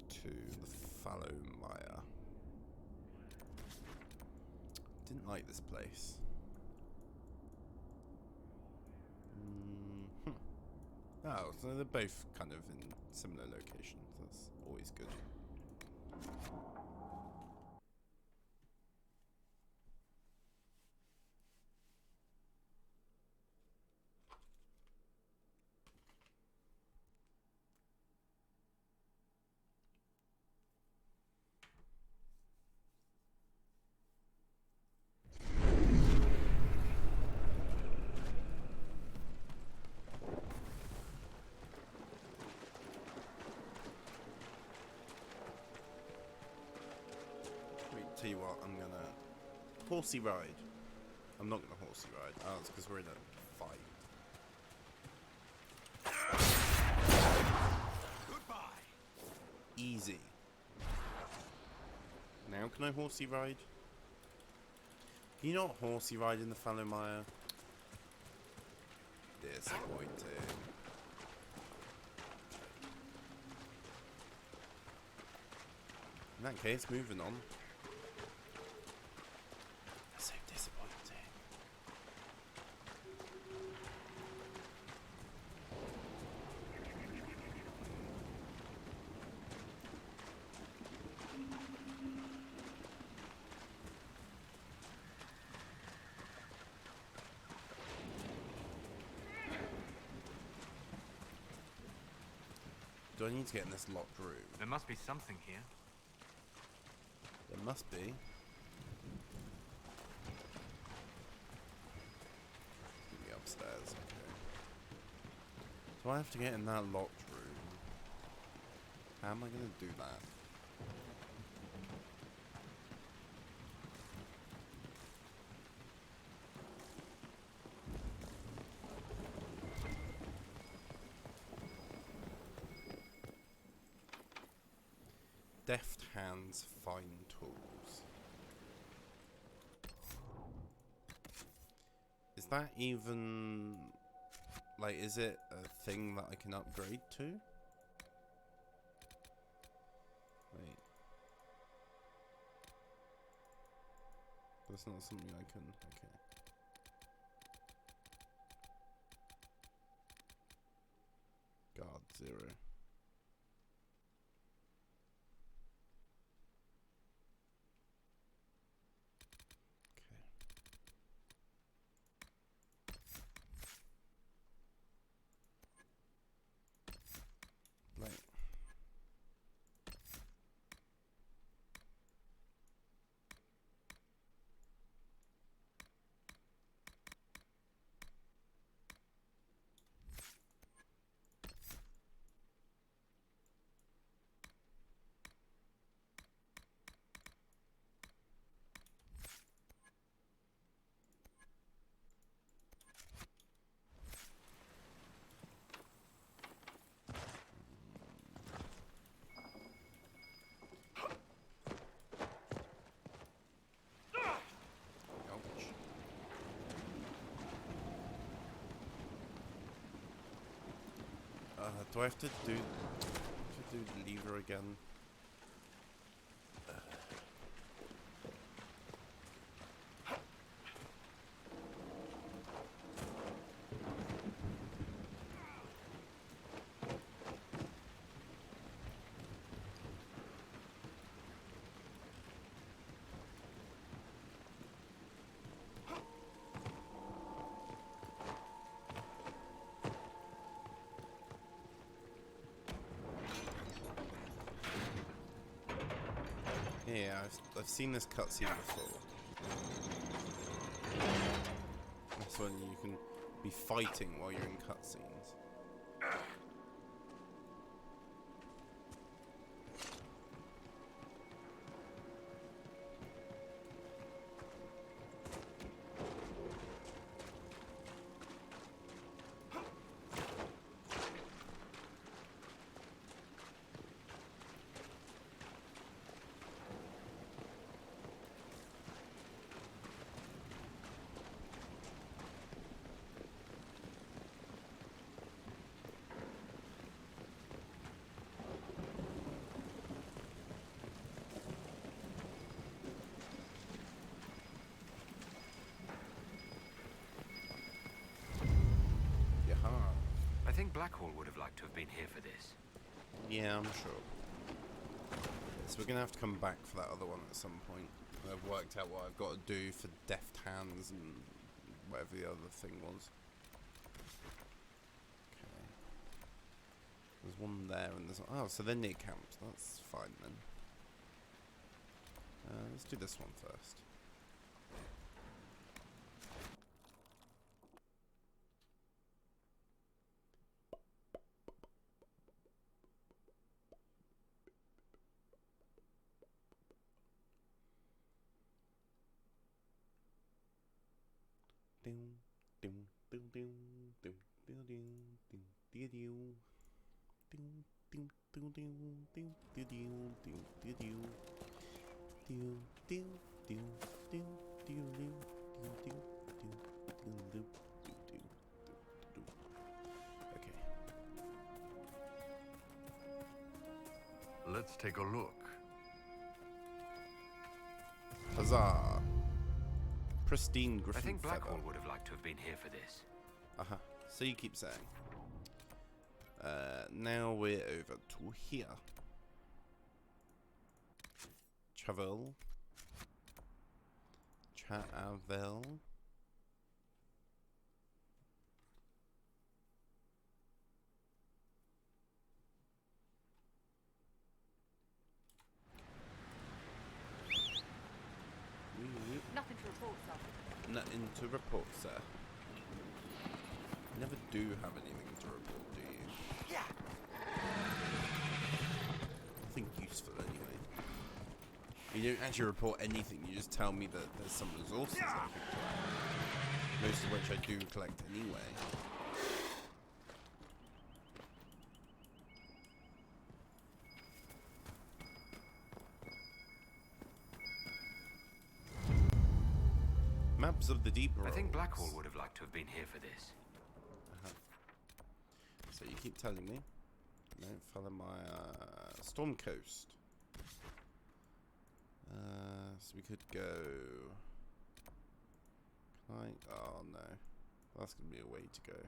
to the Fallowmire. Didn't like this place. Oh, so they're both kind of in similar locations. That's always good. Tell you what, I'm gonna horsey ride. I'm not gonna horsey ride. Oh, it's because we're in a fight. Goodbye. Easy. Now can I horsey ride? Can you not horsey ride in the Fallowmire? Disappointing. In that case, moving on. So disappointing. Do I need to get in this locked room? There must be something here. There must be. Get me upstairs, okay. Do I have to get in that locked room? How am I gonna do that? Deft hands, fine tools. Is that even... like, is it a thing that I can upgrade to? Wait. That's not something I can... okay. Guard 0. Do I have to do the lever again? Yeah, I've seen this cutscene before. That's when you can be fighting while you're in cutscenes. I think Blackhall would have liked to have been here for this. Yeah, I'm sure. So we're gonna have to come back for that other one at some point. I've worked out what I've got to do for deft hands and whatever the other thing was. Okay. There's one there and there's... Oh, so they're near camps. That's fine then. Let's do this one first. Let's take a look. Huzzah! Pristine griffin I think Blackhall feather. would have liked to have been here for this. So you keep saying. Now we're over to here. Travel. Travel. Nothing to report, sir. Nothing to report, sir. You never do have anything to report, do you? Yeah. Nothing useful, anyway. You don't actually report anything, you just tell me that there's some resources I could collect. Most of which I do collect anyway. Maps of the deep roads. I think Blackhall would have liked to have been here for this. So you keep telling me. No, follow my Storm Coast. So we could go. Can I? Oh no, that's gonna be a way to go.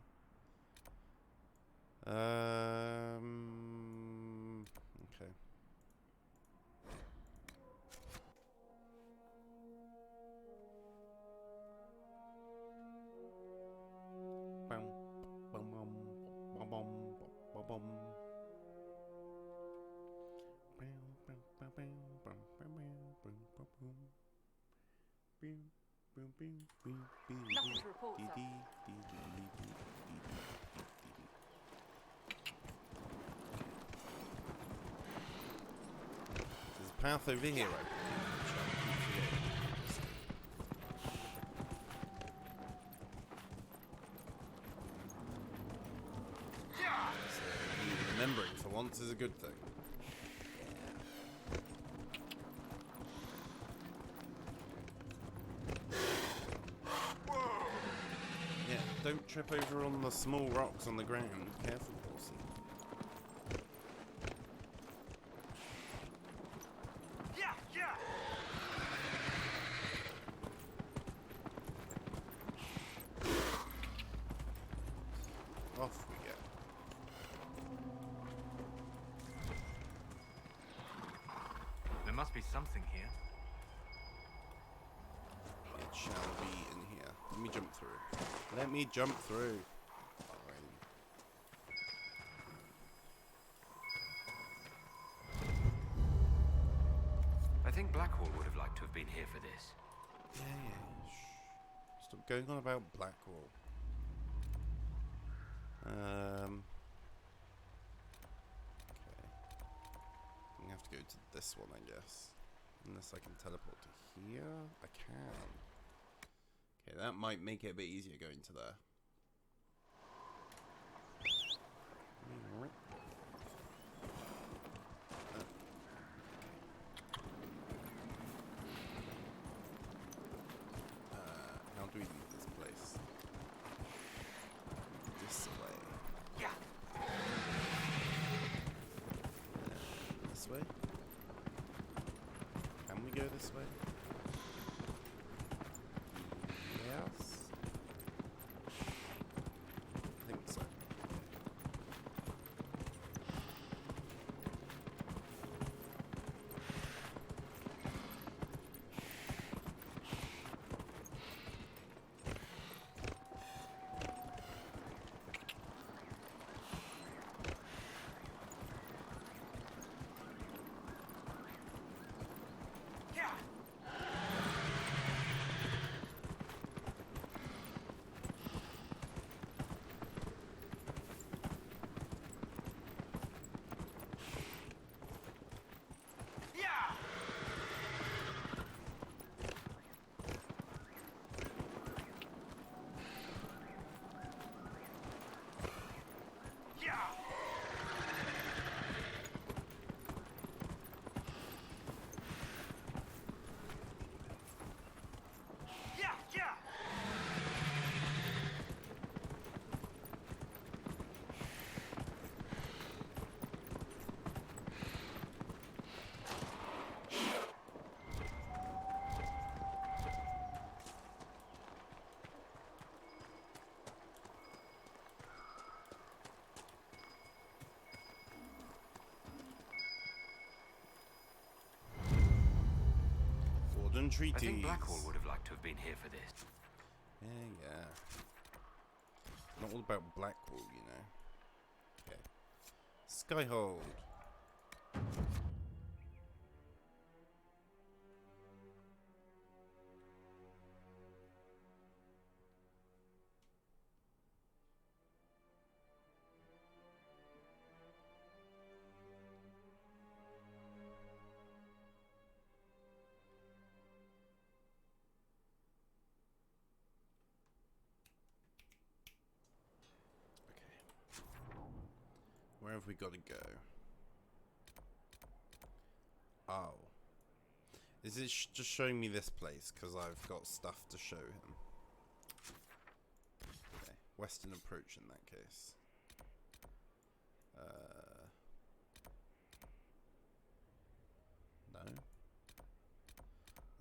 Okay. Bum, bum, bum, bum, bum, bum, bum. Nothing to report, sir. There's a path over here, right? So, remembering for once is a good thing. Don't trip over on the small rocks on the ground. Careful, Dawson. must be something here. It shall be in here. Let me jump through. Let me jump through. Fine. I think Blackwall would have liked to have been here for this. Yeah. Shh. Stop going on about Blackwall. Okay. I'm gonna have to go to this one, I guess. Unless I can teleport to here. I can. Okay, that might make it a bit easier going to there. How do we leave this place? This way. Yeah. This way? Can we go this way? Yes. I think so. Treaties. I think Blackwall would have liked to have been here for this. Yeah. Not all about Blackwall, you know. Okay. Skyhold. Where have we got to go? Oh. Is it just showing me this place because I've got stuff to show him? Okay. Western approach in that case. No?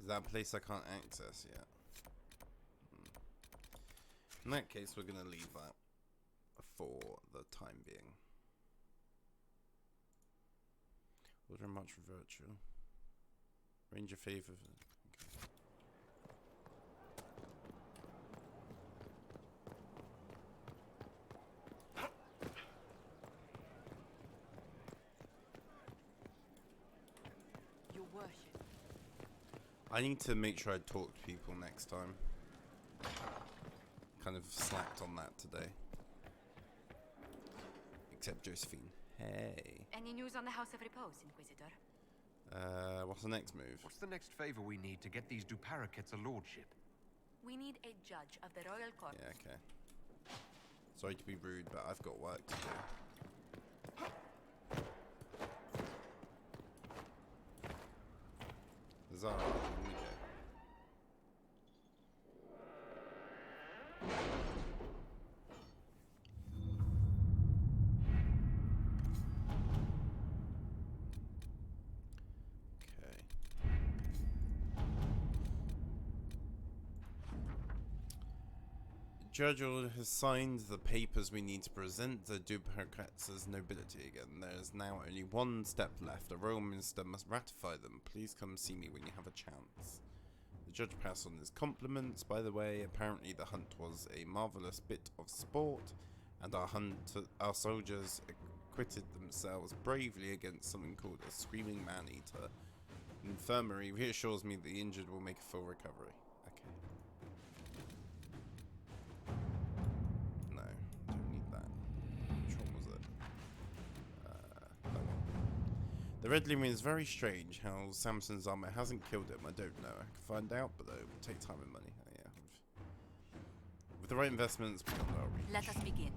Is that a place I can't access yet? In that case, we're going to leave that for the time being. Order much virtual. Range of favor. Okay. Your worship. I need to make sure I talk to people next time. Kind of slacked on that today. Except Josephine. Hey. Any news on the House of Repose, Inquisitor? What's the next move? What's the next favor we need to get these Duparaquets a lordship? We need a judge of the royal court. Yeah, okay. Sorry to be rude, but I've got work to do. Huzzah, here we go. judge has signed the papers we need to present the Dupercats as nobility again. There is now only one step left. A royal minister must ratify them. Please come see me when you have a chance. The judge passed on his compliments. By the way, apparently the hunt was a marvelous bit of sport, and our soldiers acquitted themselves bravely against something called a screaming man-eater. Infirmary reassures me the injured will make a full recovery. Okay. No, don't need that. Which one was it? That one. The Red Lyrian is very strange. How Samson's armor hasn't killed him, I don't know. I can find out, but it will take time and money. Yeah. With the right investments, beyond our reach. Let us begin.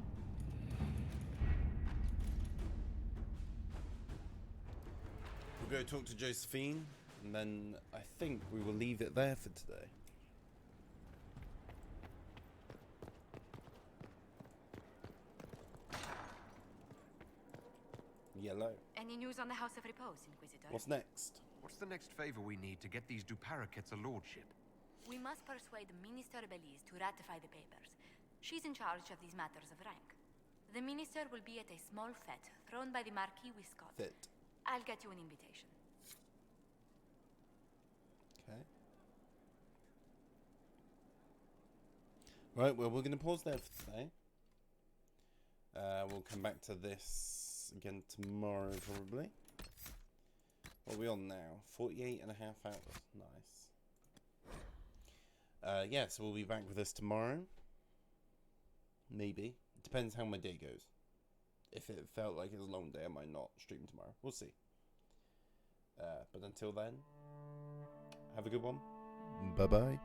We'll go talk to Josephine, and then I think we will leave it there for today. Yellow. Any news on the House of Repose, Inquisitor? What's next? What's the next favor we need to get these Duparakets a lordship? We must persuade Minister Belize to ratify the papers. She's in charge of these matters of rank. The minister will be at a small fete thrown by the Marquis Wiscott. Fete. I'll get you an invitation. Okay. Right, well, we're going to pause there for today. We'll come back to this again tomorrow, probably. What are we on now? 48 and a half hours. Nice. Yeah, so we'll be back with this tomorrow. Maybe. It depends how my day goes. If it felt like it was a long day, I might not stream tomorrow. We'll see. But until then, have a good one. Bye-bye.